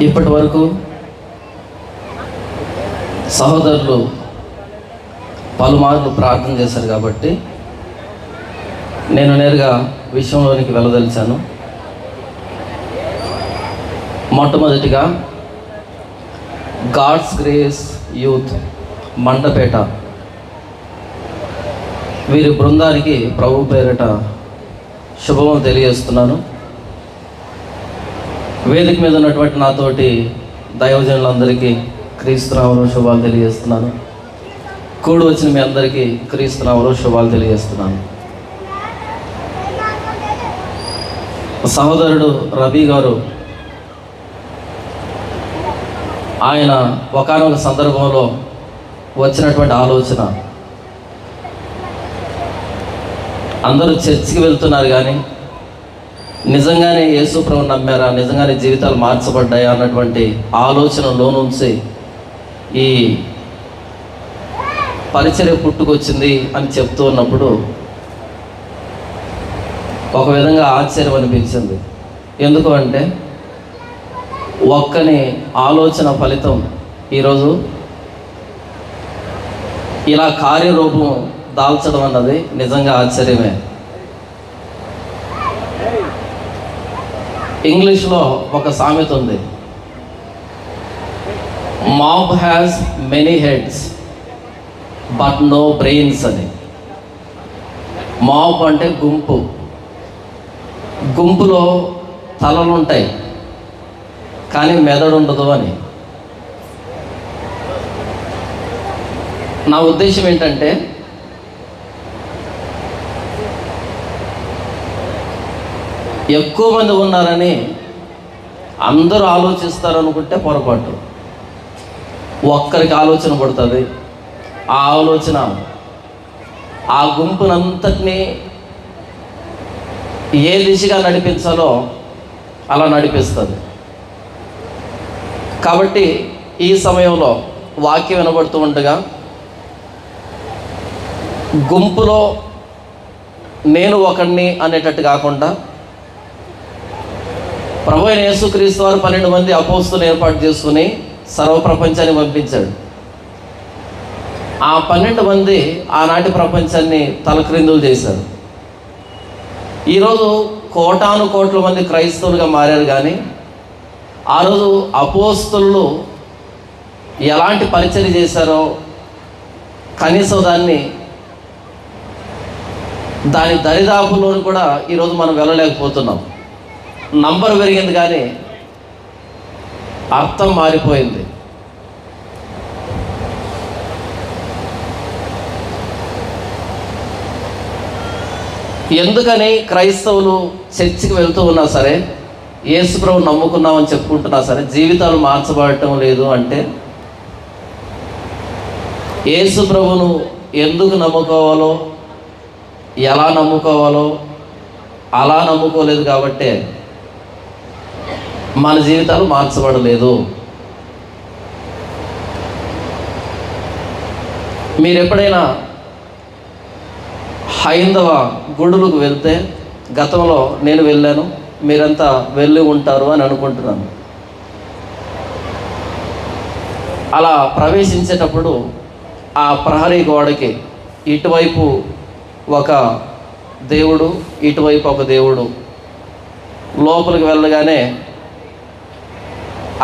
ఇప్పటి వరకు సహోదరులు పలుమార్లు ప్రార్థన చేశారు కాబట్టి నేను నేరుగా విషయంలోనికి వెళ్ళదలిచాను. మొట్టమొదటిగా గాడ్స్ గ్రేస్ యూత్ మండపేట వీరి బృందానికి ప్రభు పేరిట శుభము తెలియజేస్తున్నాను. వేదిక మీద ఉన్నటువంటి నాతోటి దైవజనులందరికీ క్రీస్తునామములో శుభాలు తెలియజేస్తున్నాను. కూడి వచ్చిన మీ అందరికీ క్రీస్తునామములో శుభాలు తెలియజేస్తున్నాను. సహోదరుడు రవి గారు ఆయన ఒకానొక సందర్భంలో వచ్చినటువంటి ఆలోచన, అందరూ చర్చికి వెళ్తున్నారు కానీ నిజంగానే యేసు ప్రభువుని నమ్మారా, నిజంగానే జీవితాలు మార్చబడ్డాయా అన్నటువంటి ఆలోచనలో నుంచి ఈ పరిచర్య పుట్టుకొచ్చింది అని చెప్తూ ఉన్నప్పుడు ఒక విధంగా ఆశ్చర్యం అనిపించింది. ఎందుకు అంటే ఒక్కని ఆలోచన ఫలితం ఈరోజు ఇలా కార్యరూపం దాల్చడం అన్నది నిజంగా ఆశ్చర్యమే. ఇంగ్లీష్లో ఒక సామెత ఉంది, mob has many heads but no brains అని. మాబ్ అంటే గుంపు, గుంపులో తలలుంటాయి కానీ మెదడు ఉండదు అని. నా ఉద్దేశం ఏంటంటే ఎక్కువ మంది ఉన్నారని అందరూ ఆలోచిస్తారనుకుంటే పొరపాటు. ఒక్కరికి ఆలోచన పడుతుంది, ఆ ఆలోచన ఆ గుంపునంతటినీ ఏ దిశగా నడిపించాలో అలా నడిపిస్తుంది. కాబట్టి ఈ సమయంలో వాక్యం వినబడుతూ ఉండగా గుంపులో నేను ఒకడిని అనేటట్టు కాకుండా ప్రభు అయిన యేసుక్రీస్తు వారు 12 మంది అపోస్తులను ఏర్పాటు చేసుకుని సర్వప్రపంచాన్ని పంపించాడు. ఆ 12 మంది ఆనాటి ప్రపంచాన్ని తలక్రిందులు చేశారు. ఈరోజు కోటాను కోట్ల మంది క్రైస్తవులుగా మారారు కానీ ఆ రోజు అపోస్తులు ఎలాంటి పరిచర్య చేశారో కనీసం దాని దరిదాపులోని కూడా ఈరోజు మనం వెళ్ళలేకపోతున్నాం. నంబర్ పెరిగింది కానీ అర్థం మారిపోయింది. ఎందుకని క్రైస్తవులు చర్చికి వెళ్తూ ఉన్నా సరే, యేసు ప్రభువుని నమ్ముకున్నామని చెప్పుకుంటున్నా సరే జీవితాలు మార్చబడటం లేదు అంటే యేసు ప్రభువును ఎందుకు నమ్ముకోవాలో, ఎలా నమ్ముకోవాలో అలా నమ్ముకోలేదు కాబట్టే మన జీవితాలు మార్చబడలేదు. మీరు ఎప్పుడైనా హైందవ గుడులకు వెళ్తే, గతంలో నేను వెళ్ళాను, మీరంతా వెళ్ళి ఉంటారు అని అనుకుంటున్నాను. అలా ప్రవేశించేటప్పుడు ఆ ప్రహరీ గోడకి ఇటువైపు ఒక దేవుడు, ఇటువైపు ఒక దేవుడు, లోపలికి వెళ్ళగానే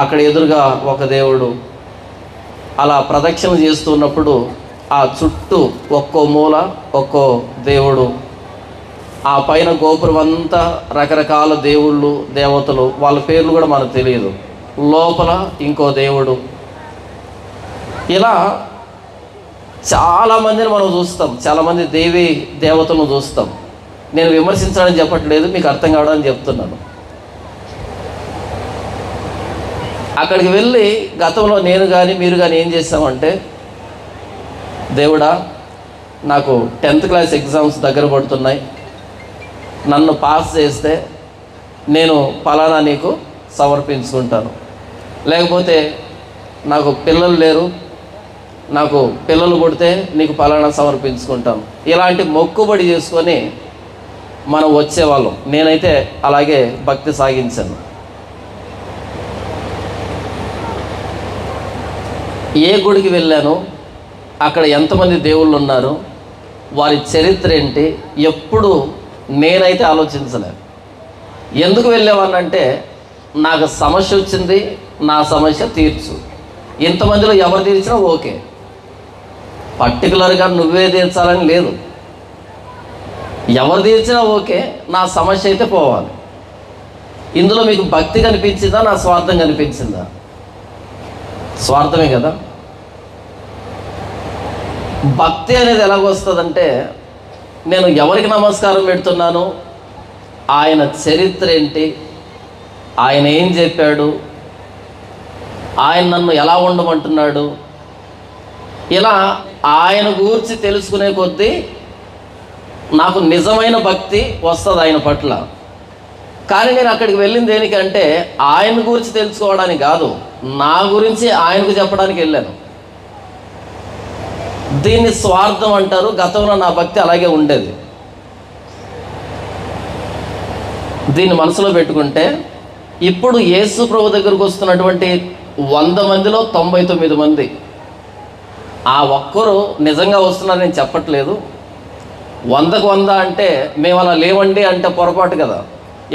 అక్కడ ఎదురుగా ఒక దేవుడు, అలా ప్రదక్షిణ చేస్తున్నప్పుడు ఆ చుట్టూ ఒక్కో మూల ఒక్కో దేవుడు, ఆ పైన గోపురం అంతా రకరకాల దేవుళ్ళు దేవతలు, వాళ్ళ పేర్లు కూడా మనకు తెలియదు, లోపల ఇంకో దేవుడు. ఇలా చాలామందిని మనం చూస్తాం, చాలామంది దేవీ దేవతలను చూస్తాం. నేను విమర్శించడానికి చెప్పట్లేదు, మీకు అర్థం కావడానికి చెప్తున్నాను. అక్కడికి వెళ్ళి గతంలో నేను కానీ మీరు కానీ ఏం చేస్తామంటే, దేవుడా నాకు 10th క్లాస్ ఎగ్జామ్స్ దగ్గర పడుతున్నాయి, నన్ను పాస్ చేస్తే నేను ఫలానా నీకు సమర్పించుకుంటాను, లేకపోతే నాకు పిల్లలు లేరు, నాకు పిల్లలు పుడితే నీకు ఫలానా సమర్పించుకుంటాను. ఇలాంటి మొక్కుబడి చేసుకొని మనం వచ్చేవాళ్ళం. నేనైతే అలాగే భక్తి సాగించాను. ఏ గుడికి వెళ్ళాను, అక్కడ ఎంతమంది దేవుళ్ళు ఉన్నారు, వారి చరిత్ర ఏంటి, ఎప్పుడు నేనైతే ఆలోచించలేదు. ఎందుకు వెళ్ళేవాడినంటే, నాకు సమస్య వచ్చింది, నా సమస్య తీర్చు. ఇంతమందిలో ఎవరు తీర్చినా ఓకే, పర్టికులర్గా నువ్వే తీర్చాలని లేదు. ఎవరు తీర్చినా ఓకే, నా సమస్య అయితే పోవాలి. ఇందులో మీకు భక్తి కనిపించిందా, నా స్వార్థం కనిపించిందా? స్వార్థమే కదా. భక్తి అనేది ఎలాగొస్తుందంటే, నేను ఎవరికి నమస్కారం పెడుతున్నాను, ఆయన చరిత్ర ఏంటి, ఆయన ఏం చెప్పాడు, ఆయన నన్ను ఎలా ఉండమంటున్నాడు, ఇలా ఆయన గురించి తెలుసుకునే కొద్దీ నాకు నిజమైన భక్తి వస్తుంది ఆయన పట్ల. కానీ నేను అక్కడికి వెళ్ళింది దేనికంటే, ఆయన గురించి తెలుసుకోవడానికి కాదు, నా గురించి ఆయనకు చెప్పడానికి వెళ్ళాను. దీన్ని స్వార్థం అంటారు. గతంలో నా భక్తి అలాగే ఉండేది. దీన్ని మనసులో పెట్టుకుంటే, ఇప్పుడు యేసు ప్రభు దగ్గరకు వస్తున్నటువంటి 100 మందిలో 99 మంది ఆ ఒక్కరు నిజంగా వస్తున్నారని నేను చెప్పట్లేదు. 100కు 100 అంటే మేము అలా లేవండి అంటే పొరపాటు కదా,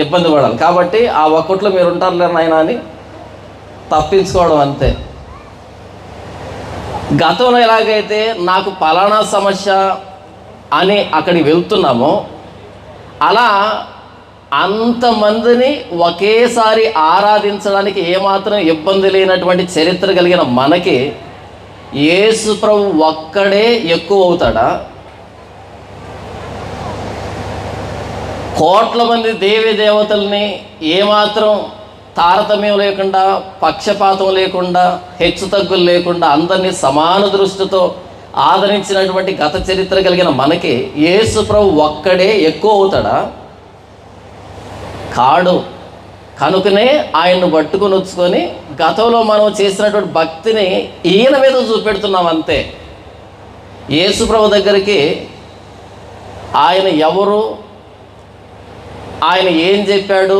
ఇబ్బంది పడాలి. కాబట్టి ఆ ఒక్కట్లో మీరు ఉంటారులే నాయన అని తప్పించుకోవడం అంతే. గతంలో ఎలాగైతే నాకు పలానా సమస్య అని అక్కడికి వెళ్తున్నామో, అలా అంతమందిని ఒకేసారి ఆరాధించడానికి ఏమాత్రం ఇబ్బంది లేనటువంటి చరిత్ర కలిగిన మనకి యేసు ప్రభు ఒక్కడే ఎక్కువ అవుతాడా? కోట్ల మంది దేవీ దేవతల్ని ఏమాత్రం తారతమ్యం లేకుండా, పక్షపాతం లేకుండా, హెచ్చు తగ్గులు లేకుండా అందరినీ సమాన దృష్టితో ఆదరించినటువంటి గత చరిత్ర కలిగిన మనకి యేసు ప్రభు ఒక్కడే ఎక్కువ అవుతాడా? కాడు. కనుకనే ఆయన్ను పట్టుకుని వచ్చుకొని గతంలో మనం చేసినటువంటి భక్తిని ఈయన మీద చూపెడుతున్నాం అంతే. యేసు ప్రభు దగ్గరికి ఆయన ఎవరు, ఆయన ఏం చెప్పాడు,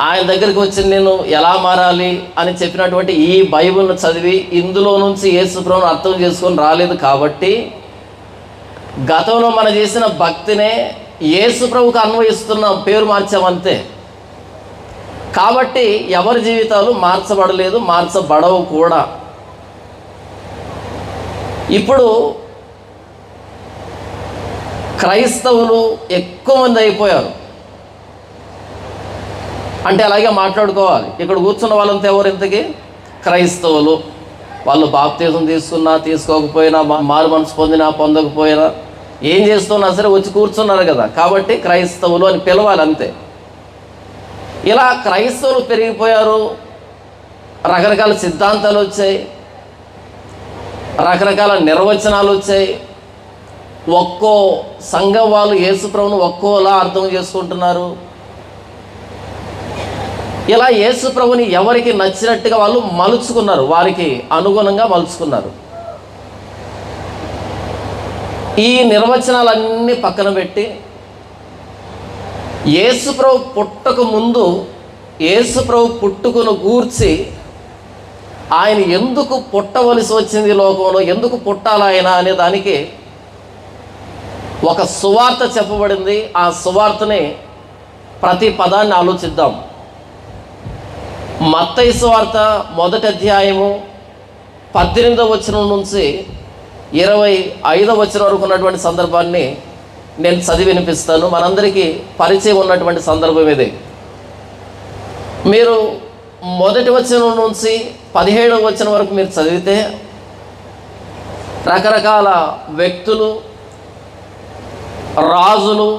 ఆయన దగ్గరికి వచ్చి నేను ఎలా మారాలి అని చెప్పినటువంటి ఈ బైబిల్ను చదివి ఇందులో నుంచి యేసు ప్రభువును అర్థం చేసుకొని రాలేదు. కాబట్టి గతంలో మనం చేసిన భక్తినే యేసు ప్రభువుకు అన్వయిస్తున్నాం, పేరు మార్చామంతే. కాబట్టి ఎవరి జీవితాలు మార్చబడలేదు, మార్చబడవు కూడా. ఇప్పుడు క్రైస్తవులు ఎక్కువ మంది అయిపోయారు. అంటే అలాగే మాట్లాడుకోవాలి. ఇక్కడ కూర్చున్న వాళ్ళంతా ఎవరు ఇంతకీ? క్రైస్తవులు. వాళ్ళు బాప్తిజం తీసుకున్నా తీసుకోకపోయినా, మారు మనసు పొందినా పొందకపోయినా, ఏం చేస్తున్నా సరే వచ్చి కూర్చున్నారు కదా, కాబట్టి క్రైస్తవులు అని పిలవాలి అంతే. ఇలా క్రైస్తవులు పెరిగిపోయారు. రకరకాల సిద్ధాంతాలు వచ్చాయి, రకరకాల నిర్వచనాలు వచ్చాయి. ఒక్కో సంఘం వాళ్ళు యేసు ప్రభువును ఒక్కోలా అర్థం చేసుకుంటున్నారు. ఇలా యేసు ప్రభువుని ఎవరికి నచ్చినట్టుగా వాళ్ళు మలుచుకున్నారు, వారికి అనుగుణంగా మలుచుకున్నారు. ఈ నిర్వచనాలన్నీ పక్కన పెట్టి యేసు ప్రభు పుట్టక ముందు, యేసు ప్రభు పుట్టుకను గూర్చి, ఆయన ఎందుకు పుట్టవలసి వచ్చింది లోకంలో, ఎందుకు పుట్టాలి ఆయన అనే దానికి ఒక సువార్త చెప్పబడింది. ఆ సువార్తని ప్రతి పదాన్ని ఆలోచిద్దాం. మత్తయి సువార్త 1వ అధ్యాయము 18వ వచనం నుంచి 25వ వచనం వరకు ఉన్నటువంటి సందర్భాన్ని నేను చదివి వినిపిస్తాను. మనందరికీ పరిచయం ఉన్నటువంటి సందర్భం ఇది. మీరు 1వ వచనం నుంచి 17వ వచనం వరకు మీరు చదివితే రకరకాల వ్యక్తులు, రాజులు,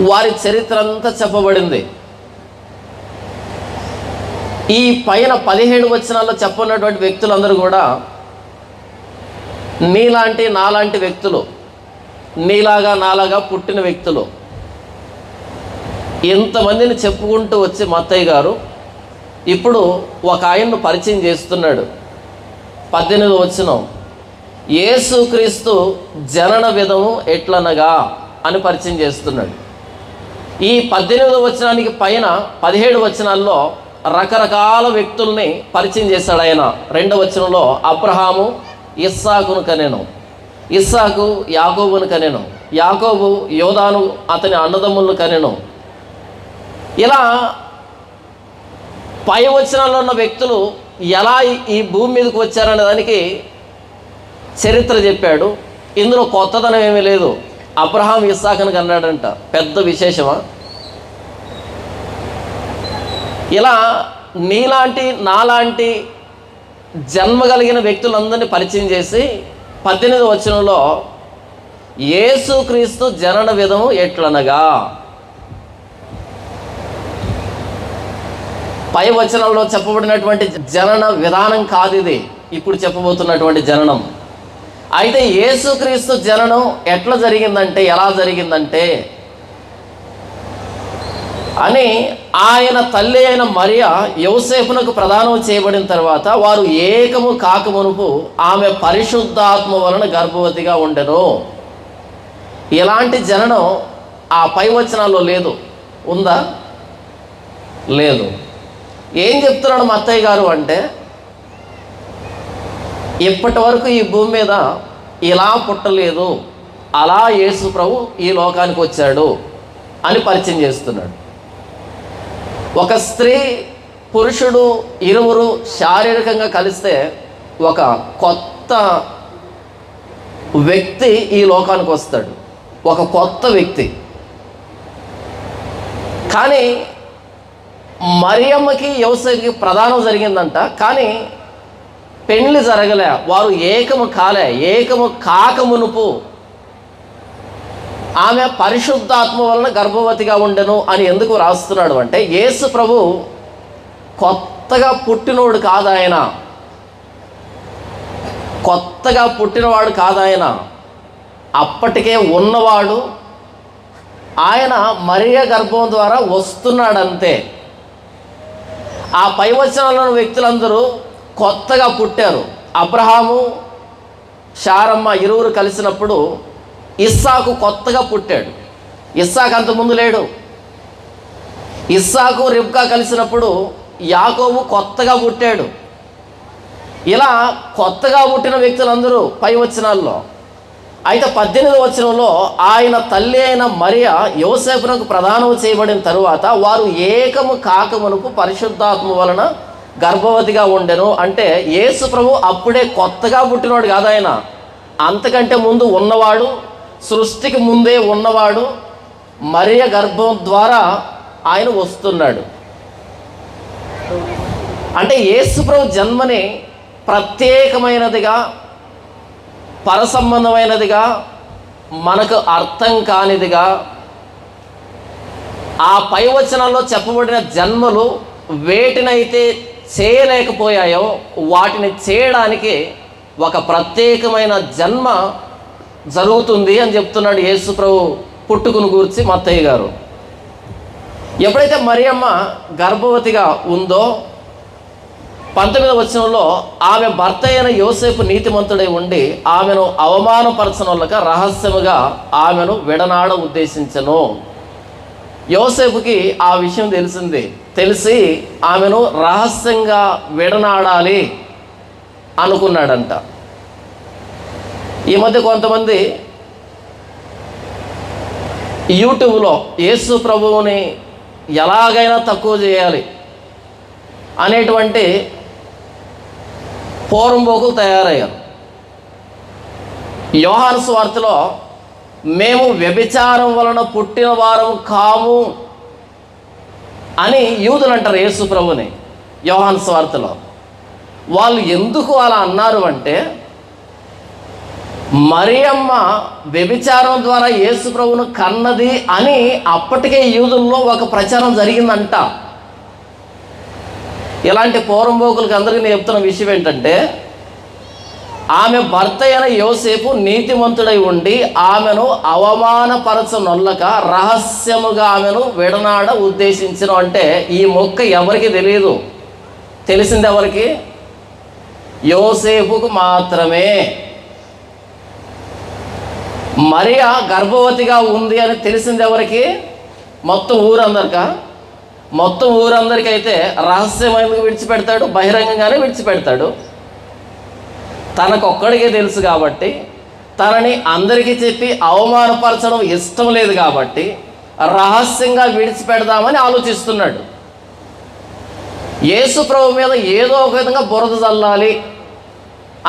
వారి చరిత్ర అంతా చెప్పబడింది. ఈ పైన 17 వచనాల్లో చెప్పన్నటువంటి వ్యక్తులందరూ కూడా నీలాంటి నాలాంటి వ్యక్తులు, నీలాగా నాలాగా పుట్టిన వ్యక్తులు. ఎంతమందిని చెప్పుకుంటూ వచ్చి మత్తయ్య గారు ఇప్పుడు ఒక ఆయన్ను పరిచయం చేస్తున్నాడు. 18వ వచనం, యేసుక్రీస్తు జనన విధము ఎట్లనగా అని పరిచయం చేస్తున్నాడు. ఈ 18వ వచనానికి పైన 17 వచనాల్లో రకరకాల వ్యక్తుల్ని పరిచయం చేశాడు ఆయన. 2వ వచనంలో అబ్రహాము ఇస్సాకును కనెను, ఇస్సాకు యాకోబును కనెను, యాకోబు యోదాను అతని అన్నదమ్ములను కనెను. ఇలా పై వచనాల్లో ఉన్న వ్యక్తులు ఎలా ఈ భూమి మీదకి వచ్చారనే దానికి చరిత్ర చెప్పాడు. ఇందులో కొత్తదనం ఏమీ లేదు. అబ్రహాం ఇస్సాకును కన్నాడంట, పెద్ద విశేషమా? ఇలా నీలాంటి నాలాంటి జన్మ కలిగిన వ్యక్తులందరినీ పరిచయం చేసి 18వ వచనంలో యేసుక్రీస్తు జనన విధము ఎట్లనగా, పై వచనంలో చెప్పబడినటువంటి జనన విధానం కాదు ఇది, ఇప్పుడు చెప్పబోతున్నటువంటి జననం. అయితే యేసుక్రీస్తు జననం ఎట్లా జరిగిందంటే, ఎలా జరిగిందంటే అని ఆయన తల్లి అయిన మరియ యోసేపునకు ప్రదానం చేయబడిన తర్వాత వారు ఏకము కాకమునుపు ఆమె పరిశుద్ధాత్మ వలన గర్భవతిగా ఉండెను. ఇలాంటి జననం ఆ పై వచనాల్లో లేదు. ఉందా? లేదు. ఏం చెప్తున్నాడు మా అత్తయ్య గారు అంటే, ఇప్పటి వరకు ఈ భూమి మీద ఇలా పుట్టలేదు, అలా యేసు ప్రభు ఈ లోకానికి వచ్చాడు అని పరిచయం చేస్తున్నాడు. ఒక స్త్రీ పురుషుడు ఇరువురు శారీరకంగా కలిస్తే ఒక కొత్త వ్యక్తి ఈ లోకానికి వస్తాడు, ఒక కొత్త వ్యక్తి. కానీ మరియమ్మకి యోసేపుకి ప్రదానం జరిగిందంట, కానీ పెళ్లి జరగలే, వారు ఏకము కాలే. ఏకము కాకమునుపు ఆమె పరిశుద్ధాత్మ వలన గర్భవతిగా ఉండెను అని ఎందుకు రాస్తున్నాడు అంటే, యేసు ప్రభు కొత్తగా పుట్టినోడు కాదు, ఆయన కొత్తగా పుట్టినవాడు కాదు, ఆయన అప్పటికే ఉన్నవాడు. ఆయన మరియ గర్భం ద్వారా వస్తున్నాడంతే. ఆ పై వచనాల్లోని వ్యక్తులందరూ కొత్తగా పుట్టారు. అబ్రహాము శారమ్మ ఇరువురు కలిసినప్పుడు ఇస్సాకు కొత్తగా పుట్టాడు. ఇస్సాకు అంతకుముందు లేడు. ఇస్సాకు రిబ్కా కలిసినప్పుడు యాకోబు కొత్తగా పుట్టాడు. ఇలా కొత్తగా పుట్టిన వ్యక్తులందరూ పై వచనాల్లో. అయితే 18వ వచనంలో ఆయన తల్లి అయిన మరియ యోసేపునకు ప్రదానం చేయబడిన తరువాత వారు ఏకము కాకమునుపు పరిశుద్ధాత్మ వలన గర్భవతిగా ఉండెను. అంటే యేసు ప్రభు అప్పుడే కొత్తగా పుట్టినవాడు కాదు, ఆయన అంతకంటే ముందు ఉన్నవాడు, సృష్టికి ముందే ఉన్నవాడు. మరియ గర్భం ద్వారా ఆయన వస్తున్నాడు. అంటే యేసు ప్రభు జన్మని ప్రత్యేకమైనదిగా, పరసంబంధమైనదిగా, మనకు అర్థం కానిదిగా, ఆ పై వచనాల్లో చెప్పబడిన జన్మలు వేటినైతే చేయలేకపోయాయో వాటిని చేయడానికి ఒక ప్రత్యేకమైన జన్మ జరుగుతుంది అని చెప్తున్నాడు యేసు ప్రభు పుట్టుకును గూర్చి మత్తయ్య గారు. ఎప్పుడైతే మరియమ్మ గర్భవతిగా ఉందో 19వ వచనంలో ఆమె భర్త అయిన యోసేపు నీతిమంతుడై ఉండి ఆమెను అవమానపరచనొల్లక రహస్యముగా ఆమెను విడనాడ ఉద్దేశించెను. యోసేపుకి ఆ విషయం తెలిసి ఆమెను రహస్యంగా విడనాడాలి అనుకున్నాడంట. ఈ మధ్య కొంతమంది యూట్యూబ్లో యేసు ప్రభువుని ఎలాగైనా తక్కువ చేయాలి అనేటువంటి పోరంబోకులు తయారయ్యారు. యోహాను సువార్తలో మేము వ్యభిచారం వలన పుట్టిన వారం కాము అని యూదులు అంటారు యేసు ప్రభుని. యోహాను సువార్తలో వాళ్ళు ఎందుకు అలా అన్నారు అంటే, మరియమ్మ వ్యభిచారం ద్వారా యేసు ప్రభువును కన్నది అని అప్పటికే యూదుల్లో ఒక ప్రచారం జరిగిందంట. ఇలాంటి పోరంబోకులకి అందరికీ నేను చెప్తున్న విషయం ఏంటంటే, ఆమె భర్త అయిన యోసేపు నీతిమంతుడై ఉండి ఆమెను అవమానపరచనొల్లక రహస్యముగా ఆమెను విడనాడ ఉద్దేశించను. అంటే ఈ మొక్క ఎవరికి తెలియదు. తెలిసింది ఎవరికి? యోసేపుకు మాత్రమే. మరియ గర్భవతిగా ఉంది అని తెలిసింది ఎవరికి? మొత్తం ఊరందరికా? మొత్తం ఊరందరికీ అయితే రహస్యమైనది విడిచిపెడతాడు, బహిరంగంగానే విడిచిపెడతాడు. తనకొక్కడికే తెలుసు కాబట్టి, తనని అందరికీ చెప్పి అవమానపరచడం ఇష్టం లేదు కాబట్టి రహస్యంగా విడిచిపెడదామని ఆలోచిస్తున్నాడు. యేసు ప్రభు మీద ఏదో ఒక విధంగా బురద చల్లాలి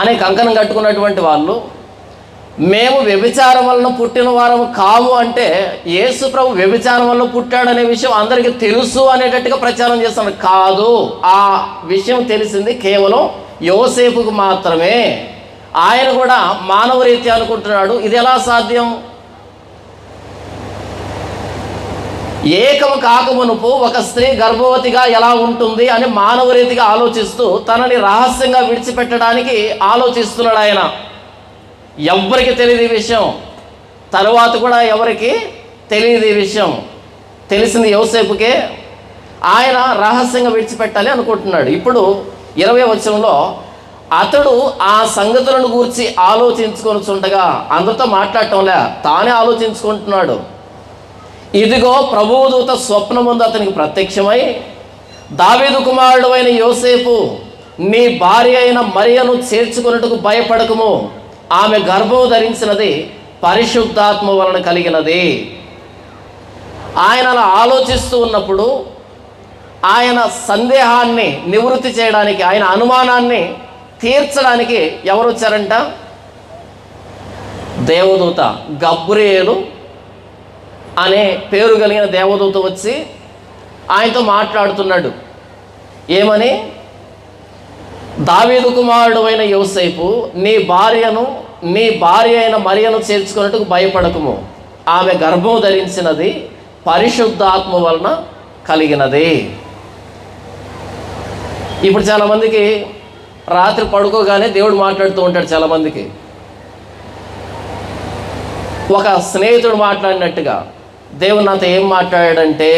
అనే కంకణం కట్టుకున్నటువంటి వాళ్ళు, మేము వ్యభిచారం వలన పుట్టిన వారము కాము అంటే, యేసు ప్రభు వ్యభిచారం వలన పుట్టాడనే విషయం అందరికీ తెలుసు అనేటట్టుగా ప్రచారం చేస్తున్నాడు. కాదు, ఆ విషయం తెలిసింది కేవలం యోసేపుకు మాత్రమే. ఆయన కూడా మానవ రీత్యా అనుకుంటున్నాడు, ఇది ఎలా సాధ్యం? ఏకము కాకమునుపు ఒక స్త్రీ గర్భవతిగా ఎలా ఉంటుంది అని మానవ రీతిగా ఆలోచిస్తూ తనని రహస్యంగా విడిచిపెట్టడానికి ఆలోచిస్తున్నాడు ఆయన. ఎవ్వరికి తెలియదు ఈ విషయం, తరువాత కూడా ఎవరికి తెలియదు ఈ విషయం. తెలిసింది యోసేపుకే. ఆయన రహస్యంగా విడిచిపెట్టాలి అనుకుంటున్నాడు. ఇప్పుడు 20వ వచనంలో అతడు ఆ సంగతులను గూర్చి ఆలోచించుకొనుచుండగా, అందరితో మాట్లాడటంలే, తానే ఆలోచించుకుంటున్నాడు. ఇదిగో ప్రభుదూత స్వప్నముందు అతనికి ప్రత్యక్షమై, దావీదు కుమారుడు అయిన యోసేపు, నీ భార్య అయిన మరియను చేర్చుకొనుటకు భయపడకము, ఆమె గర్భము ధరించినది పరిశుద్ధాత్మ వలన కలిగినది. ఆయన అలా ఆలోచిస్తూ ఉన్నప్పుడు ఆయన సందేహాన్ని నివృత్తి చేయడానికి, ఆయన అనుమానాన్ని తీర్చడానికి ఎవరు వచ్చారంట? దేవదూత గబ్రియేలు అనే పేరు కలిగిన దేవదూత వచ్చి ఆయనతో మాట్లాడుతున్నాడు. ఏమని? దావీదు కుమారుడు అయిన యోసేపు, నీ భార్య అయిన మరియను చేర్చుకున్నట్టుకు భయపడకము, ఆమె గర్భం ధరించినది పరిశుద్ధాత్మ వలన కలిగినది. ఇప్పుడు చాలామందికి రాత్రి పడుకోగానే దేవుడు మాట్లాడుతూ ఉంటాడు. చాలామందికి ఒక స్నేహితుడు మాట్లాడినట్టుగా దేవుడు నాతో ఏం మాట్లాడాడంటే,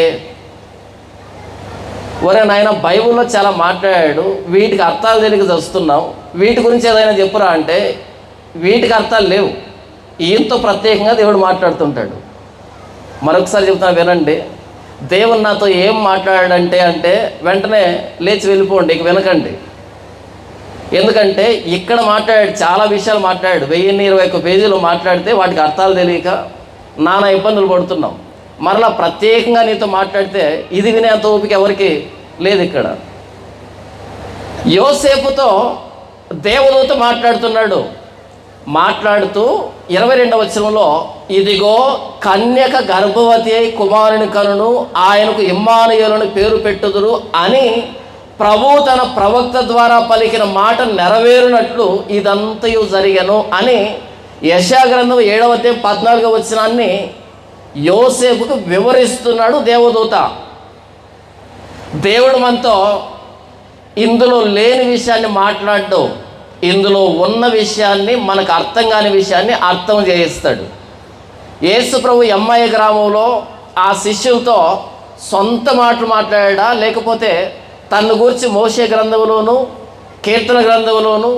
ఒరే నాయన, బైబిల్లో చాలా మాట్లాడాడు, వీటికి అర్థాలు తెలియక వస్తున్నావు, వీటి గురించి ఏదైనా చెప్పురా అంటే వీటికి అర్థాలు లేవు. ఈయనతో ప్రత్యేకంగా దేవుడు మాట్లాడుతుంటాడు. మరొకసారి చెప్తాను వినండి. దేవుడు నాతో ఏం మాట్లాడాడంటే అంటే వెంటనే లేచి వెళ్ళిపోండి, ఇక వినకండి. ఎందుకంటే ఇక్కడ మాట్లాడాడు, చాలా విషయాలు మాట్లాడాడు. 1021 పేజీలు మాట్లాడితే వాటికి అర్థాలు తెలియక నానా ఇబ్బందులు పడుతున్నాం. మరలా ప్రత్యేకంగా నీతో మాట్లాడితే ఇది వినేంత ఓపిక ఎవరికి లేదు. ఇక్కడ యోసేపుతో దేవదూత మాట్లాడుతున్నాడు. మాట్లాడుతూ 22వ వచనంలో, ఇదిగో కన్యక గర్భవతి అయి కుమారుని కనును, ఆయనకు ఇమ్మానుయేలుని పేరు పెట్టుదురు అని ప్రభువు తన ప్రవక్త ద్వారా పలికిన మాట నెరవేరునట్లు ఇదంతయు జరిగెను అని యెషయా గ్రంథం 7వ అధ్యాయం 14వ వచనాన్ని యోసేపుకు వివరిస్తున్నాడు దేవదూత. దేవుడు మనతో ఇందులో లేని విషయాన్ని మాట్లాడడం, ఇందులో ఉన్న విషయాన్ని, మనకు అర్థం కాని విషయాన్ని అర్థం చేయిస్తాడు. యేసు ప్రభు ఎమ్మాయి గ్రామంలో ఆ శిష్యులతో సొంత మాటలు మాట్లాడా, లేకపోతే తన గురించి మోషే గ్రంథంలోను, కీర్తన గ్రంథంలోను,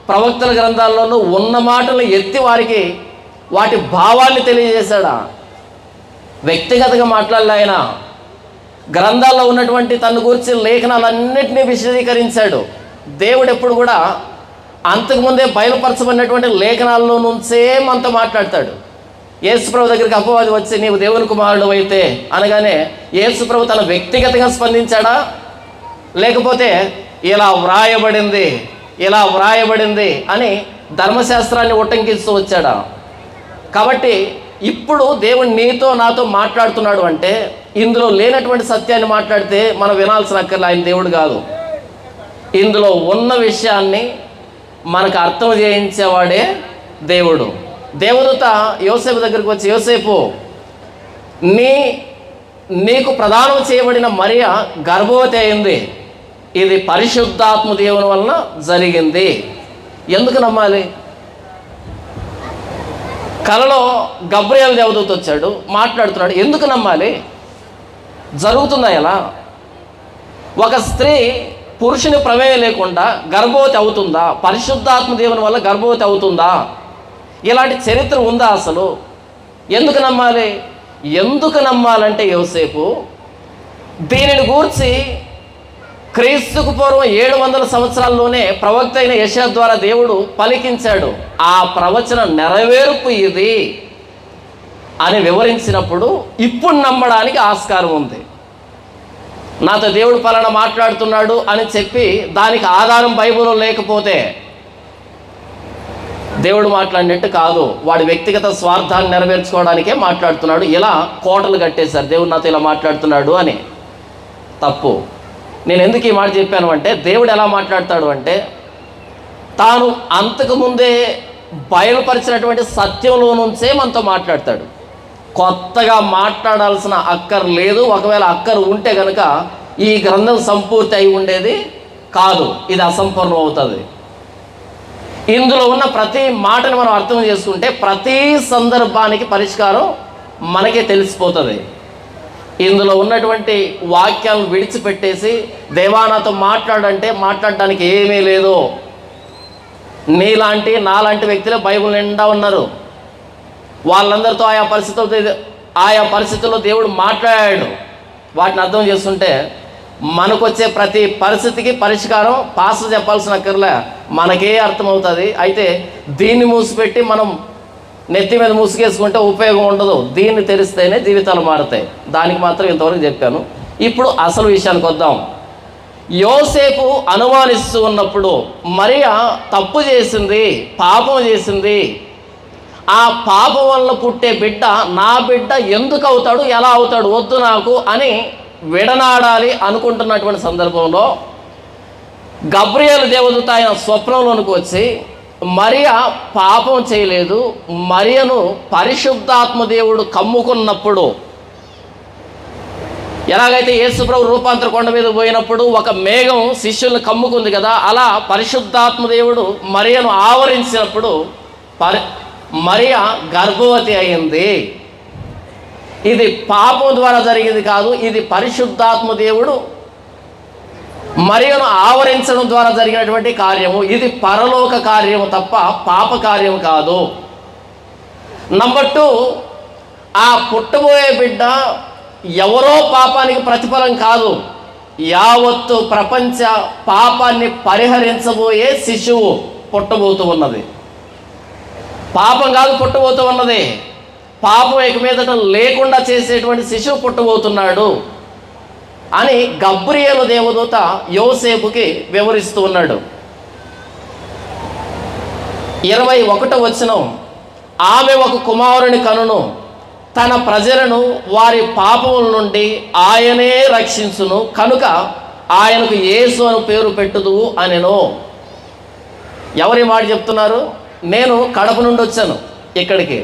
ప్రవక్తల గ్రంథాల్లోనూ ఉన్న మాటలు ఎత్తి వారికి వాటి భావాన్ని తెలియజేశాడా? వ్యక్తిగతంగా మాట్లాడలే. ఆయన గ్రంథాల్లో ఉన్నటువంటి తన గురించి లేఖనాలన్నింటినీ విశదీకరించాడు. దేవుడు ఎప్పుడు కూడా అంతకుముందే బయలుపరచబడినటువంటి లేఖనాల్లో నుంచే మనతో మాట్లాడతాడు. యేసుప్రభు దగ్గరికి అపవాది వచ్చి నీవు దేవుని కుమారుడు అయితే అనగానే యేసుప్రభు తన వ్యక్తిగతంగా స్పందించాడా? లేకపోతే ఇలా వ్రాయబడింది అని ధర్మశాస్త్రాన్ని ఉటంకిస్తూ వచ్చాడా? కాబట్టి ఇప్పుడు దేవుడు నీతో నాతో మాట్లాడుతున్నాడు అంటే ఇందులో లేనటువంటి సత్యాన్ని మాట్లాడితే మనం వినాల్సిన అక్కర్లే. ఆయన దేవుడు కాదు. ఇందులో ఉన్న విషయాన్ని మనకు అర్థం చేయించేవాడే దేవుడు. దేవదూత యోసేపు దగ్గరికి వచ్చి, యోసేపు, నీకు ప్రదానం చేయబడిన మరియ గర్భవతి అయింది, ఇది పరిశుద్ధాత్మ దేవుని వలన జరిగింది. ఎందుకు నమ్మాలి? కలలో గబ్రియేలు దేవదూత వచ్చాడు, మాట్లాడుతున్నాడు. ఎందుకు నమ్మాలి? జరుగుతుందా? ఎలా? ఒక స్త్రీ పురుషుని ప్రమేయం లేకుండా గర్భవతి అవుతుందా? పరిశుద్ధాత్మ దేవుని వల్ల గర్భవతి అవుతుందా? ఇలాంటి చరిత్ర ఉందా అసలు? ఎందుకు నమ్మాలి? ఎందుకు నమ్మాలంటే యోసేపు దీనిని గూర్చి క్రీస్తుకు పూర్వం 700 సంవత్సరాల్లోనే ప్రవక్త అయిన యెషయా ద్వారా దేవుడు పలికించాడు. ఆ ప్రవచన నెరవేర్పు ఇది అని వివరించినప్పుడు ఇప్పుడు నమ్మడానికి ఆస్కారం ఉంది. నాతో దేవుడు పలానా మాట్లాడుతున్నాడు అని చెప్పి దానికి ఆధారం బైబిల్లో లేకపోతే దేవుడు మాట్లాడినట్టు కాదు, వాడి వ్యక్తిగత స్వార్థాన్ని నెరవేర్చుకోవడానికే మాట్లాడుతున్నాడు. ఇలా కోటలు కట్టేశారు, దేవుడు నాతో ఇలా మాట్లాడుతున్నాడు అని. తప్పు. నేను ఎందుకు ఈ మాట చెప్పాను అంటే, దేవుడు ఎలా మాట్లాడతాడు అంటే, తాను అంతకుముందే బయలుపరిచినటువంటి సత్యంలో నుంచే మనతో మాట్లాడతాడు. కొత్తగా మాట్లాడాల్సిన అక్కర్ లేదు. ఒకవేళ అక్కర్ ఉంటే కనుక ఈ గ్రంథం సంపూర్తి అయి ఉండేది కాదు, ఇది అసంపూర్ణం అవుతుంది. ఇందులో ఉన్న ప్రతి మాటను మనం అర్థం చేసుకుంటే ప్రతి సందర్భానికి పరిష్కారం మనకే తెలిసిపోతుంది. ఇందులో ఉన్నటువంటి వాక్యాలను విడిచిపెట్టేసి దేవా నాతో మాట్లాడంటే మాట్లాడడానికి ఏమీ లేదు. నీలాంటి నాలాంటి వ్యక్తులే బైబిల్ నిండా ఉన్నారు. వాళ్ళందరితో ఆయా పరిస్థితుల్లో దేవుడు మాట్లాడాడు. వాటిని అర్థం చేసుకుంటే మనకొచ్చే ప్రతి పరిస్థితికి పరిష్కారం పాస్టర్ చెప్పాల్సిన అక్కర్లే, మనకే అర్థమవుతుంది. అయితే దీన్ని మూసిపెట్టి మనం నెత్తి మీద మూసుకేసుకుంటే ఉపయోగం ఉండదు. దీన్ని తెరిస్తేనే జీవితాలు మారుతాయి. దానికి మాత్రం ఇంతవరకు చెప్పాను. ఇప్పుడు అసలు విషయానికి వద్దాం. యోసేపు అనుమానిస్తూ ఉన్నప్పుడు మరియా తప్పు చేసింది, పాపం చేసింది. ఆ పాపం వల్ల పుట్టే బిడ్డ నా బిడ్డ ఎందుకు అవుతాడు, ఎలా అవుతాడు, వద్దు నాకు అని విడనాడాలి అనుకుంటున్నటువంటి సందర్భంలో గబ్రియేలు దేవదూత ఆయన స్వప్నంలోనికి వచ్చి మరియా పాపం చేయలేదు, మరియను పరిశుద్ధాత్మ దేవుడు కమ్ముకున్నప్పుడు, ఎలాగైతే యేసుప్రభు రూపాంతర కొండ మీద పోయినప్పుడు ఒక మేఘం శిష్యుల్ని కమ్ముకుంది కదా, అలా పరిశుద్ధాత్మ దేవుడు మరియను ఆవరించినప్పుడు మరియా గర్భవతి అయింది. ఇది పాపం ద్వారా జరిగింది కాదు, ఇది పరిశుద్ధాత్మ దేవుడు మరియను ఆవరించడం ద్వారా జరిగినటువంటి కార్యము. ఇది పరలోక కార్యము తప్ప పాప కార్యము కాదు. నంబర్ 2, ఆ పుట్టబోయే బిడ్డ ఎవరో పాపానికి ప్రతిఫలం కాదు, యావత్తు ప్రపంచ పాపాన్ని పరిహరించబోయే శిశువు పుట్టబోతూ ఉన్నది. పాపం కాదు పుట్టబోతూ ఉన్నది, పాపం ఇక మీదట లేకుండా చేసేటువంటి శిశువు పుట్టబోతున్నాడు అని గబ్రియేలు దేవదూత యోసేపుకి వివరిస్తూ ఉన్నాడు. 21వ వచనం, ఆమె ఒక కుమారుని కనును, తన ప్రజలను వారి పాపముల నుండి ఆయనే రక్షించును, కనుక ఆయనకు యేసు అని పేరు పెట్టుదువు అనెను. ఎవరి మాట చెప్తున్నారు? నేను కడప నుండి వచ్చాను ఇక్కడికి,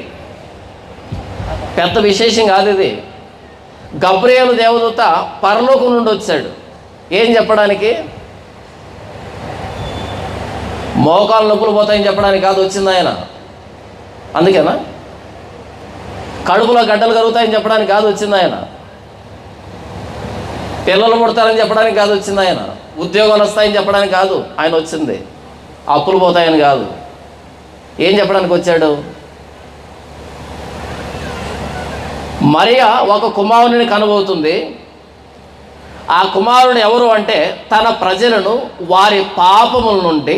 పెద్ద విశేషం కాదు ఇది. గబ్రియేలు దేవదూత పరలోకం నుండి వచ్చాడు. ఏం చెప్పడానికి? మోకాలు నొప్పులు పోతాయని చెప్పడానికి కాదు వచ్చింది ఆయన. అందుకేనా? కడుపులో గడ్డలు కలుగుతాయని చెప్పడానికి కాదు వచ్చింది ఆయన. పిల్లలు పుడతారని చెప్పడానికి కాదు వచ్చింది ఆయన. ఉద్యోగాలు వస్తాయని చెప్పడానికి కాదు ఆయన వచ్చింది. అప్పులు పోతాయని కాదు. ఏం చెప్పడానికి వచ్చాడు? మరియా ఒక కుమారుని కనబోతుంది. ఆ కుమారుడు ఎవరు అంటే తన ప్రజలను వారి పాపముల నుండి,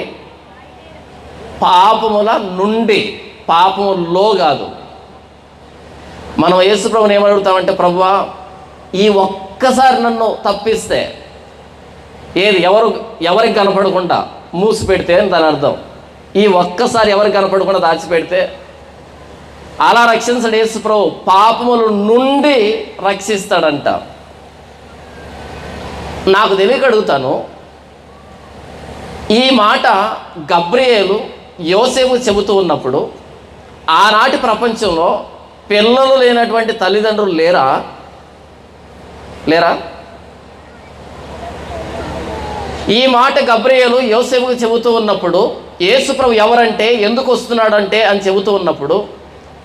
పాపములో కాదు. మనం యేసుప్రభుని ఏమడుగుతామంటే, ప్రభువా ఈ ఒక్కసారి నన్ను తప్పిస్తే, ఏది ఎవరికి కనపడకుండా మూసి పెడితే అని దాని అర్థం. ఈ ఒక్కసారి ఎవరికి కనపడకుండా దాచిపెడితే అలా రక్షించడు యేసుప్రభు, పాపముల నుండి రక్షిస్తాడంట. నాకు తెలియక అడుగుతాను, ఈ మాట గబ్రియేలు యోసేపు చెబుతూ ఉన్నప్పుడు ఆనాటి ప్రపంచంలో పిల్లలు లేనటువంటి తల్లిదండ్రులు లేరా? ఈ మాట గబ్రియేలు యోసేపుకు చెబుతూ ఉన్నప్పుడు, యేసుప్రభు ఎవరంటే, ఎందుకు వస్తున్నాడంటే అని చెబుతూ ఉన్నప్పుడు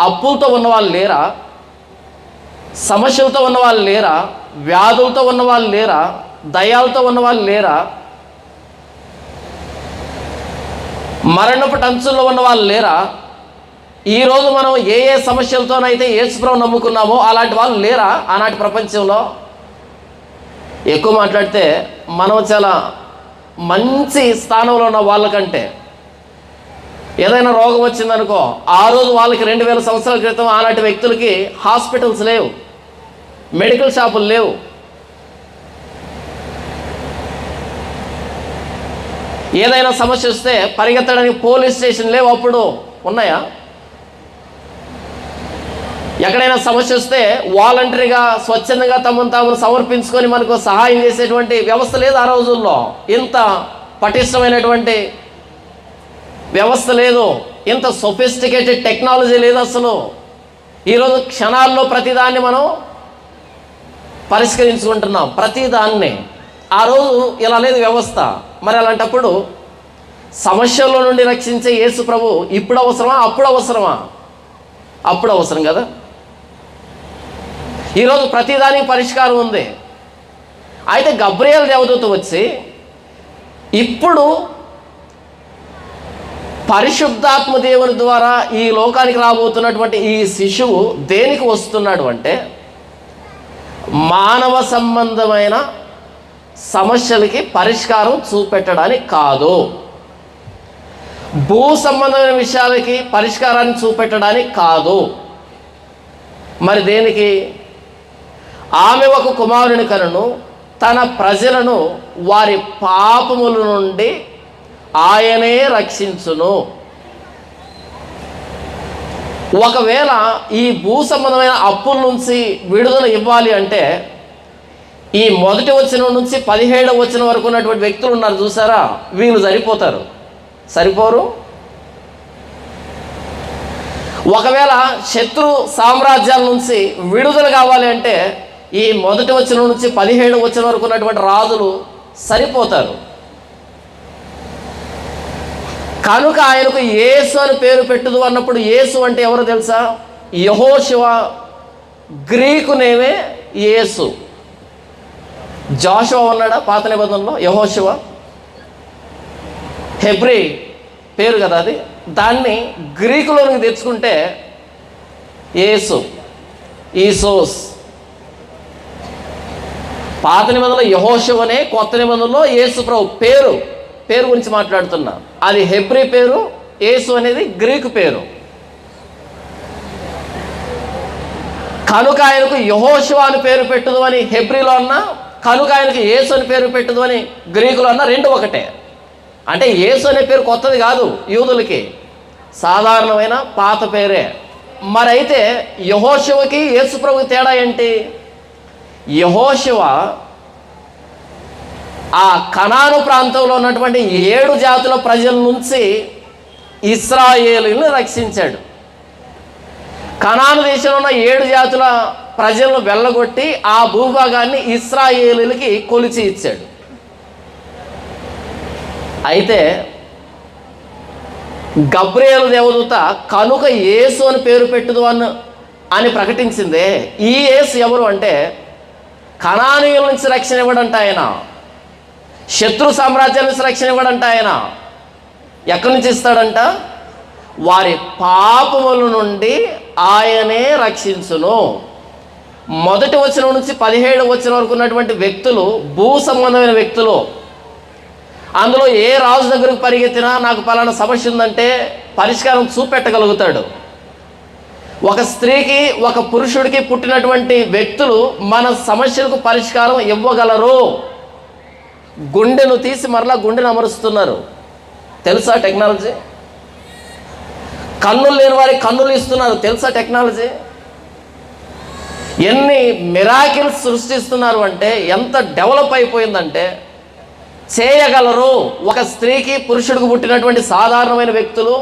అప్పులతో ఉన్నవాళ్ళు లేరా? సమస్యలతో ఉన్నవాళ్ళు లేరా? వ్యాధులతో ఉన్నవాళ్ళు లేరా? దయాలతో ఉన్నవాళ్ళు లేరా? మరణపు టంచుల్లో ఉన్న వాళ్ళు లేరా? ఈరోజు మనం ఏ సమస్యలతోనైతే యేసుప్రభు నమ్ముకున్నామో అలాంటి వాళ్ళు లేరా ఆనాటి ప్రపంచంలో? ఎక్కువ మాట్లాడితే మనం చాలా మంచి స్థానంలో ఉన్న వాళ్ళకంటే ఏదైనా రోగం వచ్చిందనుకో, ఆ రోజు వాళ్ళకి 2000 సంవత్సరాల క్రితం ఆనాటి వ్యక్తులకి హాస్పిటల్స్ లేవు, మెడికల్ షాపులు లేవు. ఏదైనా సమస్య వస్తే పరిగెత్తడానికి పోలీస్ స్టేషన్ లేవు, అప్పుడు ఉన్నాయా? ఎక్కడైనా సమస్య వస్తే వాలంటరీగా స్వచ్ఛందంగా తమను తాము సమర్పించుకొని మనకు సహాయం చేసేటువంటి వ్యవస్థ లేదు ఆ రోజుల్లో. ఇంత పటిష్టమైనటువంటి వ్యవస్థ లేదు, ఇంత సొఫిస్టికేటెడ్ టెక్నాలజీ లేదు అసలు. ఈరోజు క్షణాల్లో ప్రతిదాన్ని మనం పరిష్కరించుకుంటున్నాం, ప్రతిదాన్ని. ఆ రోజు ఇలా లేదు వ్యవస్థ. మరి అలాంటప్పుడు సమస్యల్లో నుండి రక్షించే యేసు ప్రభు ఇప్పుడు అవసరమా, అప్పుడు అవసరమా? అప్పుడు అవసరం కదా. ఈరోజు ప్రతిదానికి పరిష్కారం ఉంది. అయితే గబ్రియేలు దేవదూత వచ్చి ఇప్పుడు పరిశుద్ధాత్మ దేవుని ద్వారా ఈ లోకానికి రాబోతున్నటువంటి ఈ శిశువు దేనికి వస్తున్నాడు అంటే, మానవ సంబంధమైన సమస్యలకి పరిష్కారం చూపెట్టడానికి కాదు, భూ సంబంధమైన విషయాలకి పరిష్కారాన్ని చూపెట్టడానికి కాదు. మరి దేనికి? ఆమె ఒక కుమారుని కనును, తన ప్రజలను వారి పాపముల నుండి ఆయనే రక్షించును. ఒకవేళ ఈ భూ సంబంధమైన అప్పుల నుంచి విడుదల ఇవ్వాలి అంటే ఈ మొదటి వచనం నుంచి 17వ వచనం వరకు ఉన్నటువంటి వ్యక్తులు ఉన్నారు చూసారా, వీళ్ళు సరిపోతారు? సరిపోరు. ఒకవేళ శత్రు సామ్రాజ్యాల నుంచి విడుదల కావాలి అంటే ఈ మొదటి వచనం నుంచి 17వ వచనం వరకు ఉన్నటువంటి రాజులు సరిపోతారు. కనుక ఆయనకు యేసు అని పేరు పెట్టుదు అన్నప్పుడు, యేసు అంటే ఎవరో తెలుసా? యెహోషువ. గ్రీకు నేమే యేసు. జాషువా ఉన్నాడా పాత నిబంధనలో? యెహోషువ హెబ్రీ పేరు కదా అది. దాన్ని గ్రీకులోనికి తెచ్చుకుంటే యేసు, ఈసోస్. పాత నిబంధనలో యెహోషువనే, కొత్త నిబంధనలో యేసు ప్రభు పేరు గురించి మాట్లాడుతున్నా. అది హెబ్రీ పేరు, యేసు అనేది గ్రీకు పేరు. కనుక ఆయనకు యెహోషువ అని పేరు పెట్టుదు అని హెబ్రీలో అన్నా, కనుక ఆయనకు యేసు అని పేరు పెట్టుదు అని గ్రీకులో అన్నా, రెండు ఒకటే. అంటే యేసు అనే పేరు కొత్తది కాదు యూదులకి, సాధారణమైన పాత పేరే. మరైతే యెహోషువకి యేసు ప్రభుకి తేడా ఏంటి? యెహోషువ ఆ కనాను ప్రాంతంలో ఉన్నటువంటి 7 జాతుల ప్రజల నుంచి ఇశ్రాయేలుని రక్షించాడు. కనాను దేశంలో ఉన్న 7 జాతుల ప్రజలను వెళ్ళగొట్టి ఆ భూభాగాన్ని ఇశ్రాయేలులకి కొలిచి ఇచ్చాడు. అయితే గబ్రియేలు దేవదూత కనుక యేసు అని పేరు పెట్టుదు అని ప్రకటించిందే, ఈ యేసు ఎవరు అంటే కనానీయుల నుంచి రక్షణ ఇవ్వడంట ఆయన, శత్రు సామ్రాజ్యాల నుంచి రక్షణ ఇవ్వడంట ఆయన. ఎక్కడి నుంచి ఇస్తాడంట? వారి పాపముల నుండి ఆయనే రక్షించును. మొదటి వచనం నుంచి 17వ వచనం వరకు ఉన్నటువంటి వ్యక్తులు భూ సంబంధమైన వ్యక్తులు. అందులో ఏ రాజు దగ్గరకు పరిగెత్తినా నాకు పలానా సమస్య ఉందంటే పరిష్కారం చూపెట్టగలుగుతాడు. ఒక స్త్రీకి ఒక పురుషుడికి పుట్టినటువంటి వ్యక్తులు మన సమస్యలకు పరిష్కారం ఇవ్వగలరు. గుండెను తీసి మరలా గుండెను అమరుస్తున్నారు, తెలుసా టెక్నాలజీ? కన్నులు లేని వారికి కన్నులు ఇస్తున్నారు, తెలుసా టెక్నాలజీ? ఎన్ని మిరాకిల్స్ సృష్టిస్తున్నారు అంటే, ఎంత డెవలప్ అయిపోయిందంటే చేయగలరు. ఒక స్త్రీకి పురుషుడికి పుట్టినటువంటి సాధారణమైన వ్యక్తులు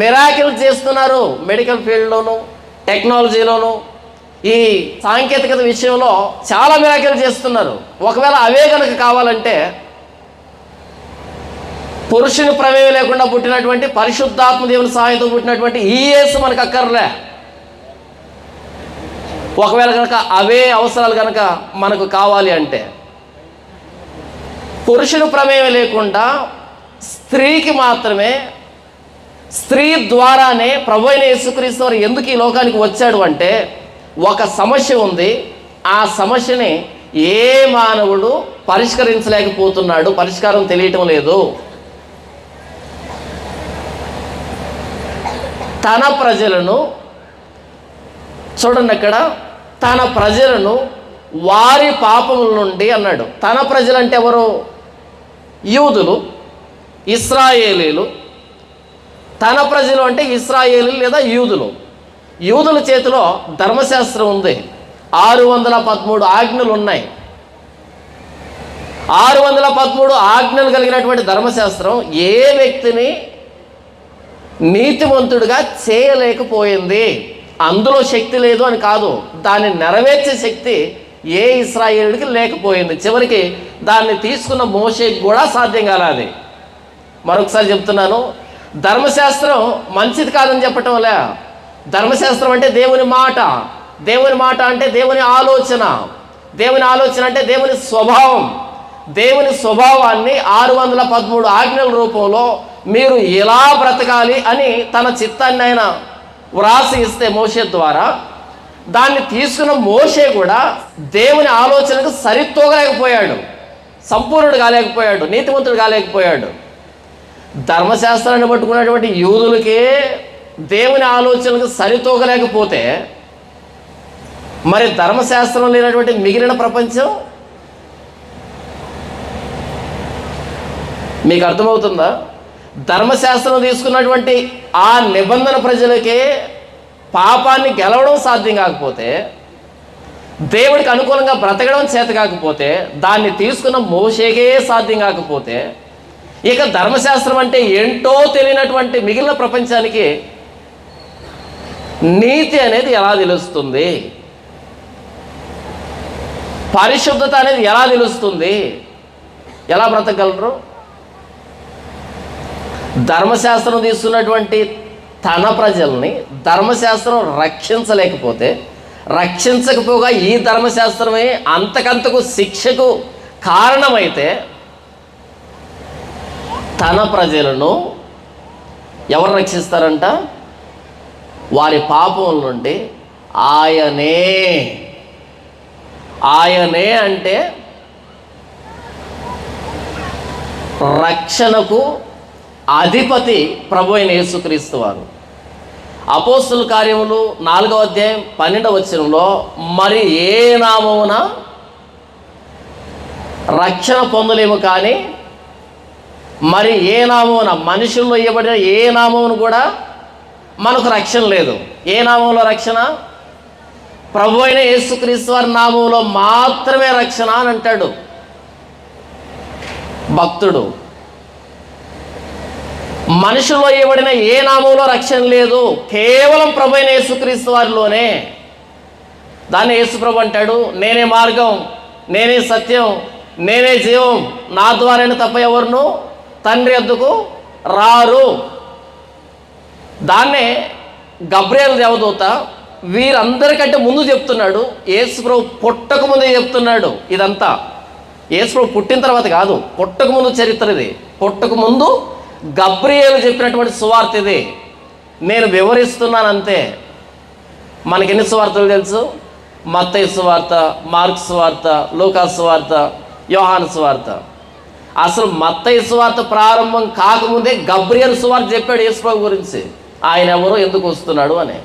మిరాకిల్ చేస్తున్నారు. మెడికల్ ఫీల్డ్లోను, టెక్నాలజీలోను, ఈ సాంకేతికత విషయంలో చాలా మిరాకిల్ చేస్తున్నారు. ఒకవేళ అవే కనుక కావాలంటే పురుషుని ప్రమేయం లేకుండా పుట్టినటువంటి పరిశుద్ధాత్మ దేవుని సహాయంతో పుట్టినటువంటి ఈ యేసు మనకు అక్కర్లే. ఒకవేళ కనుక అవే అవసరాలు కనుక మనకు కావాలి అంటే, పురుషుని ప్రమేయం లేకుండా స్త్రీకి మాత్రమే, స్త్రీ ద్వారానే ప్రభు అయిన యేసుక్రీస్తు వారు ఎందుకు ఈ లోకానికి వచ్చాడు అంటే, ఒక సమస్య ఉంది, ఆ సమస్యని ఏ మానవుడు పరిష్కరించలేకపోతున్నాడు, పరిష్కారం తెలియటం లేదు. తన ప్రజలను చూడండి, అక్కడ తన ప్రజలను వారి పాపముల నుండి అన్నాడు. తన ప్రజలంటే ఎవరు? యూదులు, ఇశ్రాయేలీలు. తన ప్రజలు అంటే ఇశ్రాయేలీలు లేదా యూదులు. యూదుల చేతిలో ధర్మశాస్త్రం ఉంది. 613 ఆజ్ఞలు ఉన్నాయి. 613 ఆజ్ఞలు కలిగినటువంటి ధర్మశాస్త్రం ఏ వ్యక్తిని నీతిమంతుడిగా చేయలేకపోయింది. అందులో శక్తి లేదు అని కాదు, దాన్ని నెరవేర్చే శక్తి ఏ ఇశ్రాయేలుడికి లేకపోయింది. చివరికి దాన్ని తీసుకున్న మోషేకి కూడా సాధ్యం కాలేదు. మరొకసారి చెప్తున్నాను, ధర్మశాస్త్రం మంచిది కాదని చెప్పటం లే. ధర్మశాస్త్రం అంటే దేవుని మాట. దేవుని మాట అంటే దేవుని ఆలోచన. దేవుని ఆలోచన అంటే దేవుని స్వభావం. దేవుని స్వభావాన్ని 613 ఆజ్ఞల రూపంలో మీరు ఎలా బ్రతకాలి అని తన చిత్తాన్ని ఆయన వ్రాసి ఇస్తే మోషే ద్వారా, దాన్ని తీసుకున్న మోషే కూడా దేవుని ఆలోచనకు సరితూగలేకపోయాడు, సంపూర్ణుడు కాలేకపోయాడు, నీతిమంతుడు కాలేకపోయాడు. ధర్మశాస్త్రాన్ని పట్టుకున్నటువంటి యూదులకే దేవుని ఆలోచనకు సరితూగలేకపోతే మరి ధర్మశాస్త్రం లేనటువంటి మిగిలిన ప్రపంచం మీకు అర్థమవుతుందా? ధర్మశాస్త్రం తీసుకున్నటువంటి ఆ నిబంధన ప్రజలకే పాపాన్ని గెలవడం సాధ్యం కాకపోతే, దేవుడికి అనుకూలంగా బ్రతకడం చేత కాకపోతే, దాన్ని తీసుకున్న మోషేకే సాధ్యం కాకపోతే, ఇక ధర్మశాస్త్రం అంటే ఏంటో తెలియనటువంటి మిగిలిన ప్రపంచానికి నీతి అనేది ఎలా తెలుస్తుంది? పరిశుద్ధత అనేది ఎలా తెలుస్తుంది? ఎలా బ్రతకగలరు? ధర్మశాస్త్రం తీసుకున్నటువంటి తన ప్రజల్ని ధర్మశాస్త్రం రక్షించలేకపోతే, రక్షించకపోగా ఈ ధర్మశాస్త్రమే అంతకంతకు శిక్షకు కారణమైతే, తన ప్రజలను ఎవరు రక్షిస్తారంట? వారి పాపముల నుండి ఆయనే అంటే రక్షణకు అధిపతి ప్రభు అయిన యేసుక్రీస్తు వారు. అపోస్తుల కార్యములు 4వ అధ్యాయం 12వ వచనంలో, మరి ఏ నామమున రక్షణ పొందలేము కానీ, మరి ఏ నామమున, మనుషుల్లో ఇవ్వబడిన ఏ నామమును కూడా మనకు రక్షణ లేదు. ఏ నామంలో రక్షణ? ప్రభు అయిన యేసుక్రీస్తు వారి నామంలో మాత్రమే రక్షణ అని అంటాడు భక్తుడు. మనుషుల్లో ఇవ్వబడిన ఏ నామంలో రక్షణ లేదు, కేవలం ప్రభు అయిన యేసుక్రీస్తు వారిలోనే. దాన్ని యేసు ప్రభు అంటాడు, నేనే మార్గం, నేనే సత్యం, నేనే జీవం, నా ద్వారానే తప్ప ఎవరును తండ్రి వద్దకు రారు. దాన్నే గబ్రియేలు దేవదూత వీరందరికంటే ముందు చెప్తున్నాడు. యేసు ప్రభు పుట్టక ముందే చెప్తున్నాడు ఇదంతా. యేసు ప్రభు పుట్టిన తర్వాత కాదు, పుట్టక ముందు చరిత్ర ఇది. పుట్టక ముందు గబ్రియేలు చెప్పినటువంటి సువార్త ఇది. నేను వివరిస్తున్నాను అంతే. మనకి ఎన్ని సువార్తలు తెలుసు? మత్తయి సువార్త, మార్కు సువార్త, లూకా సువార్త, యోహాను సువార్త. అసలు మత్తయి సువార్త ప్రారంభం కాకముందే గబ్రియేలు సువార్త చెప్పాడు యేసు ప్రభు గురించి. ఆయన ఎవరో, ఎందుకు వస్తున్నాడు అని.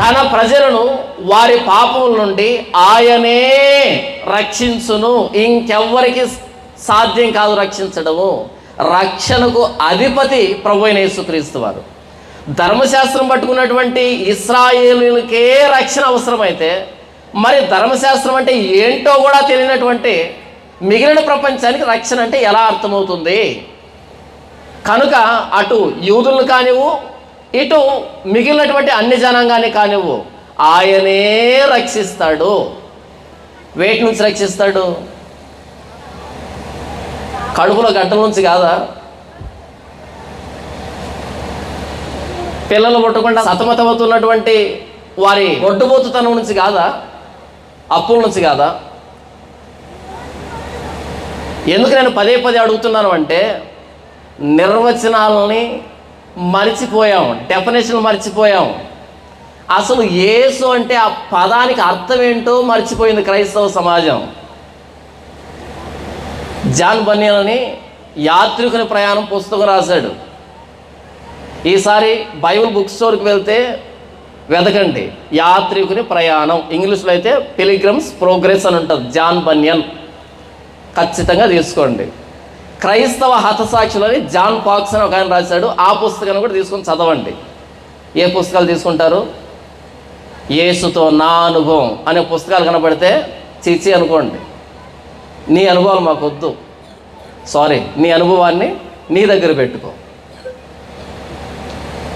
తన ప్రజలను వారి పాపముల నుండి ఆయనే రక్షించును. ఇంకెవ్వరికి సాధ్యం కాదు రక్షించడము. రక్షణకు అధిపతి ప్రభు అయిన యేసుక్రీస్తు వారు. ధర్మశాస్త్రం పట్టుకున్నటువంటి ఇశ్రాయేలులకే రక్షణ అవసరమైతే, మరి ధర్మశాస్త్రం అంటే ఏంటో కూడా తెలియనటువంటి మిగిలిన ప్రపంచానికి రక్షణ అంటే ఎలా అర్థమవుతుంది? కనుక అటు యూదులు కానివ్వు, ఇటు మిగిలినటువంటి అన్ని జనాంగాన్ని కానివ్వు, ఆయనే రక్షిస్తాడు. వేటి నుంచి రక్షిస్తాడు? కడుపులో గడ్డల నుంచి కాదా? పిల్లలు పుట్టకుండా సతమతమవుతున్నటువంటి వారి గొడ్డుబోతుతనం నుంచి కాదా? అప్పుల నుంచి కాదా? ఎందుకు నేను పదే పదే అడుగుతున్నాను అంటే, నిర్వచనాలని మర్చిపోయాం, డెఫినేషన్లు మర్చిపోయాం. అసలు యేసు అంటే ఆ పదానికి అర్థం ఏంటో మర్చిపోయింది క్రైస్తవ సమాజం. జాన్ బనియన్ అని యాత్రికుని ప్రయాణం పుస్తకం రాశాడు. ఈసారి బైబిల్ బుక్ స్టోర్కి వెళ్తే వెతకండి, యాత్రికుని ప్రయాణం, ఇంగ్లీష్లో అయితే పిలిగ్రమ్స్ ప్రోగ్రెస్ అని ఉంటుంది, జాన్ బనియన్. ఖచ్చితంగా తీసుకోండి. క్రైస్తవ హతసాక్షులని జాన్ పాక్స్ అని ఒక ఆయన రాశాడు, ఆ పుస్తకాన్ని కూడా తీసుకొని చదవండి. ఏ పుస్తకాలు తీసుకుంటారు? యేసుతో నా అనుభవం అనే పుస్తకాలు కనబడితే చీచి అనుకోండి. నీ అనుభవాలు మాకు వద్దు, సారీ, నీ అనుభవాన్ని నీ దగ్గర పెట్టుకో.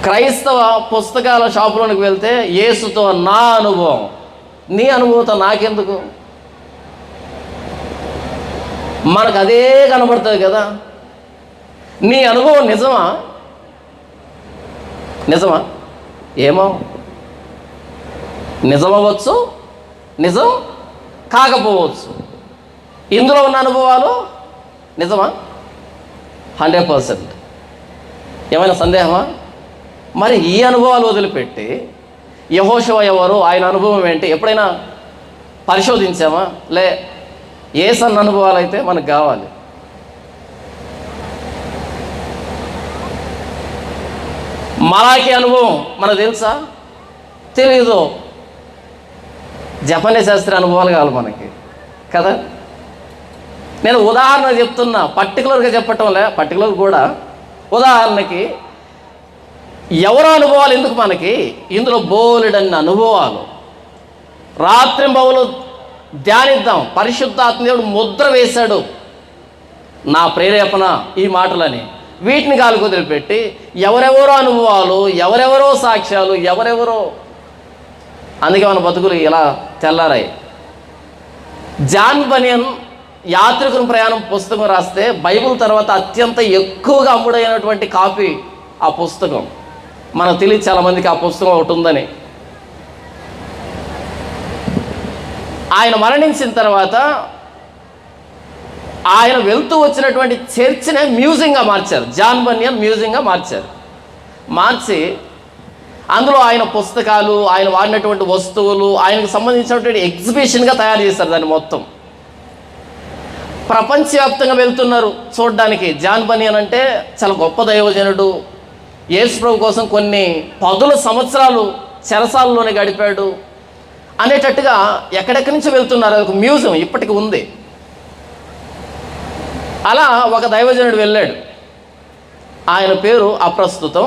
క్రైస్తవ పుస్తకాల షాపులోనికి వెళ్తే యేసుతో నా అనుభవం, నీ అనుభవంతో నాకెందుకు? మనకు అదే కనబడుతుంది కదా. నీ అనుభవం నిజమా? నిజమా? ఏమో, నిజమవ్వచ్చు, నిజం కాకపోవచ్చు. ఇందులో ఉన్న అనుభవాలు నిజమా? 100%. ఏమైనా సందేహమా? మరి ఈ అనుభవాలు వదిలిపెట్టి యెహోషువ ఎవరు, ఆయన అనుభవం ఏంటి ఎప్పుడైనా పరిశోధించామా? లే. యేసన్న అనుభవాలు అయితే మనకు కావాలి. మలాకి అనుభవం మనకు తెలుసా? తెలీదు. జపనీ శాస్త్రి అనుభవాలు కావాలి మనకి కదా. నేను ఉదాహరణ చెప్తున్నా, పర్టికులర్గా చెప్పటంలే, పర్టికులర్ కూడా ఉదాహరణకి ఎవరో అనుభవాలు ఎందుకు మనకి, ఇందులో బోలెడన్ని అనుభవాలు. రాత్రింబవలు ధ్యానిద్దాం. పరిశుద్ధాత్మ దేవుడు ముద్ర వేశాడు, నా ప్రేరేపణ ఈ మాటలని. వీటిని గాలి కుదిలిపెట్టి ఎవరెవరో అనుభవాలు, ఎవరెవరో సాక్ష్యాలు, ఎవరెవరో. అందుకే మన బతుకులు ఇలా తెల్లారాయి. జాన్ బనియన్ యాత్రికుని ప్రయాణం పుస్తకం రాస్తే బైబిల్ తర్వాత అత్యంత ఎక్కువగా అమ్ముడైనటువంటి కాపీ ఆ పుస్తకం. మనకు తెలియదు చాలామందికి ఆ పుస్తకం ఒకటి ఉందని. ఆయన మరణించిన తర్వాత ఆయన వెళ్తూ వచ్చినటువంటి చర్చినే మ్యూజియంగా మార్చారు. జాన్ బనియన్ మ్యూజియంగా మార్చి అందులో ఆయన పుస్తకాలు, ఆయన వాడినటువంటి వస్తువులు, ఆయనకు సంబంధించినటువంటి ఎగ్జిబిషన్గా తయారు చేశారు దాన్ని మొత్తం. ప్రపంచవ్యాప్తంగా వెళ్తున్నారు చూడడానికి. జాన్ బనియన్ అంటే చాలా గొప్ప దైవజనుడు, యేసు ప్రభు కోసం కొన్ని 10 సంవత్సరాలు చెరసాలలోనే గడిపాడు అనేటట్టుగా ఎక్కడెక్కడి నుంచి వెళ్తున్నారు. అది ఒక మ్యూజియం ఇప్పటికి ఉంది. అలా ఒక దైవజనుడు వెళ్ళాడు, ఆయన పేరు అప్రస్తుతం.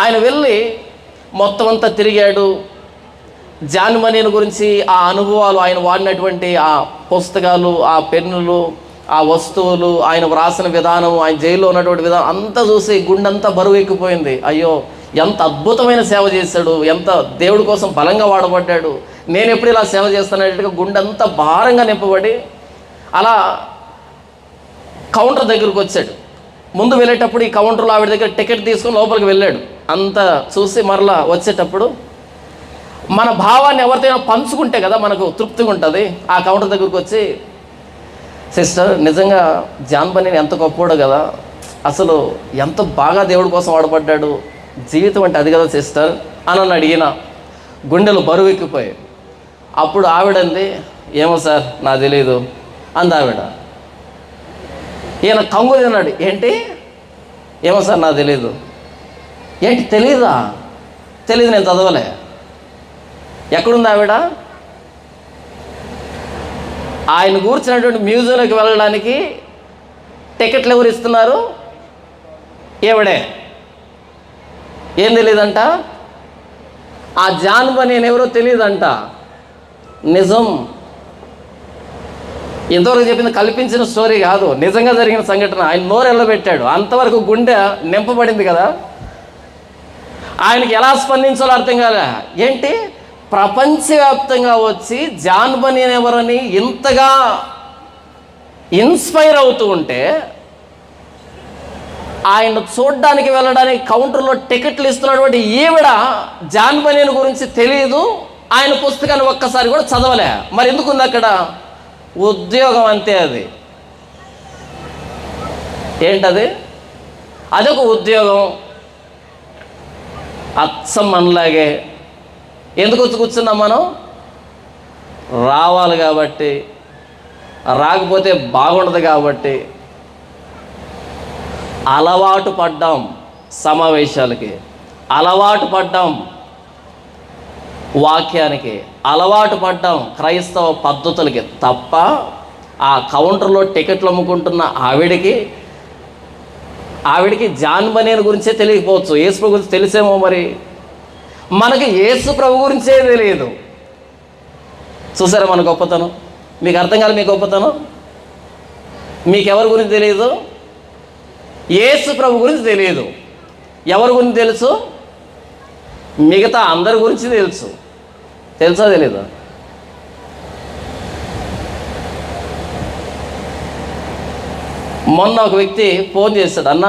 ఆయన వెళ్ళి మొత్తం అంతా తిరిగాడు. జాన్ బనియన్ గురించి ఆ అనుభవాలు, ఆయన వాడినటువంటి ఆ పుస్తకాలు, ఆ పెన్నులు, ఆ వస్తువులు, ఆయన వ్రాసిన విధానం, ఆయన జైల్లో ఉన్నటువంటి విధానం అంతా చూసి గుండెంతా బరువు ఎక్కిపోయింది. అయ్యో, ఎంత అద్భుతమైన సేవ చేశాడు, ఎంత దేవుడి కోసం బలంగా వాడబడ్డాడు, నేను ఎప్పుడు ఇలా సేవ చేస్తానట్టుగా గుండెంతా భారంగా నింపబడి అలా కౌంటర్ దగ్గరకు వచ్చాడు. ముందు వెళ్ళేటప్పుడు ఈ కౌంటర్లో ఆవిడ దగ్గర టికెట్ తీసుకొని లోపలికి వెళ్ళాడు. అంతా చూసి మరలా వచ్చేటప్పుడు మన భావాన్ని ఎవరితోనైనా పంచుకుంటే కదా మనకు తృప్తిగా ఉంటుంది. ఆ కౌంటర్ దగ్గరకు వచ్చి, సిస్టర్, నిజంగా జాన్ బనియన్ ఎంత గొప్పోడు కదా, అసలు ఎంత బాగా దేవుడి కోసం వాడబడ్డాడు, జీవితం అంటే అది కదా సిస్టర్ అని అడిగిన. గుండెలు బరువు ఎక్కిపోయాయి. అప్పుడు ఆవిడంది, ఏమో సార్ నాకు తెలీదు అంది ఆవిడ. ఈయన కంగు తిన్నాడు. ఏంటి? ఏమో సార్ నాకు తెలీదు. ఏంటి తెలీదా? తెలీదు, నేను చదవలే. ఎక్కడుంది ఆవిడ? ఆయన కూర్చున్నటువంటి మ్యూజియంలోకి వెళ్ళడానికి టికెట్లు ఎవరు ఇస్తున్నారు? ఏవిడే. ఏం తెలియదంట? ఆ జాన్ బనియన్ ఎవరో తెలియదంట. నిజం. ఇంతవరకు చెప్పింది కల్పించిన స్టోరీ కాదు, నిజంగా జరిగిన సంఘటన. ఆయన నోరు ఎల్లబెట్టాడు. అంతవరకు గుండె నింపబడింది కదా. ఆయనకి ఎలా స్పందించాలో అర్థం కాలే. ఏంటి, ప్రపంచవ్యాప్తంగా వచ్చి జాన్ బనియన్ ఎవరని ఇంతగా ఇన్స్పైర్ అవుతూ ఉంటే ఆయన చూడ్డానికి వెళ్ళడానికి కౌంటర్లో టికెట్లు ఇస్తున్నటువంటి ఈవిడ జాన్ బనియన్ గురించి తెలియదు, ఆయన పుస్తకాన్ని ఒక్కసారి కూడా చదవలే. మరి ఎందుకుంది అక్కడ? ఉద్యోగం అంతే. అది ఏంటది? అదొక ఉద్యోగం. అచ్చం మనలాగే ఎందుకు వచ్చి కూర్చున్నాం మనం? రావాలి కాబట్టి, రాకపోతే బాగుండదు కాబట్టి అలవాటు పడ్డాం. సమావేశాలకి అలవాటు పడ్డాం, వాక్యానికి అలవాటు పడ్డాం, క్రైస్తవ పద్ధతులకి తప్ప ఆ కౌంటర్లో టికెట్లు అమ్ముకుంటున్న ఆవిడికి జాన్ బనీన్ గురించే తెలియకపోవచ్చు. యేసు ప్రభు గురించి తెలిసేమో. మరి మనకి యేసు ప్రభు గురించే తెలియదు. చూసారా మన గొప్పతనం? మీకు అర్థం కాదు మీ గొప్పతనం? మీకెవరి గురించి తెలియదు? యేసు ప్రభు గురించి తెలియదు. ఎవరి గురించి తెలుసు? మిగతా అందరి గురించి తెలుసు. తెలుసా తెలీదా? మొన్న ఒక వ్యక్తి ఫోన్ చేశాడు, అన్న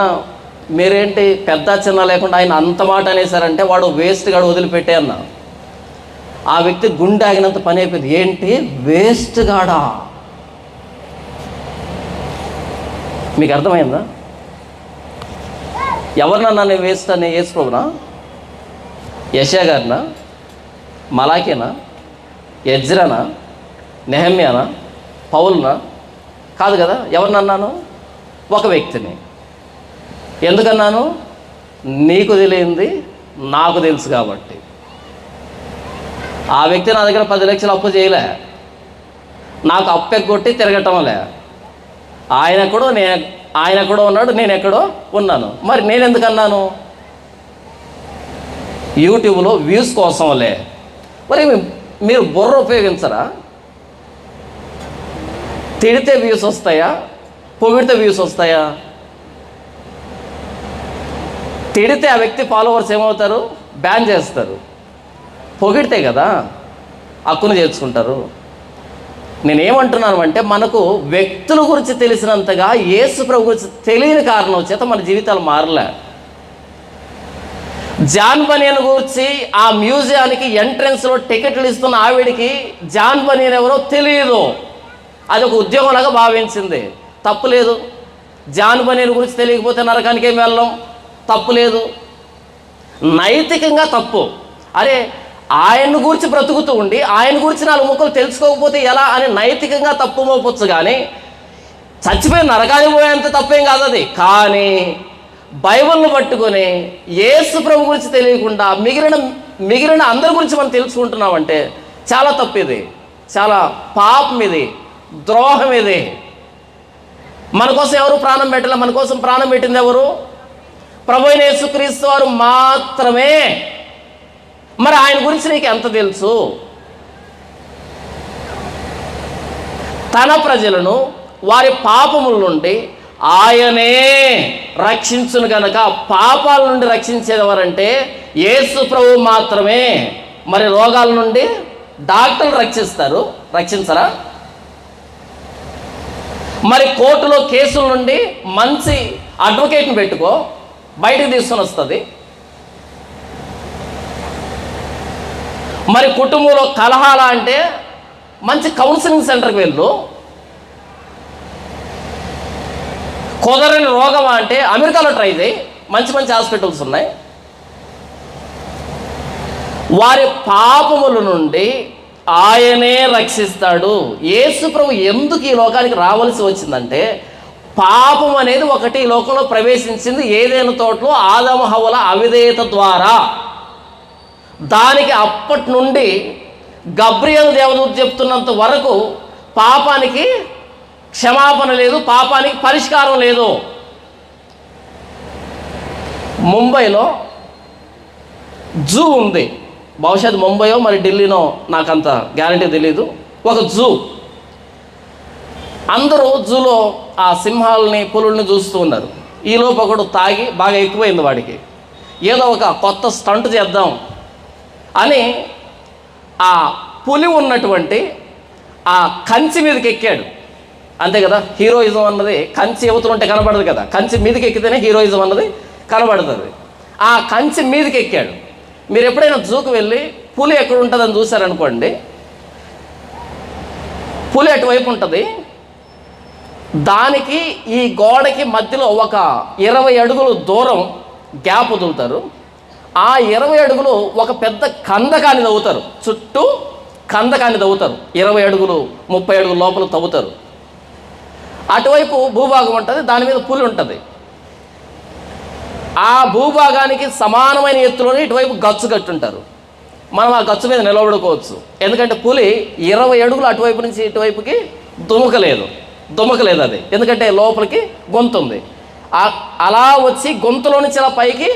మీరేంటి పెద్ద చిన్న లేకుండా ఆయన అంత మాట అనేసారంటే వాడు వేస్ట్ గాడు వదిలిపెట్టే అన్న. ఆ వ్యక్తి గుండె ఆగినంత పని అయిపోయింది. ఏంటి వేస్ట్ గాడా? మీకు అర్థమైందా? ఎవరినన్నా నేను వేస్ట్ అని? యేసు ప్రభునా? యెషయా గారినా? మలాకీనా? ఎజ్రానా? నెహమ్యానా? పౌలునా? కాదు కదా. ఎవరినన్నాను? ఒక వ్యక్తిని. ఎందుకన్నాను? నీకు తెలియంది నాకు తెలుసు కాబట్టి. ఆ వ్యక్తి నా దగ్గర 10 లక్షలు అప్పు చేయలే, నాకు అప్పు ఎగ్గొట్టి తిరగటంలే. ఆయన ఎక్కడో ఉన్నాడు, నేను ఎక్కడో ఉన్నాను. మరి నేను ఎందుకన్నాను? యూట్యూబ్లో వ్యూస్ కోసంలే. మరి మీరు బుర్ర ఉపయోగించరా? తిడితే వ్యూస్ వస్తాయా? పొగిడితే వ్యూస్ వస్తాయా? తిడితే ఆ వ్యక్తి ఫాలోవర్స్ ఏమవుతారు? బ్యాన్ చేస్తారు. పొగిడితే కదా హక్కును చేర్చుకుంటారు. నేనేమంటున్నాను అంటే, మనకు వ్యక్తుల గురించి తెలిసినంతగా యేసు ప్రభు గురించి తెలియని కారణం చేత మన జీవితాలు మారలే. జాన్ బనీన్ గురించి ఆ మ్యూజియానికి ఎంట్రన్స్లో టికెట్లు ఇస్తున్న ఆవిడికి జాన్ బనీన్ ఎవరో తెలియదు. అది ఒక ఉద్యోగంలాగా భావించింది. తప్పులేదు. జాన్ బనీన్ గురించి తెలియకపోతే నరకానికి ఏమి వెళ్ళం, తప్పులేదు. నైతికంగా తప్పు. అరే ఆయన గురించి బ్రతుకుతూ ఉండి ఆయన గురించి 4 ముక్కలు తెలుసుకోకపోతే ఎలా అని నైతికంగా తప్పు మోపొచ్చు. కానీ చచ్చిపోయి నరకానికి పోయేంత తప్పేం కాదు అది. కానీ బైబిల్ను పట్టుకొని యేసు ప్రభు గురించి తెలియకుండా మిగిలిన అందరి గురించి మనం తెలుసుకుంటున్నామంటే చాలా తప్పు. ఇది చాలా పాపం, ఇది ద్రోహం. ఇది మన కోసం ఎవరు ప్రాణం పెట్టలే. మన కోసం ప్రాణం పెట్టింది ఎవరు? ప్రభు అయిన యేసుక్రీస్తు వారు మాత్రమే. మరి ఆయన గురించి నీకు ఎంత తెలుసు? తన ప్రజలను వారి పాపముల నుండి ఆయనే రక్షించును గనక, పాపాల నుండి రక్షించేది ఎవరంటే యేసు ప్రభు మాత్రమే. మరి రోగాల నుండి డాక్టర్లు రక్షించరా? మరి కోర్టులో కేసుల నుండి మంచి అడ్వకేట్ని పెట్టుకో, బయటకు తీసుకొని వస్తుంది. మరి కుటుంబంలో కలహాల అంటే మంచి కౌన్సిలింగ్ సెంటర్కి వెళ్ళు. కుదరని రోగం అంటే అమెరికాలో ట్రై చేయి, మంచి హాస్పిటల్స్ ఉన్నాయి. వారి పాపముల నుండి ఆయనే రక్షిస్తాడు. యేసు ప్రభు ఎందుకు ఈ లోకానికి రావాల్సి వచ్చిందంటే, పాపం అనేది ఒకటి ఈ లోకంలో ప్రవేశించింది ఏదైనా తోటలో ఆదాము హవ్వల అవిధేయత ద్వారా. దానికి అప్పటి నుండి గబ్రియలు దేవదూత చెప్తున్నంత వరకు పాపానికి క్షమాపణ లేదు, పాపానికి పరిష్కారం లేదు. ముంబైలో జూ ఉంది. బహుశా ముంబయో మరి ఢిల్లీనో నాకంత గ్యారంటీ తెలీదు. ఒక జూ. అందరూ జూలో ఆ సింహాలని పులుల్ని చూస్తూ ఉన్నారు. ఈలోపు ఒకడు తాగి బాగా ఎక్కువైంది వాడికి. ఏదో ఒక కొత్త స్టంట్ చేద్దాం అని ఆ పులి ఉన్నటువంటి ఆ కంచి మీదకి ఎక్కాడు. అంతే కదా, హీరోయిజం అన్నది కంచి యువతలుంటే కనబడదు కదా, కంచి మీదకి ఎక్కితేనే హీరోయిజం అన్నది కనబడుతుంది. ఆ కంచి మీదకి ఎక్కాడు. మీరు ఎప్పుడైనా జూకు వెళ్ళి పులి ఎక్కడ ఉంటుందని చూశారనుకోండి, పులి అటువైపు ఉంటుంది. దానికి ఈ గోడకి మధ్యలో ఒక 20 అడుగులు దూరం గ్యాప్ వదులుతారు. ఆ 20 అడుగులు ఒక పెద్ద కందకాన్ని తవ్వుతారు, చుట్టూ కందకాన్ని తవ్వుతారు. 20 అడుగులు 30 అడుగుల లోపల తవ్వుతారు. అటువైపు భూభాగం ఉంటుంది, దాని మీద పులి ఉంటుంది. ఆ భూభాగానికి సమానమైన ఎత్తులోనే ఇటువైపు గచ్చు కట్టుంటారు. మనం ఆ గచ్చు మీద నిలబడుకోవచ్చు. ఎందుకంటే పులి 20 అడుగులు అటువైపు నుంచి ఇటువైపుకి దుమకలేదు అది, ఎందుకంటే లోపలికి గొంతు ఉంది. అలా వచ్చి గొంతులో నుంచి ఇలా పైకి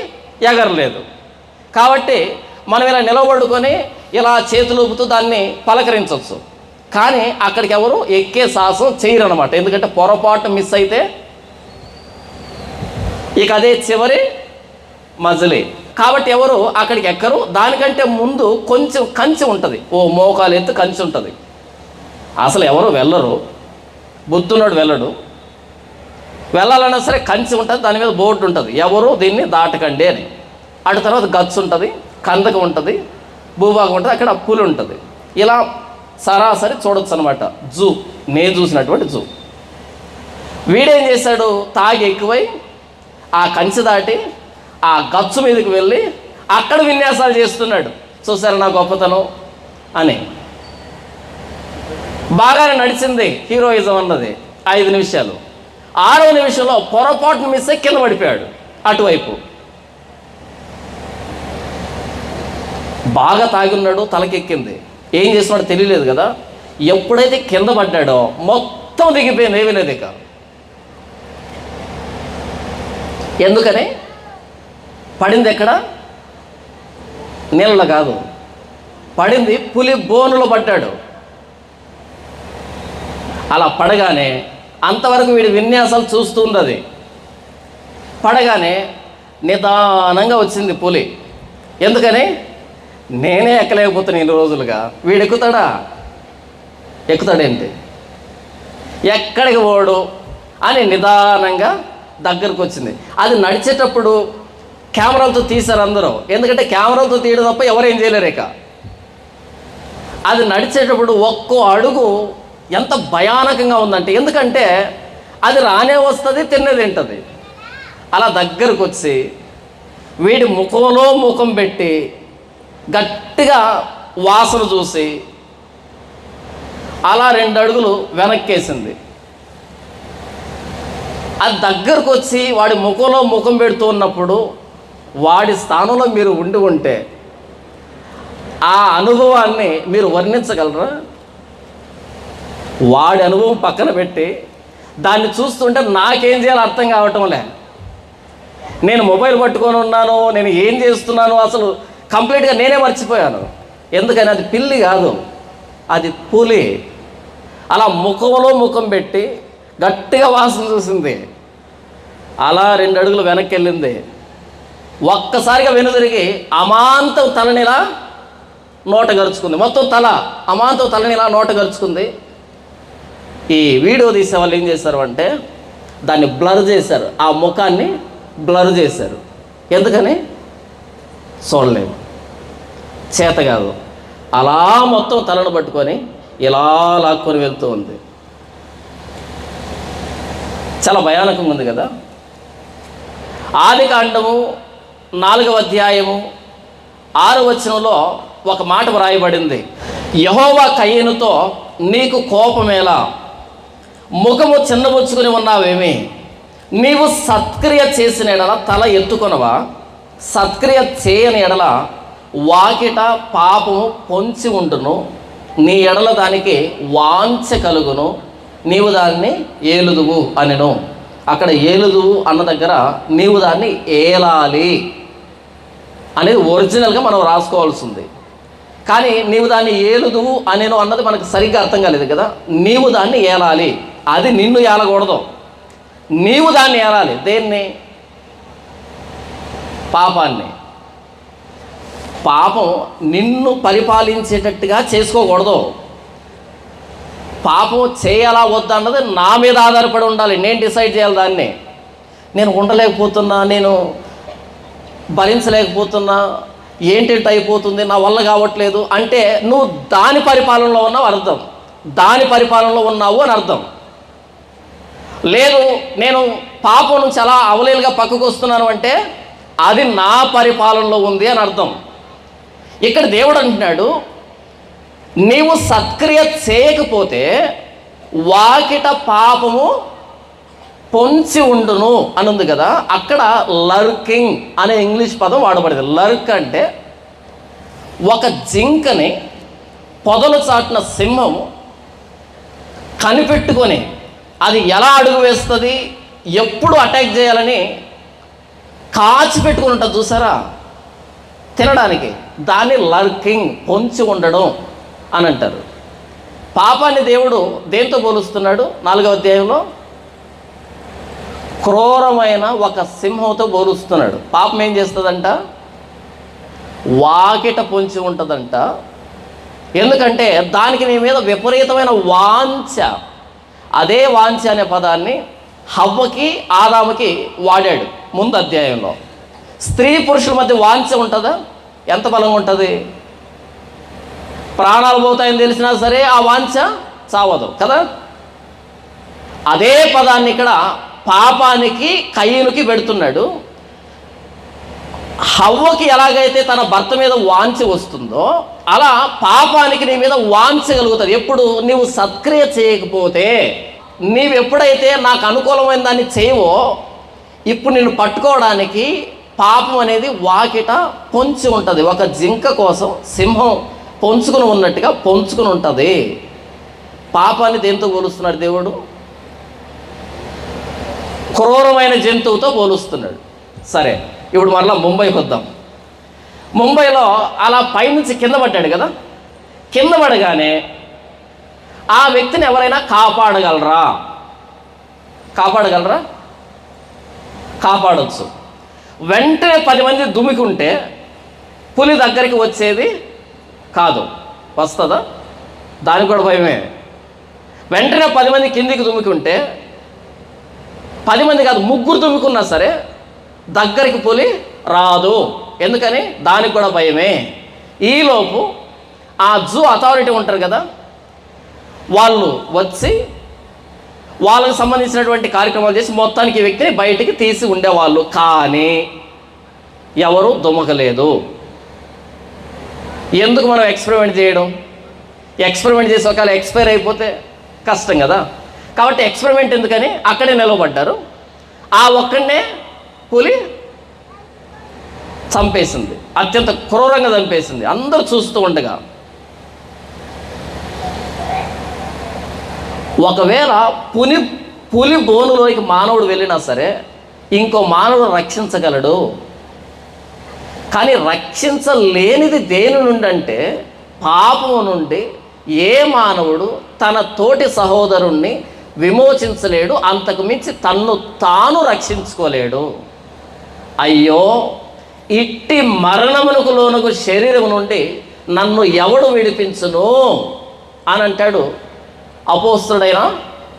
ఎగరలేదు. కాబట్టి మనం ఇలా నిలబడుకొని ఇలా చేతులు ఊపుతూ దాన్ని పలకరించవచ్చు. కానీ అక్కడికి ఎవరు ఎక్కే సాహసం చేయరు అనమాట. ఎందుకంటే పొరపాటు మిస్ అయితే ఇక అదే చివరి మజిలీ. కాబట్టి ఎవరు అక్కడికి ఎక్కరు. దానికంటే ముందు కొంచెం కంచె ఉంటుంది, ఓ మోకాలు ఎత్తు కంచె ఉంటుంది. అసలు ఎవరు వెళ్ళరు, బుద్ధున్నాడు వెళ్ళడు. వెళ్ళాలన్నా సరే కంచె ఉంటుంది, దాని మీద బోర్డు ఉంటుంది, ఎవరు దీన్ని దాటకండి అని. అటు తర్వాత గచ్చు ఉంటుంది, కందకం ఉంటుంది, భూభాగం ఉంటుంది, అక్కడ పులి ఉంటుంది. ఇలా సరాసరి చూడొచ్చు అనమాట. జూ, నేను చూసినటువంటి జూ. వీడేం చేశాడు, తాగి ఎక్కువై ఆ కంచె దాటి ఆ గచ్చు మీదకి వెళ్ళి అక్కడ విన్యాసాలు చేస్తున్నాడు. చూసారు నా గొప్పతనం అని. బాగానే నడిచింది హీరోయిజం అన్నది 5 నిమిషాలు. 6వ నిమిషంలో పొరపాటును మిస్ అయ్యి కింద పడిపోయాడు. అటువైపు బాగా తాగున్నాడు, తలకెక్కింది. ఏం చేస్తున్నాడో తెలియలేదు కదా. ఎప్పుడైతే కింద పడ్డాడో మొత్తం దిగిపోయింది, ఏమీ లేదు ఇక. ఎందుకని పడింది ఎక్కడ, నీళ్ళలో కాదు, పడింది పులి బోనులో పడ్డాడు. అలా పడగానే అంతవరకు వీడి విన్యాసాలు చూస్తూ ఉన్నది. పడగానే నిదానంగా వచ్చింది పులి. ఎందుకని, నేనే ఎక్కలేకపోతున్నాను ఇన్ని రోజులుగా, వీడు ఎక్కుతాడేంటి, ఎక్కడికి పోడు అని నిదానంగా దగ్గరకు వచ్చింది. అది నడిచేటప్పుడు కెమెరాలతో తీశారు అందరూ, ఎందుకంటే కెమెరాలతో తీయడం తప్ప ఎవరేం చేయలేరు ఇక. అది నడిచేటప్పుడు ఒక్కో అడుగు ఎంత భయానకంగా ఉందంటే, ఎందుకంటే అది రానే వస్తుంది, తిన్నది తింటుంది. అలా దగ్గరకు వచ్చి వీడి ముఖంలో ముఖం పెట్టి గట్టిగా వాసన చూసి అలా 2 అడుగులు వెనక్కేసింది. అది దగ్గరకు వచ్చి వాడి ముఖంలో ముఖం పెడుతూ ఉన్నప్పుడు వాడి స్థానంలో మీరు ఉంటే ఆ అనుభవాన్ని మీరు వర్ణించగలరా? వాడి అనుభవం పక్కన పెట్టి దాన్ని చూస్తుంటే నాకేం చేయాలో అర్థం కావటంలే. నేను మొబైల్ పట్టుకొని ఉన్నాను, నేను ఏం చేస్తున్నాను అసలు కంప్లీట్గా నేనే మర్చిపోయాను. ఎందుకని అది పిల్లి కాదు, అది పులి. అలా ముఖంలో ముఖం పెట్టి గట్టిగా వాసన చూసింది. అలా 2 అడుగులు వెనక్కి వెళ్ళింది. ఒక్కసారిగా వెనుదిరిగి అమాంతం తలనిలా నోట గరుచుకుంది. మొత్తం తల అమాంతం తలనిలా నోట గరుచుకుంది. ఈ వీడియో తీసే వాళ్ళు ఏం చేశారు అంటే దాన్ని బ్లర్ చేశారు, ఆ ముఖాన్ని బ్లర్ చేశారు. ఎందుకని, చూడలేము, చేత కాదు. అలా మొత్తం తలను పట్టుకొని ఇలా లాక్కొని వెళ్తూ ఉంది. చాలా భయానకంగా ఉంది కదా. ఆదికాండము 4వ అధ్యాయము 6వ వచనంలో ఒక మాట వ్రాయబడింది. యెహోవా కయీనుతో నీకు కోపమేలా, ముఖము చిన్నబుచ్చుకొని ఉన్నావేమి, నీవు సత్క్రియ చేసిన ఎడల తల ఎత్తుకొనవా, సత్క్రియ చేయని ఎడల వాకిట పాపము పొంచి ఉండును, నీ ఎడల దానికి వాంఛ కలుగును, నీవు దాన్ని ఏలుదువు అనెను. అక్కడ ఏలుదువు అన్న దగ్గర నీవు దాన్ని ఏలాలి అనేది ఒరిజినల్గా మనం రాసుకోవాల్సింది. కానీ నీవు దాన్ని ఏలుదువు అనేను అన్నది మనకు సరిగ్గా అర్థం కాలేదు కదా. నీవు దాన్ని ఏలాలి, అది నిన్ను ఏలకూడదు, నీవు దాన్ని ఏలాలి. దేన్ని, పాపాన్ని. పాపం నిన్ను పరిపాలించేటట్టుగా చేసుకోకూడదు. పాపం చేయాలా వద్దా అన్నది నా మీద ఆధారపడి ఉండాలి. నేను డిసైడ్ చేయాలి దాన్ని. నేను ఉండలేకపోతున్నా, నేను భరించలేకపోతున్నా, ఏంటంటే అయిపోతుంది, నా వల్ల కావట్లేదు అంటే నువ్వు దాని పరిపాలనలో ఉన్నావు అర్థం, దాని పరిపాలనలో ఉన్నావు అని అర్థం. లేదు నేను పాపం నుంచి అలా అవలేలుగా పక్కకు వస్తున్నాను అంటే అది నా పరిపాలనలో ఉంది అని అర్థం. ఇక్కడ దేవుడు అంటున్నాడు, నీవు సత్క్రియ చేయకపోతే వాకిట పాపము పొంచి ఉండును అని ఉంది కదా. అక్కడ లర్కింగ్ అనే ఇంగ్లీష్ పదం వాడబడింది. లర్క్ అంటే ఒక జింకని పొదలు చాటున సింహము కనిపెట్టుకొని అది ఎలా అడుగు వేస్తుంది, ఎప్పుడు అటాక్ చేయాలని కాచి పెట్టుకుని ఉంటుంది చూసారా తినడానికి, దాన్ని లర్కింగ్, పొంచి ఉండడం అని అంటారు. పాపాన్ని దేవుడు దేంతో పోలుస్తున్నాడు? 4వ అధ్యాయంలో క్రూరమైన ఒక సింహంతో పోలుస్తున్నాడు. పాపం ఏం చేస్తుందంట? వాకిట పొంచి ఉంటుందంట. ఎందుకంటే దానికి నీ మీద విపరీతమైన వాంఛ. అదే వాంఛ అనే పదాన్ని హవ్వకి ఆదాముకి వాడాడు ముందు అధ్యాయంలో. స్త్రీ పురుషుల మధ్య వాంఛ ఉంటుందా? ఎంత బలంగా ఉంటుంది? ప్రాణాలు పోతాయని తెలిసినా సరే ఆ వాంఛ చావదు కదా. అదే పదాన్ని ఇక్కడ పాపానికి, కయ్యూనుకి పెడుతున్నాడు. హవ్వకి ఎలాగైతే తన భర్త మీద వాంఛ వస్తుందో అలా పాపానికి నీ మీద వాంఛ కలుగుతుంది. ఎప్పుడు? నీవు సత్క్రియ చేయకపోతే. నీవు ఎప్పుడైతే నాకు అనుకూలమైన దాన్ని చేయవో, ఇప్పుడు నిన్ను పట్టుకోవడానికి పాపం అనేది వాకిట పొంచి ఉంటుంది. ఒక జింక కోసం సింహం పొంచుకుని ఉన్నట్టుగా పొంచుకుని ఉంటుంది. పాపాన్ని దేంతో పోలుస్తున్నాడు దేవుడు? క్రూరమైన జంతువుతో పోలుస్తున్నాడు. సరే, ఇప్పుడు మరలా ముంబైకి వద్దాం. ముంబైలో అలా పైనుంచి కింద పడ్డాడు కదా. కింద పడగానే ఆ వ్యక్తిని ఎవరైనా కాపాడగలరా? కాపాడగలరా? కాపాడవచ్చు. వెంటనే 10 మంది దుమికుంటే పులి దగ్గరికి వచ్చేది కాదు. వస్తుందా? దానికి కూడా భయమే. వెంటనే 10 మంది కిందికి దుమికుంటే 10 మంది కాదు, 3 దుమికున్నా సరే దగ్గరికి పులి రాదు. ఎందుకని? దానికి కూడా భయమే. ఈలోపు ఆ జూ అథారిటీ ఉంటారు కదా, వాళ్ళు వచ్చి వాళ్ళకి సంబంధించినటువంటి కార్యక్రమాలు చేసి మొత్తానికి ఈ వ్యక్తిని బయటికి తీసి ఉండేవాళ్ళు. కానీ ఎవరు దుమకలేదు. ఎందుకు మనం ఎక్స్పెరిమెంట్ చేయడం? ఎక్స్పెరిమెంట్ చేసి ఒకవేళ ఎక్స్పైర్ అయిపోతే కష్టం కదా. కాబట్టి ఎక్స్పెరిమెంట్ ఎందుకని అక్కడే నిలవబడ్డారు. ఆ ఒక్కడనే పులి చంపేసింది, అత్యంత క్రూరంగా చంపేసింది, అందరూ చూస్తూ ఉండగా. ఒకవేళ పులి బోనులోకి మానవుడు వెళ్ళినా సరే ఇంకో మానవుడు రక్షించగలడు. కానీ రక్షించలేనిది దేని నుండి అంటే పాపము నుండి. ఏ మానవుడు తన తోటి సహోదరుణ్ణి విమోచించలేడు, అంతకు మించి తన్ను తాను రక్షించుకోలేడు. అయ్యో, ఇట్టి మరణమునకు లోనకు శరీరం నుండి నన్ను ఎవడు విడిపించును అని అంటాడు అపోస్తలుడైన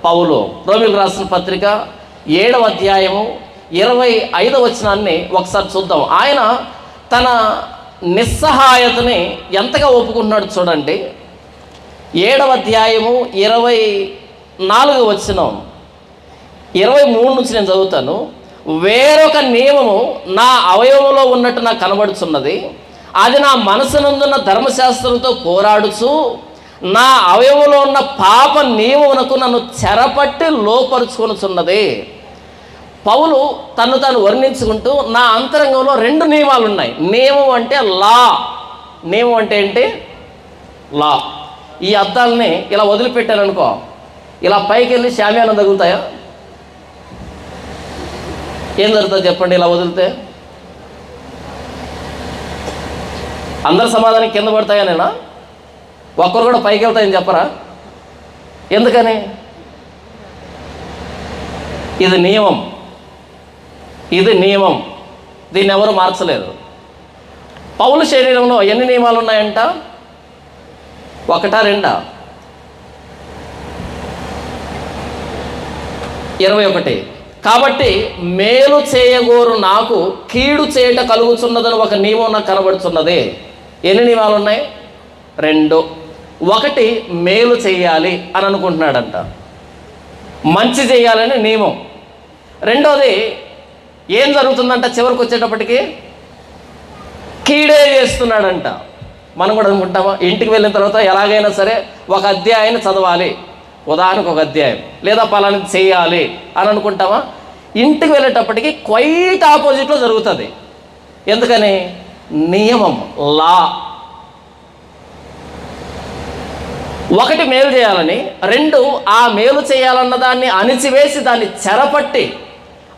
పౌలు. రోమీయులకు రాసిన పత్రిక 7వ అధ్యాయము 25వ వచనాన్ని ఒకసారి చూద్దాం. ఆయన తన నిస్సహాయతని ఎంతగా ఒప్పుకుంటున్నాడు చూడండి. 7వ అధ్యాయము 24వ వచనం, 23 నుంచి నేను చదువుతాను. వేరొక నియమము నా అవయవంలో ఉన్నట్టు నాకు కనబడుచున్నది. అది నా మనసునందున్న ధర్మశాస్త్రంతో పోరాడుచు నా అవయవంలో ఉన్న పాప నియమమునకు నన్ను చెరపట్టి లోపరుచుకొనుచున్నది. పౌలు తను తాను వర్ణించుకుంటూ, నా అంతరంగంలో 2 నియమాలు ఉన్నాయి. నియమం అంటే లా. నియమం అంటే ఏంటి? లా. ఈ అద్దాలని ఇలా వదిలిపెట్టాను అనుకో, ఇలా పైకి వెళ్ళి శామ్యానం తగులుతాయా? ఏం జరుగుతుంది చెప్పండి? ఇలా వదిలితే అందరు సమాధానం కింద పడతాయా? నేనా ఒక్కరు కూడా పైకి వెళ్తాయని చెప్పరా? ఎందుకని? ఇది నియమం. ఇది నియమం. దీన్ని ఎవరు మార్చలేరు. పౌలు శరీరంలో ఎన్ని నియమాలు ఉన్నాయంట? 1, 2? 21. కాబట్టి మేలు చేయగోరు నాకు కీడు చేయట కలుగుతున్నదని ఒక నియమం నాకు కనబడుతున్నది. ఎన్ని నియమాలు ఉన్నాయి? 2. 1 మేలు చేయాలి అని అనుకుంటున్నాడంట, మంచి చేయాలని నియమం. 2వది ఏం జరుగుతుందంట? చివరికి వచ్చేటప్పటికి కీడే చేస్తున్నాడంట. మనం కూడా అనుకుంటామా? ఇంటికి వెళ్ళిన తర్వాత ఎలాగైనా సరే ఒక అధ్యాయాన్ని చదవాలి, ఉదాహరణకు ఒక అధ్యాయం, లేదా పలానా చేయాలి అని అనుకుంటామా? ఇంటికి వెళ్ళేటప్పటికి క్వైట్ ఆపోజిట్లో జరుగుతుంది. ఎందుకని? నియమం, లా. ఒకటి మేలు చేయాలని, రెండు ఆ మేలు చేయాలన్న దాన్ని అణిచివేసి దాన్ని చెరపట్టి,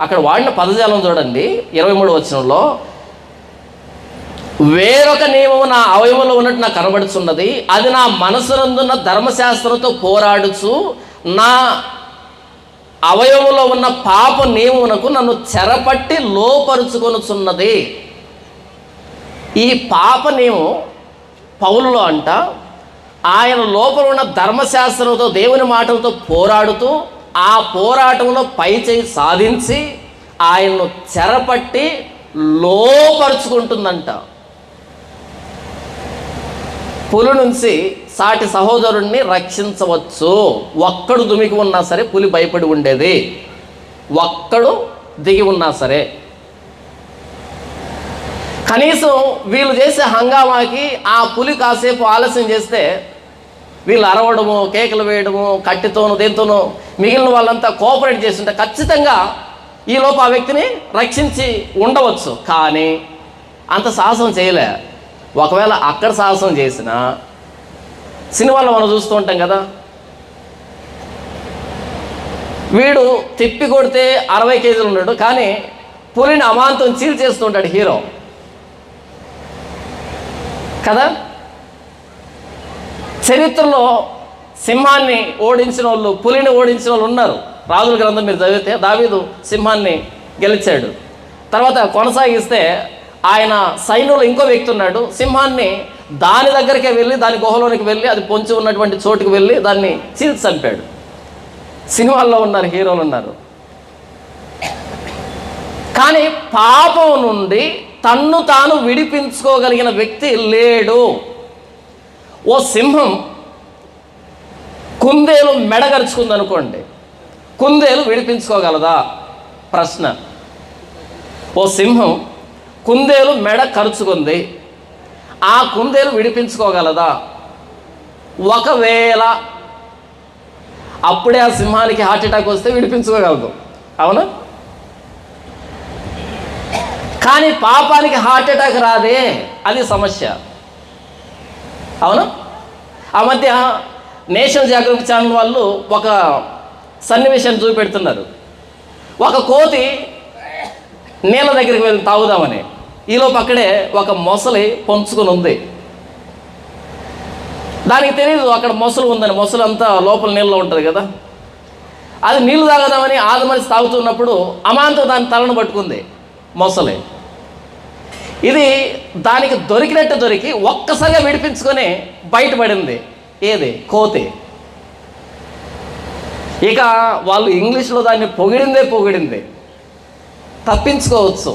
అక్కడ వాడిన పదజాలం చూడండి 23వ వచనంలో, వేరొక నియమము నా అవయవంలో ఉన్నట్టు నాకు కనబడుచున్నది, అది నా మనసునందున్న ధర్మశాస్త్రంతో పోరాడుచు నా అవయవంలో ఉన్న పాప నియమమునకు నన్ను చెరపట్టి లోపరుచుకొనుచున్నది. ఈ పాప నియమం పౌలులో అంట ఆయన లోపల ఉన్న ధర్మశాస్త్రంతో, దేవుని మాటలతో పోరాడుతూ ఆ పోరాటంలో పై చేయి సాధించి ఆయన్ను చెరపట్టి లోపరుచుకుంటుందంట. పులి నుంచి సాటి సహోదరుణ్ణి రక్షించవచ్చు. ఒక్కడు దుమికి ఉన్నా సరే పులి భయపడి ఉండేది, ఒక్కడు దిగి ఉన్నా సరే. కనీసం వీళ్ళు చేసే హంగామాకి ఆ పులి కాసేపు ఆలస్యం చేస్తే వీళ్ళు అరవడము, కేకలు వేయడము, కట్టితోనూ దేంతోనూ మిగిలిన వాళ్ళంతా కోఆపరేట్ చేస్తుంటే ఖచ్చితంగా ఈలోపు ఆ వ్యక్తిని రక్షించి ఉండవచ్చు. కానీ అంత సాహసం చేయలే. ఒకవేళ అక్కడ సాహసం చేసినా, సినిమాలో మనం చూస్తూ ఉంటాం కదా, వీడు తిప్పి కొడితే 60 కేజీలు ఉన్నాడు, కానీ పులిని అమాంతం చీల్ చేస్తూ ఉంటాడు హీరో కదా. చరిత్రలో సింహాన్ని ఓడించిన వాళ్ళు, పులిని ఓడించిన వాళ్ళు ఉన్నారు. రాజుల గ్రంథం మీరు చదివితే దావీదు సింహాన్ని గెలిచాడు. తర్వాత కొనసాగిస్తే ఆయన సైన్యంలో ఇంకో వ్యక్తి ఉన్నాడు, సింహాన్ని దాని దగ్గరికే వెళ్ళి, దాని గుహలోనికి వెళ్ళి, అది పొంచి ఉన్నటువంటి చోటుకు వెళ్ళి దాన్ని చీల్చి చంపాడు. సినిమాల్లో ఉన్నారు, హీరోలు ఉన్నారు. కానీ పాపం నుండి తన్ను తాను విడిపించుకోగలిగిన వ్యక్తి లేడు. ఓ సింహం కుందేలు మెడగరుచుకుంది అనుకోండి, కుందేలు విడిపించుకోగలదా? ప్రశ్న. ఓ సింహం కుందేలు మెడ కరుచుకుంది, ఆ కుందేలు విడిపించుకోగలదా? ఒకవేళ అప్పుడే ఆ సింహానికి హార్ట్ అటాక్ వస్తే విడిపించుకోగలదు, అవునా? కానీ పాపానికి హార్ట్ అటాక్ రాదే, అది సమస్య, అవునా? ఆ మధ్య నేషనల్ జియోగ్రఫిక్ ఛానల్ వాళ్ళు ఒక సన్నివేశాన్ని చూపెడుతున్నారు. ఒక కోతి నీళ్ళ దగ్గరికి వెళ్ళి తాగుదామని, ఈలోపు అక్కడే ఒక మొసలి పొంచుకొని ఉంది. దానికి తెలియదు అక్కడ మొసలు ఉందని. మొసలు అంతా లోపల నీళ్ళలో ఉంటుంది కదా. అది నీళ్ళు తాగుదామని ఆదమరిచి తాగుతున్నప్పుడు అమాంతం దాని తలను పట్టుకుంది మొసలి. ఇది దానికి దొరికినట్టు దొరికి ఒక్కసారిగా విడిపించుకొని బయటపడింది. ఏది? కోతి. ఇక వాళ్ళు ఇంగ్లీష్లో దాన్ని పొగిడింది. తప్పించుకోవచ్చు.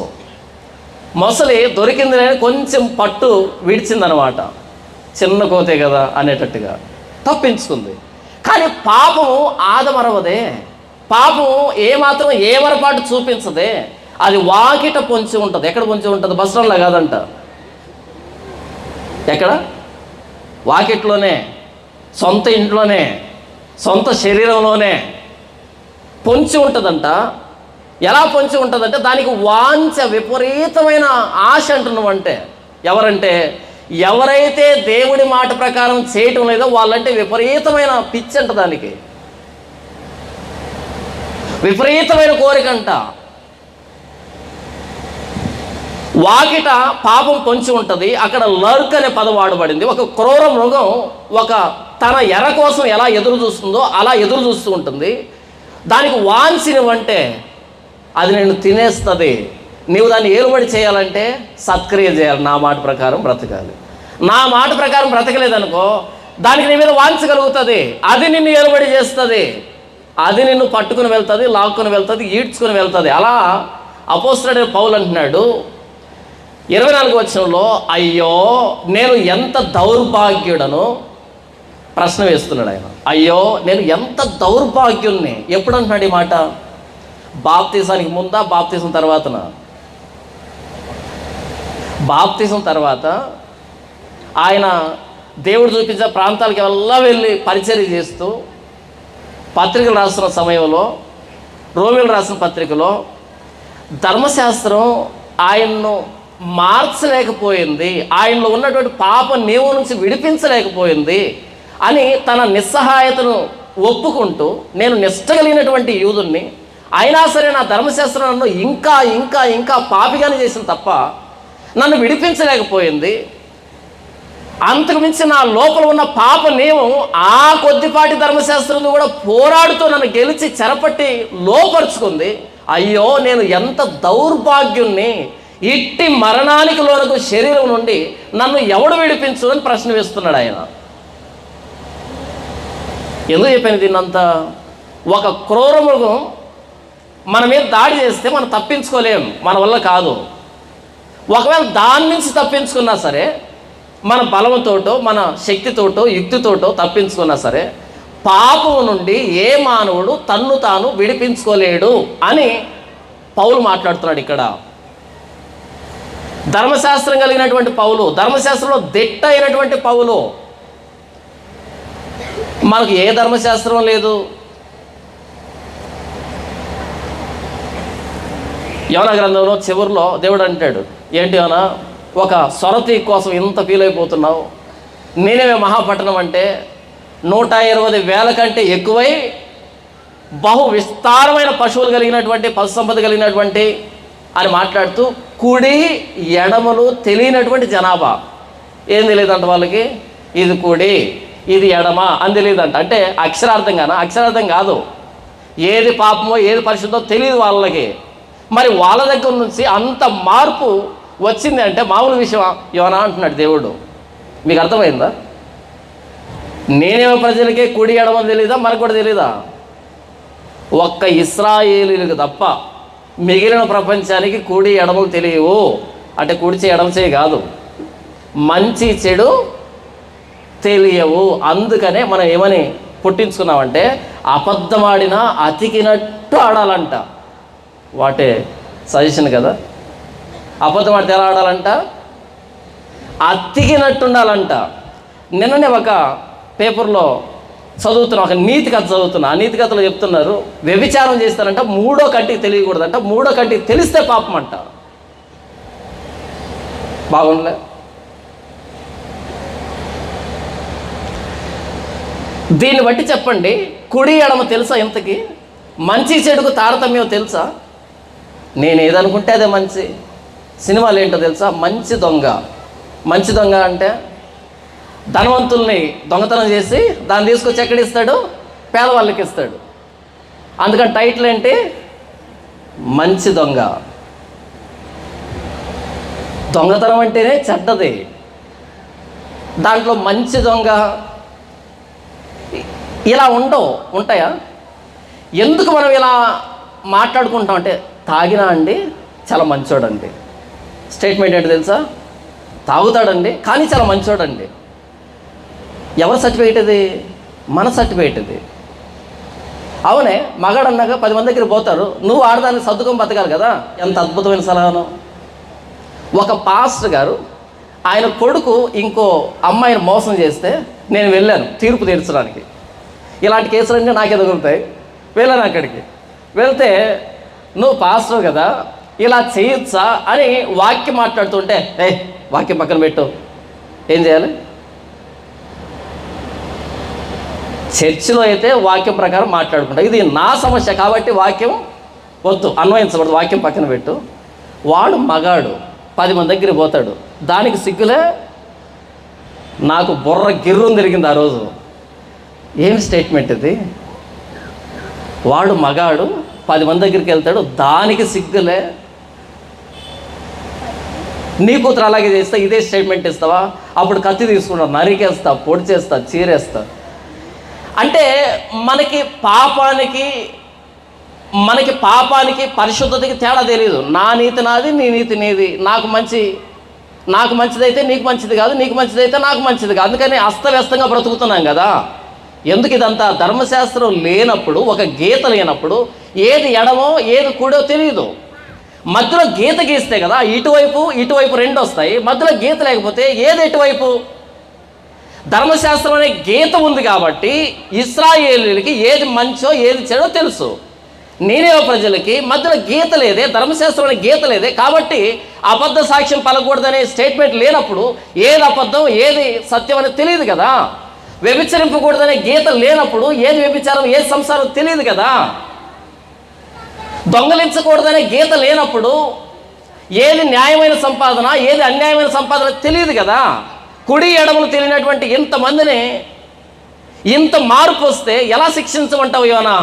మొసలి దొరికింది అని కొంచెం పట్టు విడిచిందనమాట, చిన్న కోతే కదా అనేటట్టుగా తప్పించుకుంది. కానీ పాపము ఆదమరవదే, పాపం ఏమాత్రం ఏమరపాటు చూపించదే. అది వాకిట పొంచి ఉంటుంది. ఎక్కడ పొంచి ఉంటుంది? బస్ స్టాండ్లో కాదంట, ఎక్కడ? వాకిట్లోనే, సొంత ఇంట్లోనే, సొంత శరీరంలోనే పొంచి ఉంటుందంట. ఎలా పొంచి ఉంటుందంటే దానికి వాంఛ, విపరీతమైన ఆశ అంటున్నామంటే. ఎవరంటే ఎవరైతే దేవుడి మాట ప్రకారం చేయటం లేదో వాళ్ళంటే విపరీతమైన పిచ్చి అంట, దానికి విపరీతమైన కోరికంట. వాకిట పాపం పొంచి ఉంటుంది. అక్కడ లర్క్ అనే పదం వాడబడింది. ఒక క్రూర మృగం ఒక తన ఎర కోసం ఎలా ఎదురు చూస్తుందో అలా ఎదురు చూస్తూ ఉంటుంది. దానికి వాంఛనివంటే అది నేను తినేస్తుంది. నీవు దాన్ని ఏలుబడి చేయాలంటే సత్క్రియ చేయాలి, నా మాట ప్రకారం బ్రతకాలి. నా మాట ప్రకారం బ్రతకలేదనుకో దానికి నీ మీద వాంఛ కలుగుతుంది, అది నిన్ను ఏలుబడి చేస్తుంది, అది నిన్ను పట్టుకుని వెళ్తుంది, లాక్కుని వెళ్తుంది, ఈడ్చుకుని వెళ్తుంది. అలా అపోస్తలుడైన పౌలు అంటున్నాడు 24వ వచనంలో, అయ్యో నేను ఎంత దౌర్భాగ్యుడను. ప్రశ్న వేస్తున్నాడు ఆయన. అయ్యో నేను ఎంత దౌర్భాగ్యుణ్ణి. ఎప్పుడు అంటున్నాడు ఈ మాట? బాప్తీసానికి ముందా, బాప్తీసం తర్వాతనా? బాప్తీసం తర్వాత ఆయన దేవుడు చూపించే ప్రాంతాలకు ఎలా వెళ్ళి పరిచర్య చేస్తూ పత్రికలు రాస్తున్న సమయంలో, రోమిలు రాసిన పత్రికలో ధర్మశాస్త్రం ఆయన్ను మార్చలేకపోయింది, ఆయనలో ఉన్నటువంటి పాప నియమం నుంచి విడిపించలేకపోయింది అని తన నిస్సహాయతను ఒప్పుకుంటూ, నేను నిష్ట కలిగినటువంటి యూదుణ్ణి, అయినా సరే నా ధర్మశాస్త్రం నన్ను ఇంకా ఇంకా ఇంకా పాపిగానే చేసింది తప్ప నన్ను విడిపించలేకపోయింది, అంతకు మించి నా లోపల ఉన్న పాప నియమం ఆ కొద్దిపాటి ధర్మశాస్త్రంలో కూడా పోరాడుతూ నన్ను గెలిచి చెరపట్టి లోపరుచుకుంది. అయ్యో, నేను ఎంత దౌర్భాగ్యుణ్ణి, ఇట్టి మరణానికి లోనకు శరీరం నుండి నన్ను ఎవడు విడిపించు అని ప్రశ్న వేస్తున్నాడు ఆయన. ఎందుకు చెప్పాను దీన్నంతా? ఒక క్రూరమృగం మన మీద దాడి చేస్తే మనం తప్పించుకోలేం, మన వల్ల కాదు. ఒకవేళ దాని నుంచి తప్పించుకున్నా సరే, మన బలంతోటో మన శక్తితోటో యుక్తితోటో తప్పించుకున్నా సరే, పాపం నుండి ఏ మానవుడు తన్ను తాను విడిపించుకోలేడు అని పౌలు మాట్లాడుతున్నాడు ఇక్కడ. ధర్మశాస్త్రం కలిగినటువంటి పౌలు, ధర్మశాస్త్రంలో దిట్ట అయినటువంటి పౌలు. మనకు ఏ ధర్మశాస్త్రం లేదు. యోనా గ్రంథంలో చివరిలో దేవుడు అంటాడు, ఏంటి యోనా, ఒక సొరతి కోసం ఇంత ఫీల్ అయిపోతున్నావు? నేనేమే మహాపట్టణం అంటే 120,000 కంటే ఎక్కువై బహు విస్తారమైన పశువులు కలిగినటువంటి, పశు సంపద కలిగినటువంటి అని మాట్లాడుతూ, కుడి ఎడమలు తెలియనటువంటి జనాభా. ఏం తెలియదంట వాళ్ళకి? ఇది కుడి, ఇది ఎడమ అని తెలియదంట. అంటే అక్షరార్థంగానా? అక్షరార్థం కాదు. ఏది పాపమో ఏది పరిశుద్ధమో తెలియదు వాళ్ళకి. మరి వాళ్ళ దగ్గర నుంచి అంత మార్పు వచ్చింది అంటే మామూలు విషయం యోనా అంటున్నాడు దేవుడు. మీకు అర్థమైందా? నేనేమో ప్రజలకే కుడి ఎడమని తెలీదా? మనకు కూడా తెలీదా? ఒక్క ఇశ్రాయేలీలకు తప్ప మిగిలిన ప్రపంచానికి కుడి ఎడమలు తెలియవు. అంటే కుడి చేయి ఎడమ చేయి కాదు, మంచి చెడు తెలియవు. అందుకనే మనం ఏమని పుట్టించుకున్నామంటే, అబద్ధమాడినా అతికినట్టు ఆడాలంట. వాటే సజెషన్ కదా. అబద్ధం ఆడితే ఎలా ఆడాలంట? అతికినట్టు ఉండాలంట. నిన్ననే ఒక పేపర్లో చదువుతున్నా, ఒక నీతి కథ చదువుతున్నా. ఆ నీతి కథలో చెప్తున్నారు, వ్యభిచారం చేస్తారంట, 3వ కంటికి తెలియకూడదంట, 3వ కంటికి తెలిస్తే పాపం అంట. బాగుండలే? దీన్ని బట్టి చెప్పండి, కుడి ఎడమ తెలుసా? ఇంతకీ మంచి చెడుకు తారతమ్యం తెలుసా? నేను ఏదనుకుంటే అదే మంచి. సినిమాలు ఏంటో తెలుసా? మంచి దొంగ. మంచి దొంగ అంటే ధనవంతుల్ని దొంగతనం చేసి దాన్ని తీసుకొచ్చి ఎక్కడిస్తాడు? పేదవాళ్ళకి ఇస్తాడు. అందుకని టైటిల్ ఏంటి? మంచి దొంగ. దొంగతనం అంటేనే చెడ్డది. దాంట్లో మంచి దొంగ ఇలా ఉంటాయా? ఎందుకు మనం ఇలా మాట్లాడుకుంటాం అంటే, తాగినా అండి చాలా మంచోడండి. స్టేట్మెంట్ ఏంటి తెలుసా? తాగుతాడండి కానీ చాలా మంచోడండి. ఎవరి సర్టిఫికేట్ ఇది? మన సర్టిఫికేట్ ఇది. అవునే, మగాడు అన్నాక 10 మంది దగ్గర పోతారు, నువ్వు ఆడదాన్ని సర్దుకొని బతకాలి కదా. ఎంత అద్భుతమైన సలహాను. ఒక పాస్టర్ గారు ఆయన కొడుకు ఇంకో అమ్మాయిని మోసం చేస్తే నేను వెళ్ళాను తీర్పు తీర్చడానికి. ఇలాంటి కేసులన్నీ నాకే తగులుతాయి. వెళ్ళాను అక్కడికి. వెళ్తే, నువ్వు పాస్టర్ కదా, ఇలా చేయొచ్చా అని వాక్యం మాట్లాడుతుంటే, వాక్యం పక్కన పెట్టు, ఏం చేయాలి? చర్చిలో అయితే వాక్యం ప్రకారం మాట్లాడుకుంటా, ఇది నా సమస్య కాబట్టి వాక్యం వద్దు, అన్వయించబడదు, వాక్యం పక్కన పెట్టు. వాడు మగాడు 10 మంది దగ్గరికి పోతాడు, దానికి సిగ్గులే. నాకు బుర్ర గిర్రం తిరిగింది ఆ రోజు. ఏం స్టేట్మెంట్ ఇది? వాడు మగాడు 10 మంది దగ్గరికి వెళ్తాడు, దానికి సిగ్గులే. నీ కూతురు అలాగే చేస్తా, ఇదే స్టేట్మెంట్ ఇస్తావా? అప్పుడు కత్తి తీసుకుంటా, నరికేస్తా, పొడి చేస్తా, చీరేస్తా. అంటే మనకి పాపానికి పరిశుద్ధతకి తేడా తెలియదు. నా నీతి నాది, నీ నీతి నీది. నాకు మంచిదైతే నీకు మంచిది కాదు, నీకు మంచిదైతే నాకు మంచిది కాదు. అందుకని అస్తవ్యస్తంగా బ్రతుకుతున్నాం కదా. ఎందుకు ఇదంతా? ధర్మశాస్త్రం లేనప్పుడు, ఒక గీత లేనప్పుడు ఏది ఎడమో ఏది కూడో తెలియదు. మధ్యలో గీత గీస్తే కదా ఇటువైపు రెండు వస్తాయి. మధ్యలో గీత లేకపోతే ఏది ఎటువైపు? ధర్మశాస్త్రం అనే గీత ఉంది కాబట్టి ఇశ్రాయేలీయులకి ఏది మంచో ఏది చెడో తెలుసు. నీనేవే ప్రజలకి మధ్యలో గీత లేదే, ధర్మశాస్త్రం అనే గీత లేదే. కాబట్టి అబద్ధ సాక్ష్యం పలకూడదనే స్టేట్మెంట్ లేనప్పుడు ఏది అబద్ధం ఏది సత్యం అనేది తెలియదు కదా. వ్యభిచరింపకూడదనే గీత లేనప్పుడు ఏది వ్యభిచారం ఏది సంసారం తెలియదు కదా. దొంగలించకూడదనే గీత లేనప్పుడు ఏది న్యాయమైన సంపాదన ఏది అన్యాయమైన సంపాదన తెలియదు కదా. కుడి ఎడమలు తెలియనటువంటి ఇంతమందిని ఇంత మార్పు వస్తే ఎలా శిక్షించమంటావు? యోనా,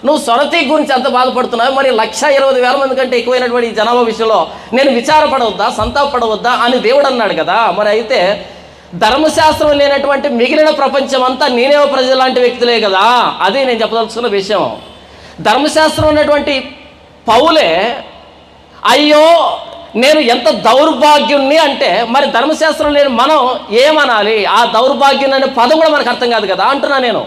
నువ్వు సొరతి గురించి ఎంత బాధపడుతున్నావు, మరి 1,20,000 మంది కంటే ఎక్కువైనటువంటి ఈ జనాభా విషయంలో నేను విచారపడవద్దా, సంతాపడవద్దా అని దేవుడు అన్నాడు కదా. మరి అయితే ధర్మశాస్త్రం లేనటువంటి మిగిలిన ప్రపంచం అంతా నీనేవే ప్రజలు లాంటి వ్యక్తులే కదా. అది నేను చెప్పదలుచుకున్న విషయం. ధర్మశాస్త్రం ఉన్నటువంటి పౌలే అయ్యో నేను ఎంత దౌర్భాగ్యుణ్ణి అంటే, మరి ధర్మశాస్త్రం లేని మనం ఏమనాలి? ఆ దౌర్భాగ్యం అనే పదం కూడా మనకు అర్థం కాదు కదా అంటున్నా నేను.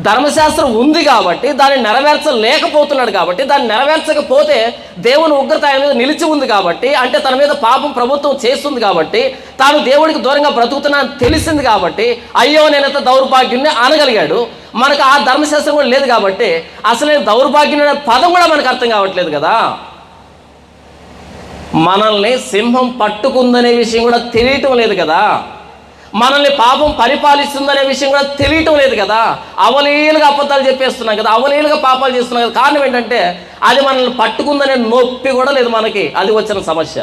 ధర్మశాస్త్రం ఉంది కాబట్టి దాన్ని నెరవేర్చలేకపోతున్నాడు కాబట్టి, దాన్ని నెరవేర్చకపోతే దేవుని ఉగ్రత ఆయన మీద నిలిచి ఉంది కాబట్టి, అంటే తన మీద పాపం ప్రభుత్వం చేస్తుంది కాబట్టి, తాను దేవుడికి దూరంగా బ్రతుకుతున్నా అని తెలిసింది కాబట్టి అయ్యో నేనంత దౌర్భాగ్యుణ్ణి అనగలిగాడు. మనకు ఆ ధర్మశాస్త్రం కూడా లేదు కాబట్టి అసలు నేను దౌర్భాగ్యం అనే పదం కూడా మనకు అర్థం కావట్లేదు కదా. మనల్ని సింహం పట్టుకుందనే విషయం కూడా తెలియటం లేదు కదా. మనల్ని పాపం పరిపాలిస్తుందనే విషయం కూడా తెలియటం లేదు కదా. అవలీలుగా అబద్ధాలు చెప్పేస్తున్నాం కదా, అవలీలుగా పాపాలు చేస్తున్నాం కదా. కారణం ఏంటంటే అది మనల్ని పట్టుకుందనే నొప్పి కూడా లేదు మనకి. అది వచ్చిన సమస్య.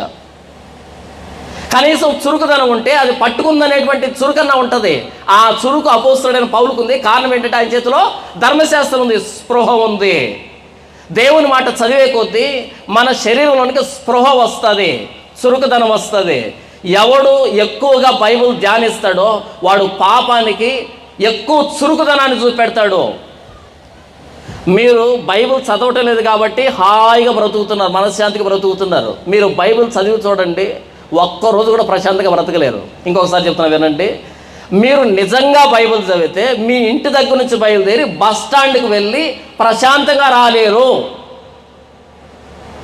కనీసం చురుకుదనం ఉంటే అది పట్టుకుందనేటువంటి చురుకన్నా ఉంటుంది. ఆ చురుకు అపోస్తలుడైన పౌలుకుంది. కారణం ఏంటంటే ఆయన చేతిలో ధర్మశాస్త్రం ఉంది, స్పృహ ఉంది. దేవుని మాట చదివే కొద్దీ మన శరీరంలోనికి స్పృహ వస్తుంది, చురుకుదనం వస్తుంది. ఎవడు ఎక్కువగా బైబిల్ ధ్యానిస్తాడో వాడు పాపానికి ఎక్కువ చురుకుదనాన్ని చూపెడతాడు. మీరు బైబిల్ చదవటం లేదు కాబట్టి హాయిగా బ్రతుకుతున్నారు, మనశ్శాంతిగా బ్రతుకుతున్నారు. మీరు బైబిల్ చదివి చూడండి, ఒక్కరోజు కూడా ప్రశాంతంగా బ్రతకలేరు. ఇంకొకసారి చెప్తున్నా వినండి. మీరు నిజంగా బైబిల్ చదివితే మీ ఇంటి దగ్గర నుంచి బయలుదేరి బస్ స్టాండ్కి వెళ్ళి ప్రశాంతంగా రాలేరు.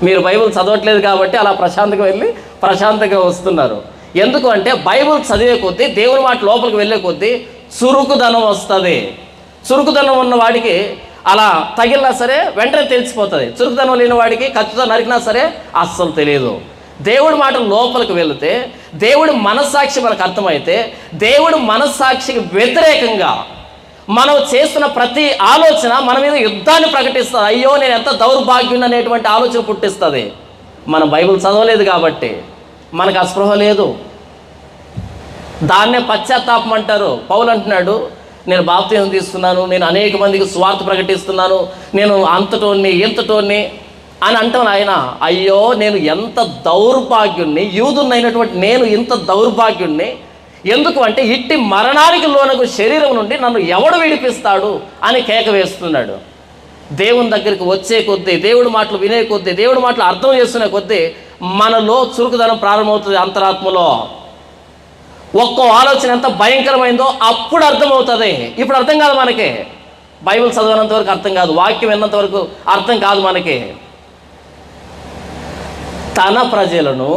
మీరు బైబిల్ చదవట్లేదు కాబట్టి అలా ప్రశాంతంగా వెళ్ళి ప్రశాంతంగా వస్తున్నారు. ఎందుకు అంటే బైబిల్ చదివే కొద్దీ దేవుని మాట లోపలికి వెళ్ళే కొద్దీ చురుకుదనం వస్తుంది. చురుకుదనం ఉన్న వాడికి అలా తగిలినా సరే వెంటనే తెలిసిపోతుంది. చురుకుదనం లేని వాడికి ఖచ్చితంగా నరికినా సరే అస్సలు తెలియదు. దేవుడి మాట లోపలికి వెళితే దేవుడి మనస్సాక్షి మనకు అర్థమైతే దేవుడి మనస్సాక్షికి వ్యతిరేకంగా మనం చేస్తున్న ప్రతి ఆలోచన మన మీద యుద్ధాన్ని ప్రకటిస్తుంది. అయ్యో నేను ఎంత దౌర్భాగ్యం అనేటువంటి ఆలోచన పుట్టిస్తుంది. మనం బైబిల్ చదవలేదు కాబట్టి మనకు అస్పృహ లేదు. దాన్నే పశ్చాత్తాపం అంటారు. పౌలు అంటున్నాడు, నేను బాప్తిసం తీసుకున్నాను, నేను అనేక మందికి స్వార్థ ప్రకటిస్తున్నాను, నేను అంతటోన్ని ఇంతటోన్ని అని అంటాను. ఆయన అయ్యో నేను ఎంత దౌర్భాగ్యుణ్ణి, యూదున్నైనటువంటి నేను ఇంత దౌర్భాగ్యుణ్ణి. ఎందుకు అంటే ఇట్టి మరణానికి లోనకు శరీరం నుండి నన్ను ఎవడు విడిపిస్తాడు అని కేక వేస్తున్నాడు. దేవుని దగ్గరికి వచ్చే కొద్దీ, దేవుడి మాటలు వినే కొద్దీ, దేవుడి మాటలు అర్థం చేసుకునే కొద్దీ మనలో చురుకుదనం ప్రారంభమవుతుంది. అంతరాత్మలో ఒక్కో ఆలోచన ఎంత భయంకరమైందో అప్పుడు అర్థమవుతుంది. ఇప్పుడు అర్థం కాదు మనకి. బైబిల్ చదివినంత వరకు అర్థం కాదు, వాక్యం విన్నంత వరకు అర్థం కాదు మనకి. తన ప్రజలను,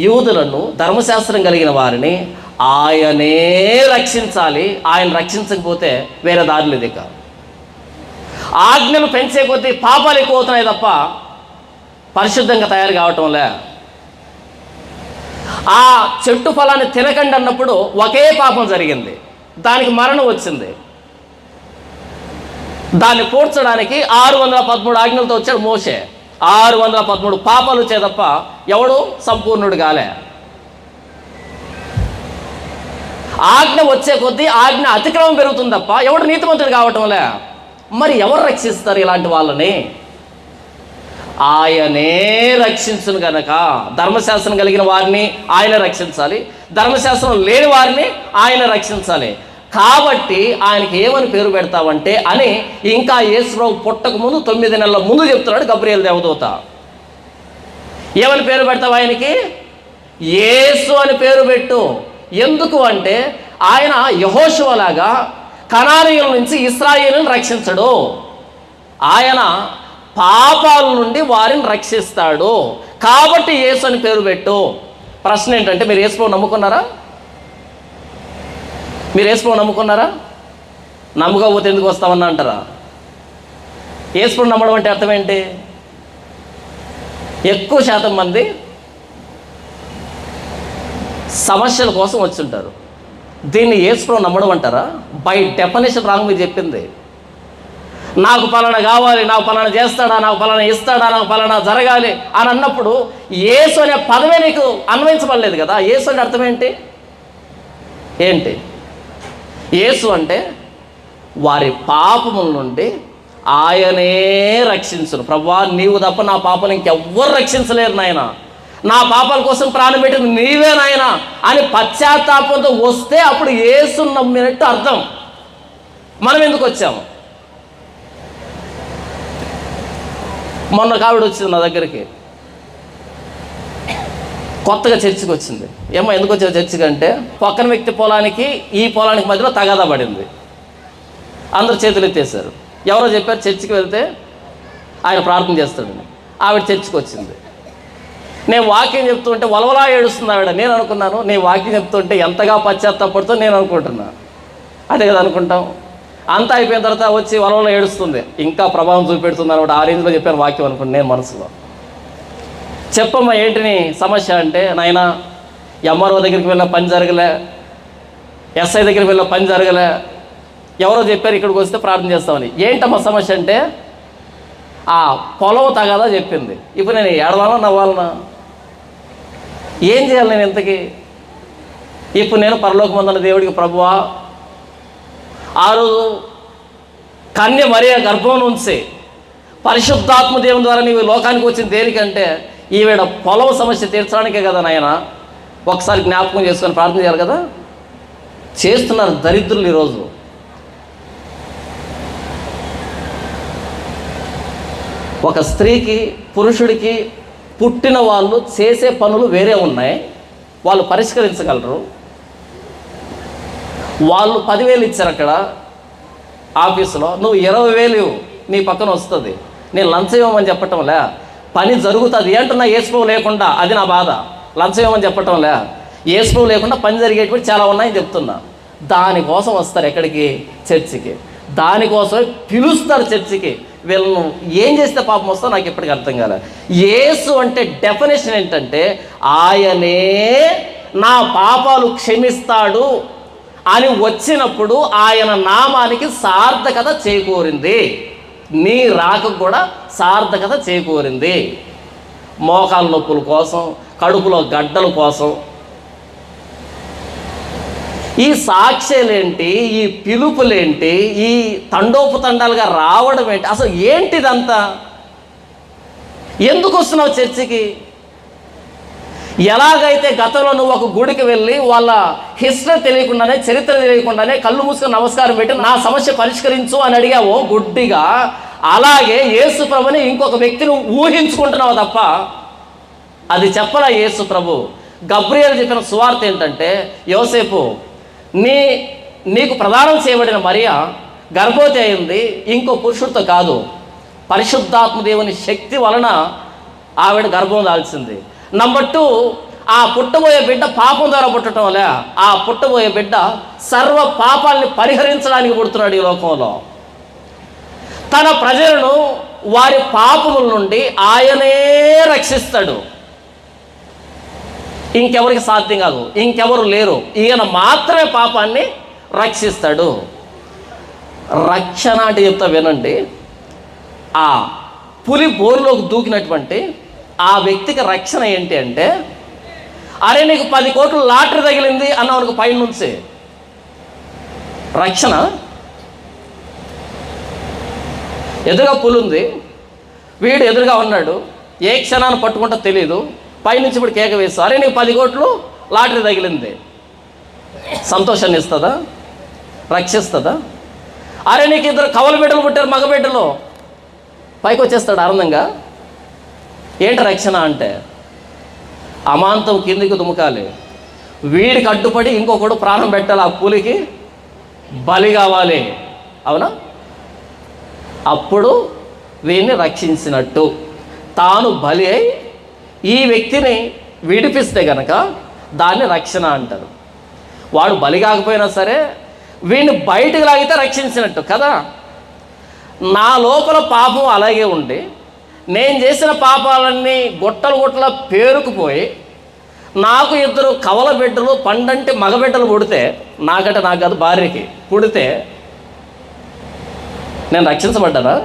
యూదులను, ధర్మశాస్త్రం కలిగిన వారిని ఆయనే రక్షించాలి. ఆయన రక్షించకపోతే వేరే దారి లేదు. ఇక ఆజ్ఞలు పెంచే కొద్దీ పాపాలు ఎక్కువ అవుతున్నాయి తప్ప పరిశుద్ధంగా తయారు కావటంలే. ఆ చెట్టు ఫలాన్ని తినకండి అన్నప్పుడు ఒకే పాపం జరిగింది, దానికి మరణం వచ్చింది. దాన్ని పూడ్చడానికి 613 ఆజ్ఞలతో వచ్చాడు మోషే. 613 పాపాలు వచ్చే తప్ప ఎవడు సంపూర్ణుడు కాలే. ఆజ్ఞ వచ్చే కొద్దీ ఆజ్ఞ అతిక్రమం పెరుగుతుంది తప్ప ఎవడు నీతిమంతుడు కావటంలే. మరి ఎవరు రక్షిస్తారు ఇలాంటి వాళ్ళని? ఆయనే రక్షించును గనక ధర్మశాస్త్రం కలిగిన వారిని ఆయన రక్షించాలి, ధర్మశాస్త్రం లేని వారిని ఆయన రక్షించాలి. కాబట్టి ఆయనకి ఏమని పేరు పెడతావంటే అని ఇంకా యేసుప్రభు పుట్టక ముందు 9 నెలల ముందు చెప్తున్నాడు గబ్రియేలు దేవదూత. ఏమని పేరు పెడతావు ఆయనకి? యేసు అని పేరు పెట్టు. ఎందుకు అంటే ఆయన యెహోషువలాగా కనానీయుల నుంచి ఇశ్రాయేలును రక్షించడు. ఆయన పాపాల నుండి వారిని రక్షిస్తాడు. కాబట్టి యేసు అని పేరు పెట్టు. ప్రశ్న ఏంటంటే, మీరు యేసుప్రభువు నమ్ముకున్నారా? మీరు యేసుప్రభువు నమ్ముకున్నారా? నమ్మకపోతే ఎందుకు వస్తామన్నా అంటారా? యేసుప్రభువు నమ్మడం అంటే అర్థం ఏంటి? ఎక్కువ శాతం మంది సమస్యల కోసం వచ్చి ఉంటారు. దీన్ని యేసుప్రభువు నమ్మడం అంటారా? By definition wrong. మీరు చెప్పింది నాకు పలానా కావాలి, నాకు పలానా చేస్తాడా, నాకు పలానా ఇస్తాడా, నాకు పలానా జరగాలి అని అన్నప్పుడు యేసు అనే పదమే నీకు అన్వయించబడలేదు కదా. యేసు అంటే అర్థం ఏంటి? యేసు అంటే వారి పాపముల నుండి ఆయనే రక్షించును. ప్రభువా, నీవు తప్ప నా పాపను ఇంకెవ్వరు రక్షించలేరు నాయన, నా పాపాల కోసం ప్రాణం పెట్టింది నీవే నాయన అని పశ్చాత్తాపంతో వస్తే అప్పుడు యేసు నమ్మినట్టు అర్థం. మనం ఎందుకు వచ్చాము? మొన్న కావిడ వచ్చింది నా దగ్గరికి, కొత్తగా చర్చికి వచ్చింది. ఏమో ఎందుకు వచ్చావు చర్చికి అంటే, పక్కన వ్యక్తి పొలానికి ఈ పొలానికి మధ్యలో తగాదా పడింది. అందరూ చేతులు ఎత్తేసారు. ఎవరో చెప్పారు చర్చికి వెళ్తే ఆయన ప్రార్థన చేస్తాడని. ఆవిడ చర్చికి వచ్చింది. నేను వాక్యం చెప్తుంటే వలవలా ఏడుస్తుంది ఆవిడ. నేను అనుకున్నాను, నేను వాక్యం చెప్తుంటే ఎంతగా పశ్చాత్తాపడుతో నేను అనుకుంటున్నా. అదే కదా అనుకుంటాం. అంతా అయిపోయిన తర్వాత వచ్చి వలవలా ఏడుస్తుంది, ఇంకా ప్రభావం చూపెడుతుంది అనమాట. ఆ రేంజ్లో చెప్పాను వాక్యం అనుకుంటే నేను మనసులో. చెప్పమ్మా ఏంటి నీ సమస్య అంటే, నాయన ఎంఆర్ఓ దగ్గరికి వెళ్ళిన పని జరగలే, ఎస్ఐ దగ్గరికి వెళ్ళిన పని జరగలే, ఎవరో చెప్పారు ఇక్కడికి వస్తే ప్రార్థన చేస్తామని. ఏంటమ్మా సమస్య అంటే, ఆ పొలం తగాదా చెప్పింది. ఇప్పుడు నేను ఏడవాలన్నా నవ్వాలన్నా? ఏం చేయాలి నేను ఇంతకీ? ఇప్పుడు నేను పరలోకమందున్న దేవుడికి, ప్రభువా, ఆ రోజు కన్య మరియ గర్భం నుంచి పరిశుద్ధాత్మ దేవుని ద్వారా నీవు లోకానికి వచ్చిన దేనికంటే ఈవిడ పొలం సమస్య తీర్చడానికే కదా నాయన. ఒకసారి జ్ఞాపకం చేసుకొని ప్రార్థన చేయాలి కదా. చేస్తున్నారు దరిద్రులు ఈరోజు. ఒక స్త్రీకి పురుషుడికి పుట్టిన వాళ్ళు చేసే పనులు వేరే ఉన్నాయి, వాళ్ళు పరిష్కరించగలరు. వాళ్ళు 10,000 ఇచ్చారు అక్కడ ఆఫీసులో, నువ్వు 20,000 నీ పక్కన వస్తుంది. నేను లంచం ఇవ్వమని చెప్పటంలే, పని జరుగుతుంది అంటున్నా. యేసుప్రభువు లేకుండా అది నా బాధ. లంచం ఇవ్వమని చెప్పటంలే, యేసుప్రభువు లేకుండా పని జరిగేటువంటి చాలా ఉన్నాయని చెప్తున్నా. దానికోసం వస్తారు ఎక్కడికి? చర్చికి. దానికోసం పిలుస్తారు చర్చికి. వీళ్ళను ఏం చేస్తే పాపం వస్తుందో నాకు ఇప్పటికీ అర్థం కాలేదు. యేసు అంటే డెఫినేషన్ ఏంటంటే, ఆయనే నా పాపాలు క్షమిస్తాడు అని వచ్చినప్పుడు ఆయన నామానికి సార్థకత చేకూరింది. నీ రాకకు కూడా సార్థకత చేకూరింది. మోకాల నొప్పుల కోసం, కడుపులో గడ్డల కోసం ఈ సాక్ష్యాలేంటి, ఈ పిలుపులేంటి, ఈ తండోపతండాలుగా రావడం ఏంటి? అసలు ఏంటిదంతా? ఎందుకు వస్తున్నావు చర్చికి? ఎలాగైతే గతంలో నువ్వు ఒక గుడికి వెళ్ళి వాళ్ళ హిస్టరీ తెలియకుండానే, చరిత్ర తెలియకుండానే కళ్ళు మూసుకొని నమస్కారం పెట్టి నా సమస్య పరిష్కరించు అని అడిగావో గుడ్డిగా, అలాగే యేసు ప్రభుని ఇంకొక వ్యక్తిని ఊహించుకుంటున్నావు తప్ప అది చెప్పలా యేసు ప్రభు. గబ్రియలు చెప్పిన సువార్త ఏంటంటే, యోసేపు నీకు ప్రదానం చేయబడిన మరియ గర్భవతి అయింది ఇంకో పురుషుడితో కాదు, పరిశుద్ధాత్మ దేవుని శక్తి వలన ఆవిడ గర్భం దాల్చింది. నంబర్ 2, ఆ పుట్టబోయే బిడ్డ పాపం ద్వారా పుట్టడం వల్ల ఆ పుట్టబోయే బిడ్డ సర్వ పాపాలని పరిహరించడానికి పుడుతున్నాడు ఈ లోకంలో. తన ప్రజలను వారి పాపముల నుండి ఆయనే రక్షిస్తాడు. ఇంకెవరికి సాధ్యం కాదు, ఇంకెవరు లేరు. ఈయన మాత్రమే పాపాన్ని రక్షిస్తాడు. రక్షణ అంటే చెప్తా వినండి. ఆ పులి బోరులోకి దూకినటువంటి ఆ వ్యక్తికి రక్షణ ఏంటి అంటే, అరే నీకు 10 కోట్లు లాటరీ తగిలింది అన్నవానికి పైన నుంచి రక్షణ. ఎదురుగా పులి ఉంది, వీడు ఎదురుగా ఉన్నాడు, ఏ క్షణాన్ని పట్టుకుంటా తెలియదు, పైనుంచి ఇప్పుడు కేక వేస్తా, అరే నీకు 10 కోట్లు లాటరీ తగిలింది. సంతోషాన్ని ఇస్తుందా? రక్షిస్తుందా? అరే నీకు 2 కవల బిడ్డలు పుట్టారు, మగబిడ్డలు, పైకి వచ్చేస్తాడు ఆనందంగా. ఏంటి రక్షణ అంటే? అమాంతం కిందికి దుమకాలి, వీడికి అడ్డుపడి ఇంకొకడు ప్రాణం పెట్టాలి ఆ పులికి. బలి కావాలి, అవునా? అప్పుడు వీడిని రక్షించినట్టు. తాను బలి అయి ఈ వ్యక్తిని విడిపిస్తే గనక దాన్ని రక్షణ అంటారు. వాడు బలి కాకపోయినా సరే వీడిని బయటకు లాగితే రక్షించినట్టు కదా. నా లోపల పాపం అలాగే ఉండి నేను చేసిన పాపాలన్నీ గుట్టలు గుట్టల పేరుకుపోయి నాకు 2 కవల బిడ్డలు, పండంటి మగబిడ్డలు పుడితే, నాకంటే నాకు కాదు భార్యకి పుడితే నేను రక్షించబడ్డానా?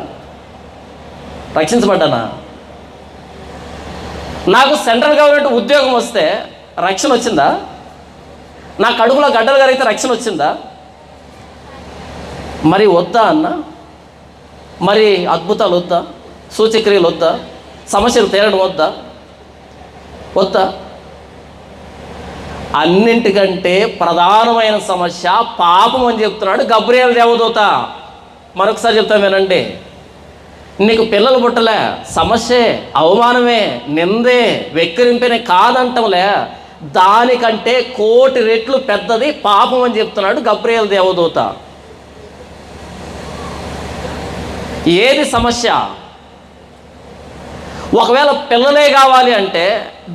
నాకు సెంట్రల్ గవర్నమెంట్ ఉద్యోగం వస్తే రక్షణ వచ్చిందా? నా కడుపులో గడ్డలు కరిగితే రక్షణ వచ్చిందా? మరి వద్దా అన్న? మరి అద్భుతాలు వద్దా? సూచక్రియలు వద్దా? సమస్యలు తీరడం వద్దా? అన్నింటికంటే ప్రధానమైన సమస్య పాపం అని చెప్తున్నాడు గబ్రియేలు దేవదూత. మరొకసారి చెప్తాను వినండి. నీకు పిల్లలు పుట్టలే, సమస్యే, అవమానమే, నిందే, వెక్కిరింపనే కాదంటంలే, దానికంటే 1,000,000 రెట్లు పెద్దది పాపం అని చెప్తున్నాడు గబ్రియేలు దేవదూత. ఏది సమస్య? ఒకవేళ పిల్లలే కావాలి అంటే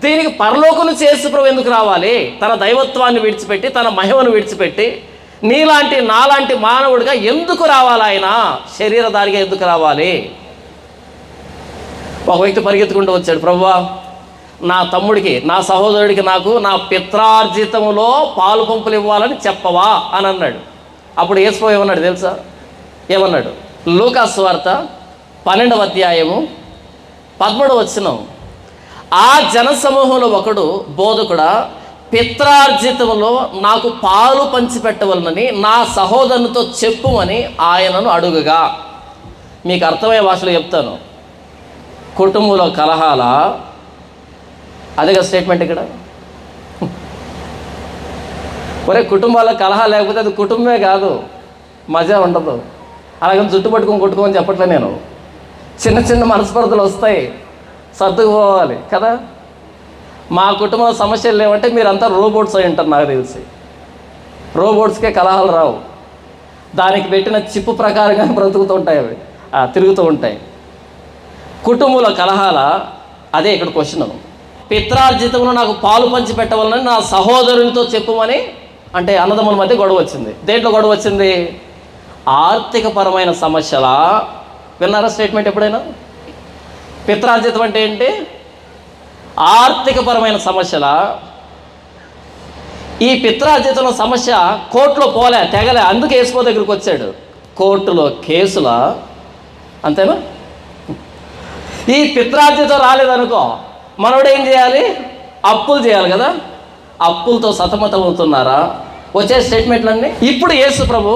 దీనికి పరలోకం నుంచి యేసుప్రభు ఎందుకు రావాలి? తన దైవత్వాన్ని విడిచిపెట్టి, తన మహిమను విడిచిపెట్టి నీలాంటి నాలాంటి మానవుడిగా ఎందుకు రావాలి? ఆయన శరీరధారిగా ఎందుకు రావాలి? ఒక వ్యక్తి పరిగెత్తుకుంటూ వచ్చాడు, ప్రభువా నా తమ్ముడికి, నా సహోదరుడికి, నాకు నా పిత్రార్జితములో పాలు పంపులు ఇవ్వాలని చెప్పవా అని అన్నాడు. అప్పుడు యేసుప్రభు ఏమన్నాడు తెలుసా? ఏమన్నాడు? లూకా సువార్త 12వ అధ్యాయము 13వ వచనం. ఆ జనసమూహంలో ఒకడు, బోధకుడా, పిత్రార్జితములో నాకు పాలు పంచిపెట్టవలనని నా సహోదరునితో చెప్పుమని ఆయనను అడుగుగా. మీకు అర్థమయ్యే భాషలో చెప్తాను. కుటుంబంలో కలహాల, అదేగా స్టేట్మెంట్ ఇక్కడ. ఒరే కుటుంబాల కలహాలు లేకపోతే అది కుటుంబమే కాదు, మజా ఉండదు. అలాగే జుట్టు పట్టుకొని కొట్టుకోమని చెప్పట్లే నేను. చిన్న చిన్న మనస్పర్ధలు వస్తాయి, సర్దుకుపోవాలి కదా. మా కుటుంబంలో సమస్యలు లేవంటే మీరంతా రోబోట్స్ అయి ఉంటారు నాకు తెలిసి. రోబోట్స్కే కలహాలు రావు, దానికి పెట్టిన చిప్పు ప్రకారంగా బ్రతుకుతూ ఉంటాయి, అవి తిరుగుతూ ఉంటాయి. కుటుంబంలో కలహాల, అదే ఇక్కడ క్వశ్చన్. పిత్రార్జితంలో నాకు పాలు పంచి పెట్టవాలని నా సహోదరునితో చెప్పుమని అంటే అన్నదమ్ముల మధ్య గొడవ వచ్చింది. దేంట్లో గొడవ వచ్చింది? ఆర్థికపరమైన సమస్యలా? విన్నారా స్టేట్మెంట్ ఎప్పుడైనా? పిత్రార్జితం అంటే ఏంటి? ఆర్థికపరమైన సమస్యలా? ఈ పిత్రార్జితంలో సమస్య కోర్టులో పోలే, తెగలే, అందుకే యేసుప్రభు దగ్గరికి వచ్చాడు. కోర్టులో కేసులా? అంతేనా? ఈ పిత్రార్జితం రాలేదనుకో, మనోడు ఏం చేయాలి? అప్పులు చేయాలి కదా. అప్పులతో సతమతం అవుతున్నారా? వచ్చే స్టేట్మెంట్లన్నీ. ఇప్పుడు యేసుప్రభు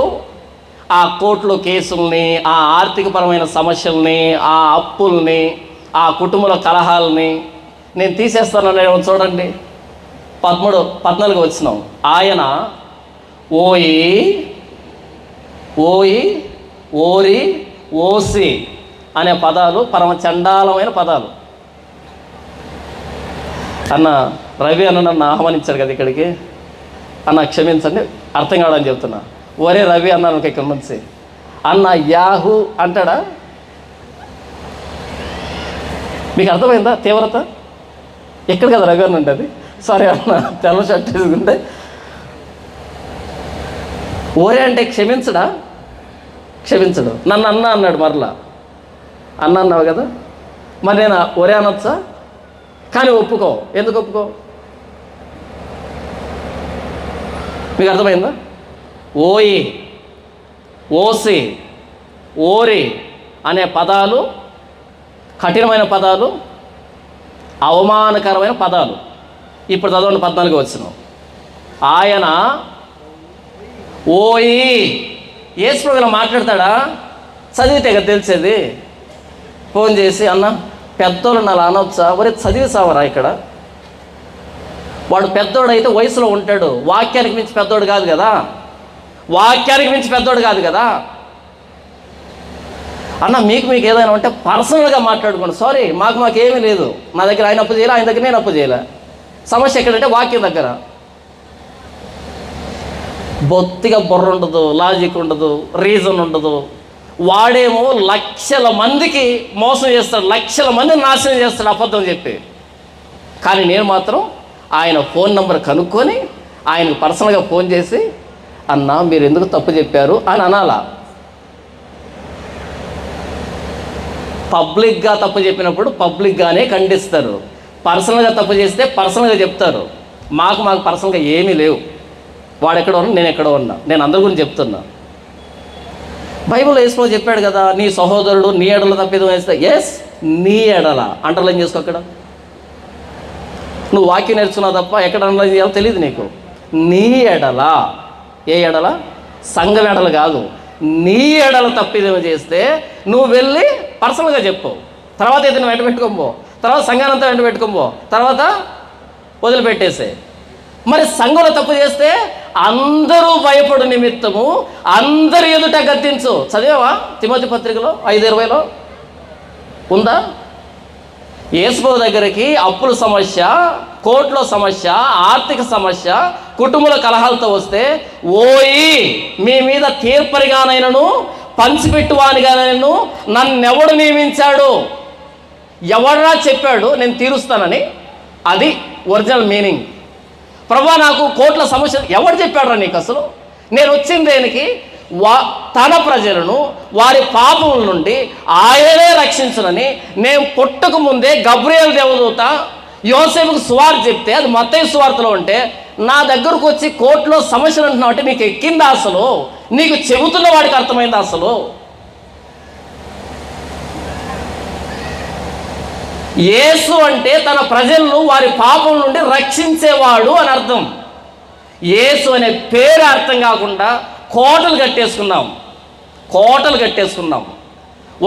ఆ కోర్టులో కేసుల్ని, ఆ ఆర్థికపరమైన సమస్యల్ని, ఆ అప్పుల్ని, ఆ కుటుంబంలో కలహాలని నేను తీసేస్తానని చూడండి. 14 వచ్చినాం. ఆయన ఓయి, ఓరి, ఓసి అనే పదాలు పరమ చండాలమైన పదాలు. అన్న రవి అన్న నన్ను ఆహ్వానించారు కదా ఇక్కడికి. అన్న క్షమించండి, అర్థం కావడానికి చెప్తున్నా. ఒరే రవి అన్నాను ఇక్కడ నుంచి. అన్న యాహూ అంటాడా? మీకు అర్థమైందా తీవ్రత? ఎక్కడ కదా రవి అన్న ఉంటుంది. సరే అన్న, తెల్ల షర్ట్ వేసుకుంటే ఒరే అంటే క్షమించడు. నన్ను అన్న అన్నాడు. మరలా అన్న అన్నావు కదా, మరి నేను ఒరే అనొచ్చా? కానీ ఒప్పుకో. ఎందుకు ఒప్పుకో? మీకు అర్థమైందా? ఓయి, ఓసి, ఓరి అనే పదాలు కఠినమైన పదాలు, అవమానకరమైన పదాలు. ఇప్పుడు చదవండి 14 వచనం. ఆయన ఓయి. యేసుప్రభు ఇలా మాట్లాడతాడా? చదివితే కదా తెలిసేది. ఫోన్ చేసి అన్న పెద్దోళ్ళు అలా అనొచ్చా? ఒరే చదివి సావరా. ఇక్కడ వాడు పెద్దోడు అయితే వయసులో ఉంటాడు, వాక్యానికి మించి పెద్దోడు కాదు కదా. అన్న మీకు ఏదైనా ఉంటే పర్సనల్గా మాట్లాడుకోండి. సారీ, మాకు ఏమీ లేదు. నా దగ్గర ఆయన అప్పు చేయలే, ఆయన దగ్గర నేను అప్పు చేయలే. సమస్య ఎక్కడంటే వాక్యం దగ్గర. బొత్తిగా బుర్ర ఉండదు, లాజిక్ ఉండదు, రీజన్ ఉండదు. వాడేమో లక్షల మందికి మోసం చేస్తాడు, లక్షల మందిని నాశనం చేస్తాడు అబద్ధం చెప్పి. కానీ నేను మాత్రం ఆయన ఫోన్ నెంబర్ కనుక్కొని ఆయనకు పర్సనల్గా ఫోన్ చేసి, అన్నా మీరు ఎందుకు తప్పు చెప్పారు అని అనాలా. పబ్లిక్గా తప్పు చెప్పినప్పుడు పబ్లిక్గానే ఖండిస్తారు, పర్సనల్గా తప్పు చేస్తే పర్సనల్గా చెప్తారు. మాకు పర్సనల్గా ఏమీ లేవు. వాడు ఎక్కడ ఉన్నా, నేను ఎక్కడ ఉన్నా, నేను అందరి గురించి చెప్తున్నా. బైబిల్ యేసులో చెప్పాడు కదా, నీ సహోదరుడు నీ ఎడల తప్పిదం వేస్తే, ఎస్ నీ ఎడల అండర్లైన్ చేసుకో. అక్కడ నువ్వు వాక్యం నేర్చుకున్నావు తప్ప ఎక్కడ అండర్లైన్ చేయాలో తెలియదు నీకు. నీ ఎడల, ఏ ఎడల? సంఘం ఎడల కాదు, నీ ఎడల తప్పిదం చేస్తే నువ్వు వెళ్ళి పర్సనల్గా చెప్పు. తర్వాత ఏదైనా వెంట పెట్టుకోబో, తర్వాత సంఘానంతా వెంట పెట్టుకోబో, తర్వాత వదిలిపెట్టేసే. మరి సంఘంలో తప్పు చేస్తే అందరూ భయపడు నిమిత్తము అందరి ఎదుట గద్దించు. చదివావా తిమోతి పత్రికలో 5:20 ఉందా? యేసుప్రభు దగ్గరికి అప్పుల సమస్య, కోర్టులో సమస్య, ఆర్థిక సమస్య, కుటుంబల కలహాలతో వస్తే, ఓయి మీ మీద తీర్పరిగానైనను పంచిపెట్టువానిగానైనను నన్నెవడు నియమించాడు? ఎవడరా చెప్పాడు నేను తీరుస్తానని? అది ఒరిజినల్ మీనింగ్. ప్రభా నాకు కోట్ల సమస్య ఎవరు చెప్పాడురా నీకు? అసలు నేను వచ్చిన దేనికి? తన ప్రజలను వారి పాపముల నుండి ఆయనే రక్షించునని నేను పుట్టక ముందే గబ్రియేలు దేవదూత యోసేపుకు సువార్త చెప్తే, అది మత్తయి సువార్తలో ఉంటే, నా దగ్గరకు వచ్చి కోర్టులో సమస్యలు అంటున్నావు అంటే నీకు ఎక్కిందా? అసలు నీకు చెబుతున్న వాడికి అర్థమైందా? అసలు యేసు అంటే తన ప్రజలను వారి పాపం నుండి రక్షించేవాడు అని అర్థం. యేసు అనే పేరు అర్థం కాకుండా కోటలు కట్టేసుకున్నాం.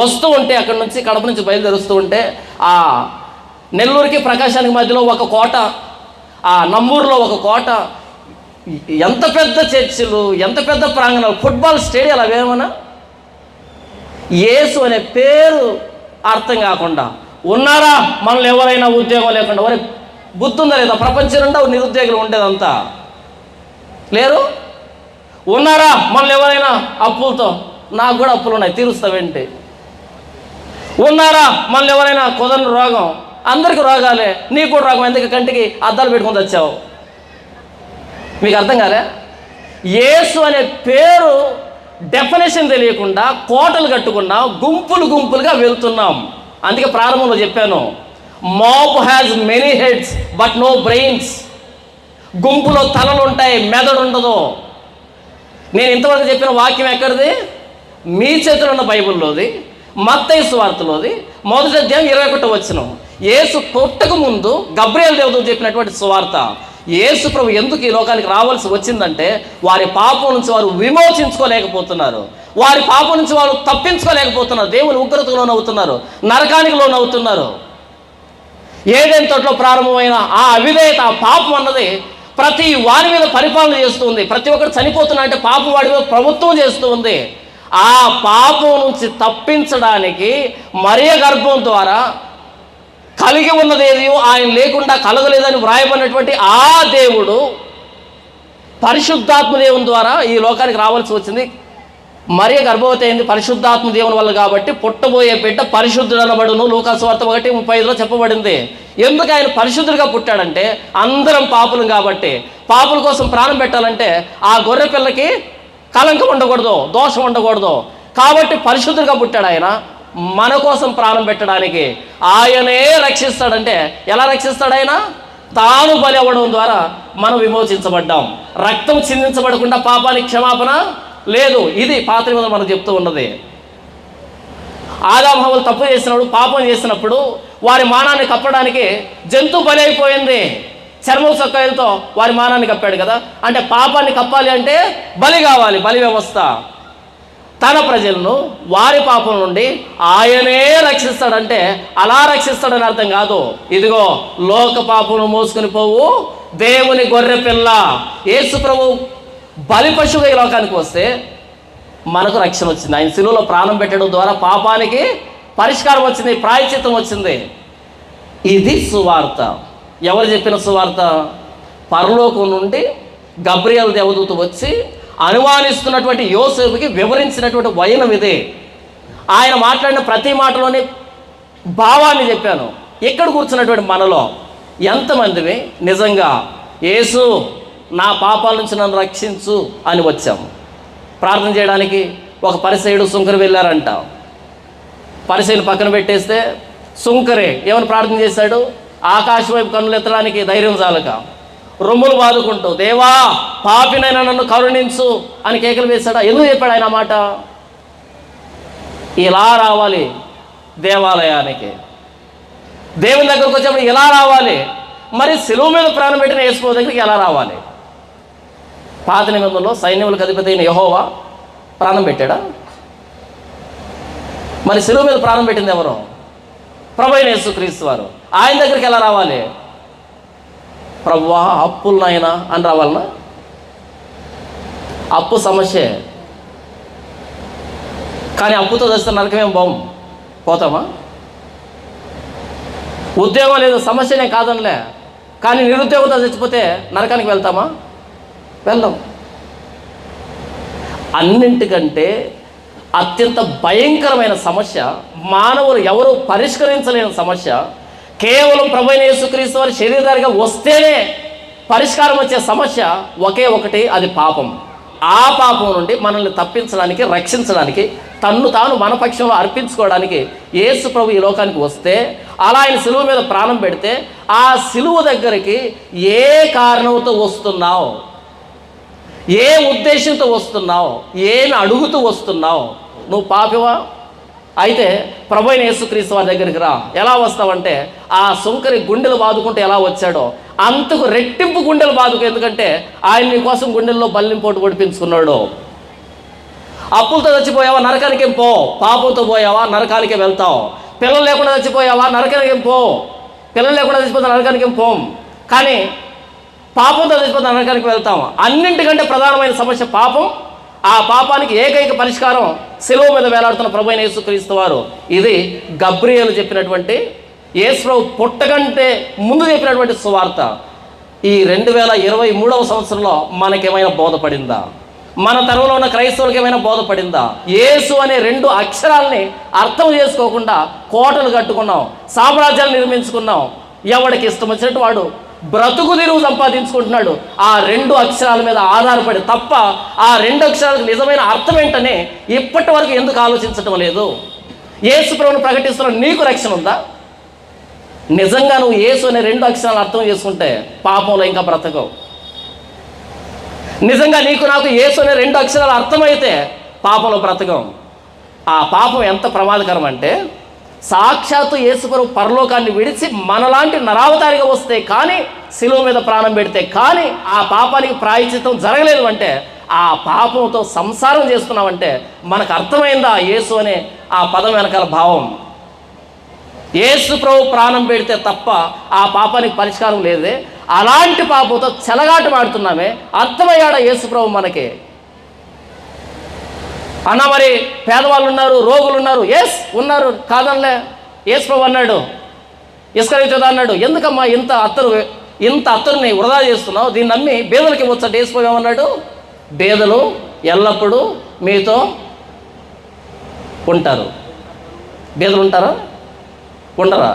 వస్తూ ఉంటే అక్కడి నుంచి, కడప నుంచి బయలుదేరుస్తూ ఉంటే, ఆ నెల్లూరుకి ప్రకాశానికి మధ్యలో ఒక కోట, ఆ నంబూరులో ఒక కోట, ఎంత పెద్ద చర్చిలు, ఎంత పెద్ద ప్రాంగణాలు, ఫుట్బాల్ స్టేడియాలు అవేమన్నా. యేసు అనే పేరు అర్థం కాకుండా ఉన్నారా మనల్ని ఎవరైనా ఉద్యోగం లేకుండా? ఒరే బుద్ధి ఉందా లేదా? ప్రపంచం నిండా నిరుద్యోగులు ఉండేదంతా లేరు. ఉన్నారా మనల్ని ఎవరైనా అప్పులతో? నాకు కూడా అప్పులు ఉన్నాయి, తీరుస్తావేంటి? ఉన్నారా మనల్ని ఎవరైనా కుదరని రోగం? అందరికీ రోగాలే, నీకు కూడా రోగం, ఎందుకు కంటికి అద్దాలు పెట్టుకుని వచ్చావు? మీకు అర్థం కాలే? యేసు అనే పేరు డెఫినేషన్ తెలియకుండా కోటలు కట్టుకున్నాం, గుంపులుగా వెళ్తున్నాం. అందుకే ప్రారంభంలో చెప్పాను, mob has many heads but no brains. గుంపులో తలలు ఉంటాయి, మెదడు ఉండదు. నేను ఇంతవరకు చెప్పిన వాక్యం ఎక్కడిది? మీ చేతిలో ఉన్న బైబిల్లోది, మత్తయి సువార్తలోది, 1వ అధ్యాయం 21వ వచనం. యేసు పుట్టక ముందు గబ్రియేలు దేవదూత చెప్పినటువంటి సువార్త. యేసు ప్రభు ఎందుకు ఈ లోకానికి రావాల్సి వచ్చిందంటే, వారి పాపం నుంచి వారు విమోచించుకోలేకపోతున్నారు, వారి పాపం నుంచి వారు తప్పించుకోలేకపోతున్నారు, దేవుని ఉగ్రతకు లోనవుతున్నారు, నరకానికి లోనవుతున్నారు. ఏదైనా తోటలో ప్రారంభమైన ఆ అవిధేయత, ఆ పాపం అన్నది ప్రతి వారి మీద పరిపాలన చేస్తూ ఉంది. ప్రతి ఒక్కరు చనిపోతున్నా అంటే పాపం వాడి మీద ప్రభుత్వం చేస్తూ ఉంది. ఆ పాపం నుంచి తప్పించడానికి మరియ గర్భం ద్వారా కలిగి ఉన్నదేది ఆయన లేకుండా కలగలేదని వ్రాయబడినటువంటి ఆ దేవుడు పరిశుద్ధాత్మ దేవుని ద్వారా ఈ లోకానికి రావాల్సి వచ్చింది. మరియ గర్భవతి అయింది పరిశుద్ధాత్మ దేవుని వల్ల. కాబట్టి పుట్టబోయే బిడ్డ పరిశుద్ధుడు అనబడును, లూకాసు వార్త 1:35లో చెప్పబడింది. ఎందుకు ఆయన పరిశుద్ధుడిగా పుట్టాడంటే, అందరం పాపులం కాబట్టి. పాపుల కోసం ప్రాణం పెట్టాలంటే ఆ గొర్రె పిల్లకి కలంకం ఉండకూడదు, దోషం ఉండకూడదు. కాబట్టి పరిశుద్ధుడిగా పుట్టాడు ఆయన. మన కోసం ప్రాణం పెట్టడానికి ఆయనే రక్షిస్తాడంటే, ఎలా రక్షిస్తాడు ఆయన? తాను బలి అవ్వడం ద్వారా మనం విమోచించబడ్డాం. రక్తం చిందించబడకుండా పాపానికి క్షమాపణ లేదు. ఇది పాత నిబంధన మనకు చెప్తూ ఉన్నది. ఆదాము హవ్వలు తప్పు చేసినప్పుడు, పాపం చేసినప్పుడు వారి మానాన్ని కప్పడానికి జంతు బలి అయిపోయింది. చర్మం సొక్కాయలతో వారి మానాన్ని కప్పాడు కదా. అంటే పాపాన్ని కప్పాలి అంటే బలి కావాలి, బలి వ్యవస్థ. తన ప్రజలను వారి పాపం నుండి ఆయనే రక్షిస్తాడంటే అలా రక్షిస్తాడని అర్థం కాదు. ఇదిగో లోక పాపమును మోసుకొని పోవు దేవుని గొర్రె పిల్ల యేసు ప్రభు బలి పశువుగా ఈ లోకానికి వస్తే మనకు రక్షణ వచ్చింది. ఆయన శిలువలో ప్రాణం పెట్టడం ద్వారా పాపానికి పరిష్కారం వచ్చింది, ప్రాయశ్చిత్తం వచ్చింది. ఇది సువార్త. ఎవరు చెప్పిన సువార్త? పరలోకం నుండి గబ్రియేలు దేవదూత వచ్చి అనుమానిస్తున్నటువంటి యోసేపుకి వివరించినటువంటి వైనం ఇదే. ఆయన మాట్లాడిన ప్రతి మాటలోని భావాన్ని చెప్పాను. ఇక్కడ కూర్చున్నటువంటి మనలో ఎంతమందివి నిజంగా యేసు నా పాపాల నుంచి నన్ను రక్షించు అని వచ్చాము? ప్రార్థన చేయడానికి ఒక పరిసయ్యుడు సుంకరి వెళ్ళారంట. పరిసయ్యుని పక్కన పెట్టేస్తే సుంకరే ఏమని ప్రార్థన చేశాడు? ఆకాశం వైపు కన్నులు ఎత్తడానికి ధైర్యం చాలక రొమ్ములు బాదుకుంటూ, దేవా పాపినైనా నన్ను కరుణించు అని కేకలు వేశాడా? ఎందుకు చెప్పాడు ఆయన మాట? ఇలా రావాలి దేవాలయానికి, దేవుని దగ్గరకు వచ్చేప్పుడు ఎలా రావాలి? మరి సిలువ మీద ప్రాణం పెట్టిన యేసు దగ్గరికి ఎలా రావాలి? పాత నిబంధనలో సైన్యములకు అధిపతి అయిన యెహోవా ప్రాణం పెట్టాడా? మరి సిలువ మీద ప్రాణం పెట్టింది ఎవరు? ప్రభు అయిన యేసుక్రీస్తు వారు. ఆయన దగ్గరికి ఎలా రావాలి? ప్రభువా అప్పులనైనా అని రావాలనా? అప్పు సమస్యే, కానీ అప్పుతో చేస్తే నరకమేం పోతామా? ఉద్యోగం లేదు సమస్యనే కాదనిలే, కానీ నిరుద్యోగంతో చచ్చిపోతే నరకానికి వెళ్తామా? వెళ్దాం. అన్నింటికంటే అత్యంత భయంకరమైన సమస్య, మానవులు ఎవరు పరిష్కరించలేని సమస్య, కేవలం ప్రభువైన యేసుక్రీస్తు వారి శరీరధారిగా వస్తేనే పరిష్కారం వచ్చే సమస్య ఒకే ఒకటి, అది పాపం. ఆ పాపం నుండి మనల్ని తప్పించడానికి, రక్షించడానికి, తన్ను తాను మన పక్షంలో అర్పించుకోవడానికి యేసు ప్రభు ఈ లోకానికి వస్తే, అలా ఆయన సిలువ మీద ప్రాణం పెడితే, ఆ సిలువ దగ్గరికి ఏ కారణంతో వస్తున్నావు, ఏ ఉద్దేశంతో వస్తున్నావు, ఏమి అడుగుతూ వస్తున్నావు? నువ్వు పాపివా? అయితే ప్రభు అయిన యేసుక్రీస్తు వారి దగ్గరికి రా. ఎలా వస్తావంటే, ఆ సుంకరి గుండెలు బాదుకుంటే ఎలా వచ్చాడో అంతకు రెట్టింపు గుండెలు బాదుకు. ఎందుకంటే ఆయన నీ కోసం గుండెల్లో బల్లింపోటు పొడిపించుకున్నాడు. అప్పులతో చచ్చిపోయావా? నరకానికేం పో. పాపంతో పోయావా? నరకానికే వెళ్తావు. పిల్లలు లేకుండా చచ్చిపోయావా? నరకానికేం పో. పిల్లలు లేకుండా చచ్చిపోతే నరకానికేం పోం. కానీ పాపంతో చచ్చిపోతే నరకానికి వెళ్తాం. అన్నింటికంటే ప్రధానమైన సమస్య పాపం. ఆ పాపానికి ఏకైక పరిష్కారం శిలువ మీద వేలాడుతున్న ప్రభు అయిన యేసుక్రీస్తు వారు. ఇది గబ్రియేలు చెప్పినటువంటి, యేసు ప్రభు పుట్టకంటే ముందు చెప్పినటువంటి సువార్త. ఈ 2023వ సంవత్సరంలో మనకేమైనా బోధపడిందా? మన తరంలో ఉన్న క్రైస్తవులకు ఏమైనా బోధపడిందా? యేసు అనే 2 అక్షరాలని అర్థం చేసుకోకుండా కోటలు కట్టుకున్నాం, సామ్రాజ్యాలు నిర్మించుకున్నాం. ఎవడికి ఇష్టం వచ్చినట్టు వాడు బ్రతుకు తెరువు సంపాదించుకుంటున్నాడు ఆ 2 అక్షరాల మీద ఆధారపడి తప్ప, ఆ 2 అక్షరాలకు నిజమైన అర్థం ఏంటనే ఇప్పటి వరకు ఎందుకు ఆలోచించటం లేదు? యేసు ప్రభువును ప్రకటిస్తున్న నీకు రక్షణ ఉందా? నిజంగా నువ్వు యేసు అనే 2 అక్షరాలు అర్థం చేసుకుంటే పాపంలో ఇంకా బ్రతకవు. నిజంగా నీకు నాకు యేసు అనే 2 అక్షరాలు అర్థమైతే పాపంలో బ్రతకం. ఆ పాపం ఎంత ప్రమాదకరం అంటే, సాక్షాత్తు యేసు ప్రభు పరలోకాన్ని విడిచి మనలాంటి నరావతారిగా వస్తే కానీ, శిలువ మీద ప్రాణం పెడితే కానీ ఆ పాపానికి ప్రాయశ్చిత్తం జరగలేదు అంటే, ఆ పాపంతో సంసారం చేస్తున్నామంటే మనకు అర్థమైందా యేసు అనే ఆ పదం వెనకాల భావం? యేసు ప్రభు ప్రాణం పెడితే తప్ప ఆ పాపానికి పరిష్కారం లేదే. అలాంటి పాపంతో చెలగాటమాడుతున్నామే. అర్థమయ్యాడా యేసు ప్రభు మనకి? అన్న మరి పేదవాళ్ళు ఉన్నారు, రోగులు ఉన్నారు. ఎస్ ఉన్నారు, కాదనలే. యేసు ప్రభు అన్నాడు, ఇస్కరియోతు అన్నాడు, ఎందుకమ్మా ఇంత అత్తరుని వృధా చేస్తున్నావు? దీన్ని నమ్మి బేదలకి ఇవ్వచ్చంటే యేసు ప్రభు ఏమన్నాడు? బేదలు ఎల్లప్పుడూ మీతో ఉంటారు. బేదలు ఉంటారా? ఉండరా?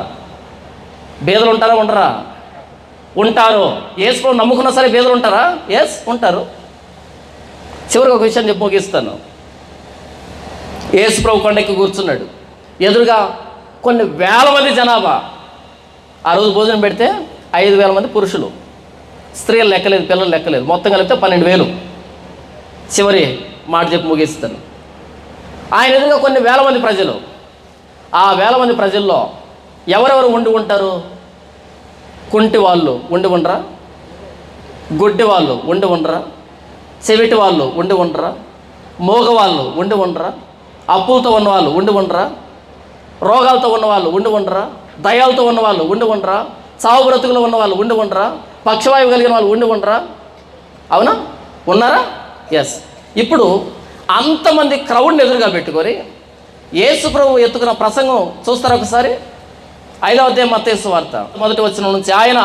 బేదలు ఉంటారా? ఉండరా? ఉంటారు. యేసు ప్రభు నమ్ముకున్నా సరే బేదలు ఉంటారా? ఎస్ ఉంటారు. చివరికి ఒక విషయం చెప్పి ముగిస్తాను. యేసు ప్రభు కొండెక్కి కూర్చున్నాడు. ఎదురుగా కొన్ని వేల మంది జనాభా. ఆ రోజు భోజనం పెడితే 5,000 మంది పురుషులు, స్త్రీలు లెక్కలేదు, పిల్లలు లెక్కలేదు, మొత్తం కలిపితే 12,000. చివరి మాట చెప్పి ముగిస్తాను. ఆయన ఎదురుగా కొన్ని వేల మంది ప్రజలు. ఆ వేల మంది ప్రజల్లో ఎవరెవరు ఉండి ఉంటారు? కుంటి వాళ్ళు ఉండి ఉండరా? గుడ్డి వాళ్ళు ఉండి ఉండరా? చెవిటి వాళ్ళు ఉండి ఉండరా? మోగవాళ్ళు ఉండి ఉండరా? అప్పులతో ఉన్నవాళ్ళు ఉండి ఉండరా? రోగాలతో ఉన్నవాళ్ళు ఉండి ఉండరా? దయాలతో ఉన్నవాళ్ళు ఉండి ఉండరా? చావు బ్రతుకులు ఉన్నవాళ్ళు ఉండి ఉండరా? పక్షవాయువు కలిగిన వాళ్ళు ఉండి ఉండరా? అవునా? ఉన్నారా? ఎస్. ఇప్పుడు అంతమంది క్రౌడ్ని ఎదురుగా పెట్టుకొని యేసు ప్రభు ఎత్తుకున్న ప్రసంగం చూస్తారా ఒకసారి? 5వ అధ్యాయం మత్తయి సువార్త 1వ వచనం నుంచి. ఆయన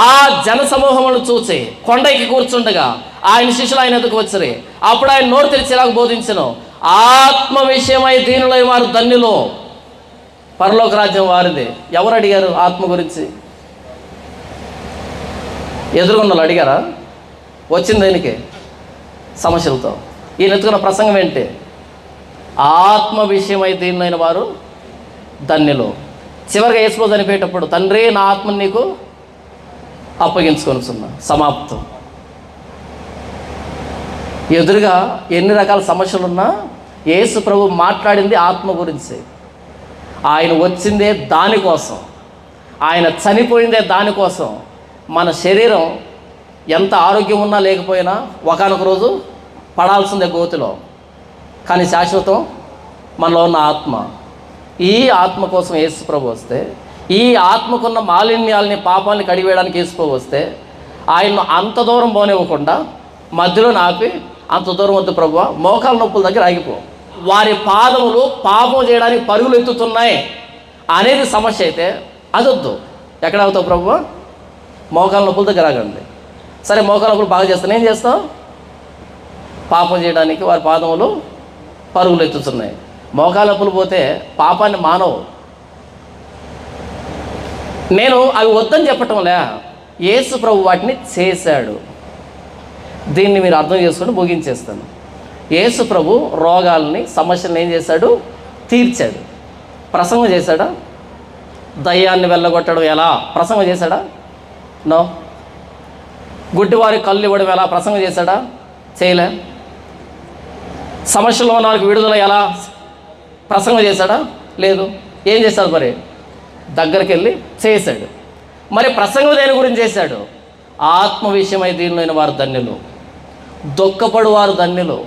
ఆ జన సమూహములను చూసి కొండకి కూర్చుండగా ఆయన శిష్యులు ఆయన ఎదుకు వచ్చి అప్పుడు ఆయన నోరు తెరిచి ఇలాగ బోధించెను, ఆత్మ విషయమై దీనులైన వారు ధన్యులు, పరలోక రాజ్యం వారిది. ఎవరు అడిగారు ఆత్మ గురించి? ఎదురుగున్నలు అడిగారా? వచ్చింది దేనికి? సమస్యలతో. ఈయన ఎత్తుకున్న ప్రసంగం ఏంటి? ఆత్మ విషయమై దీనులైన వారు ధన్యులు. చివరిగా యేసు చనిపోయేటప్పుడు, తండ్రి నా ఆత్మని నీకు అప్పగించుకొనుచున్నా, సమాప్తం. ఎదురుగా ఎన్ని రకాల సమస్యలున్నా యేసు ప్రభు మాట్లాడింది ఆత్మ గురించి. ఆయన వచ్చిందే దానికోసం, ఆయన చనిపోయిందే దానికోసం. మన శరీరం ఎంత ఆరోగ్యం ఉన్నా లేకపోయినా ఒకానొక రోజు పడాల్సిందే గోతిలో, కానీ శాశ్వతం మనలో ఉన్న ఆత్మ. ఈ ఆత్మ కోసం యేసు ప్రభు వస్తే, ఈ ఆత్మకున్న మాలిన్యాలని పాపాలని కడిగివేయడానికి యేసు ప్రభు వస్తే, ఆయన్ను అంత దూరం పోనివ్వకుండా మధ్యలో ఆపి, అంత దూరం వద్దు ప్రభు, మోకాల నొప్పుల దగ్గర ఆగిపో, వారి పాదములు పాపం చేయడానికి పరుగులు ఎత్తుతున్నాయి అనేది సమస్య అయితే అదొద్దు. ఎక్కడ అవుతావు ప్రభు? మోకాల నొప్పుల దగ్గర ఆగండి. సరే, మోకాల నొప్పులు బాగా చేస్తాను, ఏం చేస్తావు? పాపం చేయడానికి వారి పాదములు పరుగులు ఎత్తుతున్నాయి. మోకాల నొప్పులు పోతే పాపాన్ని మానవు. నేను అవి వద్దని చెప్పటంలే, యేసు ప్రభు వాటిని చేశాడు. దీన్ని మీరు అర్థం చేసుకొని ముగించేస్తాను. యేసు ప్రభు రోగాల్ని, సమస్యలను ఏం చేశాడు? తీర్చాడు. ప్రసంగం చేశాడా? దయ్యాన్ని వెళ్ళగొట్టడం ఎలా? ప్రసంగం చేశాడా? నో. గుడ్డివారికి కళ్ళు ఇవ్వడం ఎలా? ప్రసంగం చేశాడా? చేయలే. సమస్యలో ఉన్న వారికి విడుదల ఎలా? ప్రసంగం చేశాడా? లేదు. ఏం చేశాడు మరి? దగ్గరికి వెళ్ళి చేశాడు. మరి ప్రసంగం దేని గురించి చేశాడు? ఆత్మ విషయమై దీనిలోని వారు ధన్యులు, దుఃఖపడు వారు ధన్యులు.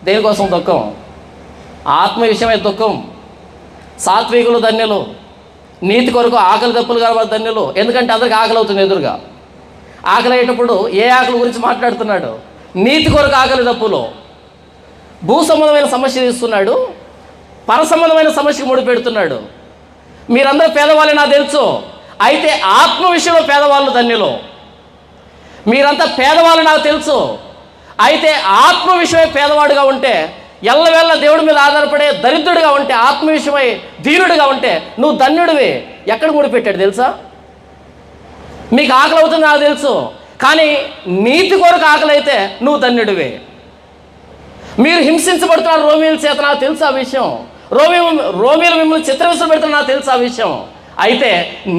దేనికోసం దుఃఖం? ఆత్మ విషయమై దుఃఖం. సాత్వికులు ధన్యులు, నీతి కొరకు ఆకలి దప్పులు గల వారు ధన్యులు. ఎందుకంటే అందరికి ఆకలి అవుతుంది. ఎదురుగా ఆకలి అయ్యేటప్పుడు ఏ ఆకలి గురించి మాట్లాడుతున్నాడు? నీతి కొరకు ఆకలి దప్పులు. భూ సంబంధమైన సమస్య తీస్తున్నాడు, పర సంబంధమైన సమస్యకు ముడిపెడుతున్నాడు. మీరందరూ పేదవాళ్ళే నాకు తెలుసు, అయితే ఆత్మ విషయంలో పేదవాళ్ళు ధన్యులు. మీరంతా పేదవాళ్ళు నాకు తెలుసు, అయితే ఆత్మ విషయమై పేదవాడుగా ఉంటే, ఎల్లవేళ దేవుడి మీద ఆధారపడే దరిద్రుడిగా ఉంటే, ఆత్మ విషయమై దీనుడిగా ఉంటే నువ్వు ధన్యుడివి. ఎక్కడ ముడిపెట్టాడు తెలుసా? మీకు ఆకలి అవుతుంది నాకు తెలుసు, కానీ నీతి కొరకు ఆకలి అయితే నువ్వు ధన్యుడివి. మీరు హింసించబడుతున్నారు రోమీల చేత, నాకు తెలుసు ఆ విషయం. రోమీలు మిమ్మల్ని చిత్రహింస పెడుతున్నారు, నాకు తెలుసు ఆ విషయం. అయితే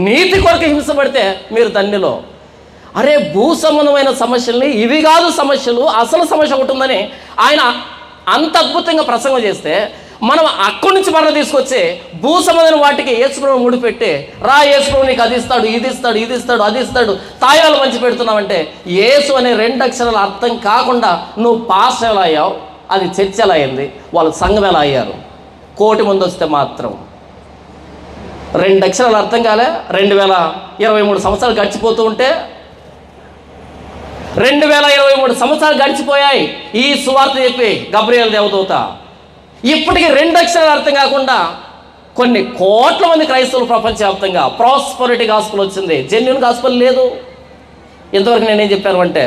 నీతి కొరకు హింసపడితే మీరు ధన్యులు. అరే, భూ సంబంధమైన సమస్యల్ని, ఇవి కాదు సమస్యలు, అసలు సమస్య ఒకటి ఉందని ఆయన అంత అద్భుతంగా ప్రసంగం చేస్తే, మనం అక్కడి నుంచి మరణ తీసుకొచ్చి భూ సంబంధమైన వాటికి యేసుప్రభు ముడిపెట్టి, రా యేసుప్రభు నీకు అది ఇస్తాడు, ఇది ఇస్తాడు, ఇది ఇస్తాడు, అది ఇస్తాడు, తాయాలు మంచి పెడుతున్నావంటే, యేసు అనే 2 అక్షరాలు అర్థం కాకుండా నువ్వు పాస్ ఎలా అయ్యావు, అది చర్చ ఎలా అయింది, వాళ్ళ సంఘం ఎలా అయ్యారు? 1 కోటి మంది వస్తే మాత్రం 2 అక్షరాలు అర్థం కాలే. 2023 సంవత్సరాలు గడిచిపోతూ ఉంటే, 2023 సంవత్సరాలు గడిచిపోయాయి ఈ సువార్త చెప్పి గబ్రియల్ దేవదూత. ఇప్పటికీ 2 అక్షరాలు అర్థం కాకుండా కొన్ని కోట్ల మంది క్రైస్తవులు ప్రపంచవ్యాప్తంగా ప్రాస్పరిటీ గాస్పల్ వచ్చింది, జెన్యూన్ గాస్పల్ లేదు. ఇంతవరకు నేనేం చెప్పాను అంటే,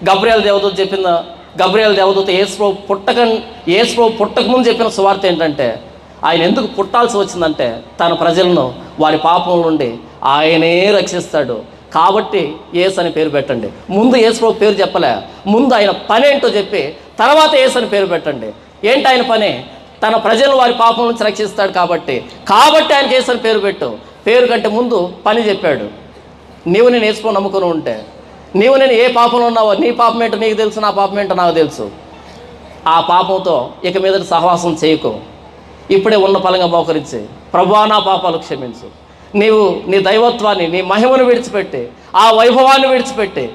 గబ్రియల్ దేవదూత చెప్పిందా? గబ్రియల్ దేవదూత యేసుప్రభు పుట్టకముందు చెప్పిన సువార్త ఏంటంటే, ఆయన ఎందుకు పుట్టాల్సి వచ్చిందంటే, తన ప్రజలను వారి పాపం నుండి ఆయనే రక్షిస్తాడు కాబట్టి యేసు అని పేరు పెట్టండి. ముందు యేసుప్రభు పేరు చెప్పలే, ముందు ఆయన పని ఏంటో చెప్పి తర్వాత యేసు అని పేరు పెట్టండి. ఏంటి ఆయన పని? తన ప్రజలను వారి పాపం నుంచి రక్షిస్తాడు కాబట్టి ఆయనకి యేసు అని పేరు పెట్టు. పేరు కంటే ముందు పని చెప్పాడు. నీవు నేను యేసుప్రభు నమ్ముకుని ఉంటే, నీవు నేను ఏ పాపంలో ఉన్నావో, నీ పాపం ఏంటో నీకు తెలుసు, నా పాపం ఏంటో నాకు తెలుసు. ఆ పాపంతో ఇక మీద సహవాసం చేయకు. ఇప్పుడే ఉన్న ఫలంగా మోకరించి, ప్రభువా నా పాపాలు క్షమించు. నీవు నీ దైవత్వాన్ని, నీ మహిమను విడిచిపెట్టి, ఆ వైభవాన్ని విడిచిపెట్టి,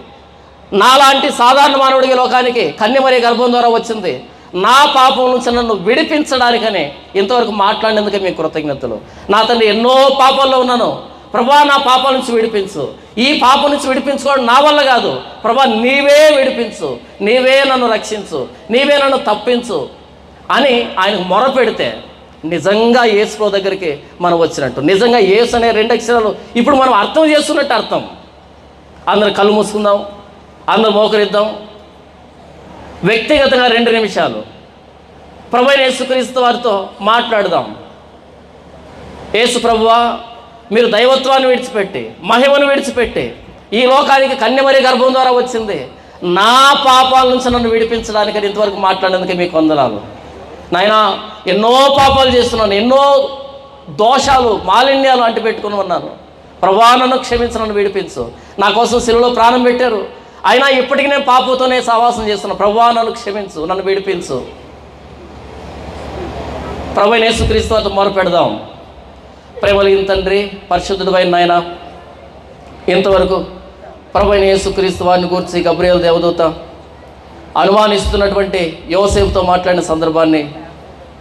నాలాంటి సాధారణ మానవుడికి లోకానికి కన్యమరి గర్భం ద్వారా వచ్చింది నా పాపం నుంచి నన్ను విడిపించడానికని ఇంతవరకు మాట్లాడినందుకే మీ కృతజ్ఞతలు. నా తండ్రి, ఎన్నో పాపాల్లో ఉన్నాను ప్రభా, నా పాపాల నుంచి విడిపించు. ఈ పాపం నుంచి విడిపించుకోవడం నా వల్ల కాదు ప్రభా, నీవే విడిపించు, నీవే నన్ను రక్షించు, నీవే నన్ను తప్పించు అని ఆయనకు మొరపెడితే నిజంగా యేసు దగ్గరికి మనం వచ్చినట్టు. నిజంగా యేసు అనే 2 అక్షరాలు ఇప్పుడు మనం అర్థం చేస్తున్నట్టు అర్థం. అందరు కళ్ళు మూసుకుందాం, అందరు మోకరిద్దాం. వ్యక్తిగతంగా 2 నిమిషాలు ప్రభువైన యేసుక్రీస్తు వారితో మాట్లాడదాం. యేసు ప్రభువా, మీరు దైవత్వాన్ని విడిచిపెట్టి, మహిమను విడిచిపెట్టి ఈ లోకానికి కన్యమరి గర్భం ద్వారా వచ్చింది నా పాపాల నుంచి నన్ను విడిపించడానికి అని ఇంతవరకు మాట్లాడేందుకే మీకు వందనాలు. నాయనా, ఎన్నో పాపాలు చేస్తున్నాను, ఎన్నో దోషాలు మాలిన్యాలు అంటిపెట్టుకుని ఉన్నాను. ప్రభువా, నన్ను క్షమించు, నన్ను విడిపించు. నా కోసం శిలువలో ప్రాణం పెట్టారు, అయినా ఇప్పటికీ నేను పాపంతోనే సహవాసం చేస్తున్నాను. ప్రభువా, నన్ను క్షమించు, నన్ను విడిపించు. ప్రభువైన యేసుక్రీస్తు వారితో మొరపెడదాం. ప్రేమలిగిన తండ్రి, పరిశుద్ధుడు అయిన నాయన, ఇంతవరకు ప్రభువైన యేసుక్రీస్తు వారిని గురించి గబ్రియేలు దేవదూత అనుమానిస్తున్నటువంటి యోసేపుతో మాట్లాడిన సందర్భాన్ని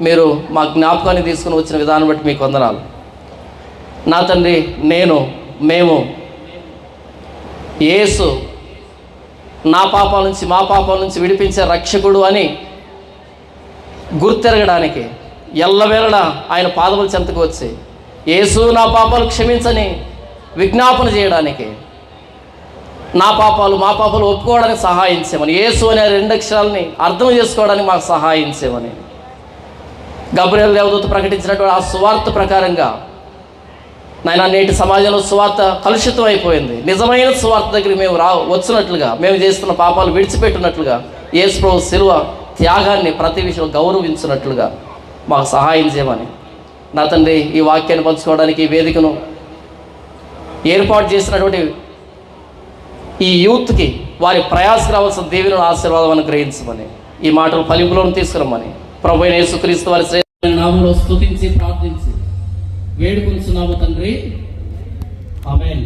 మీరు మా జ్ఞాపకాన్ని తీసుకుని వచ్చిన విధానం బట్టి మీకు వందనాలు. నా తండ్రి, మేము యేసు నా పాపాల నుంచి, మా పాపాల నుంచి విడిపించే రక్షకుడు అని గుర్తెరగడానికి ఎల్లవేళలా ఆయన పాదముల చెంతకు వచ్చి యేసు నా పాపాలు క్షమించని విజ్ఞాపన చేయడానికి, నా పాపాలు మా పాపాలు ఒప్పుకోవడానికి సహాయం చేయమని, యేసు అనే 2 అక్షరాలని అర్థం చేసుకోవడానికి మాకు సహాయం చేయమని గబ్రియేలు దేవదూత ప్రకటించినటువంటి ఆ సువార్త ప్రకారంగా నాయన, నేటి సమాజంలో సువార్త కలుషితం అయిపోయింది. నిజమైన సువార్త దగ్గరికి మేము వచ్చినట్లుగా, మేము చేస్తున్న పాపాలు విడిచిపెట్టినట్లుగా, యేసు ప్రభు శిలువ త్యాగాన్ని ప్రతి విషయంలో గౌరవించినట్లుగా మాకు సహాయం చేయమని నా తండ్రి, ఈ వాక్యాన్ని పంచుకోవడానికి ఈ వేదికను ఏర్పాటు చేసినటువంటి ఈ యూత్కి వారి ప్రయాసకు రావాల్సిన దీవెన ఆశీర్వాదం అనుగ్రహించమని, ఈ మాటలు ఫలింపులోకి తీసుకురమ్మని ప్రభువైన యేసుక్రీస్తు వారి శ్రేష్ఠ నామములో స్తుతించి ప్రార్థించి వేడుకొంచున్నాము తండ్రి. ఆమేన్.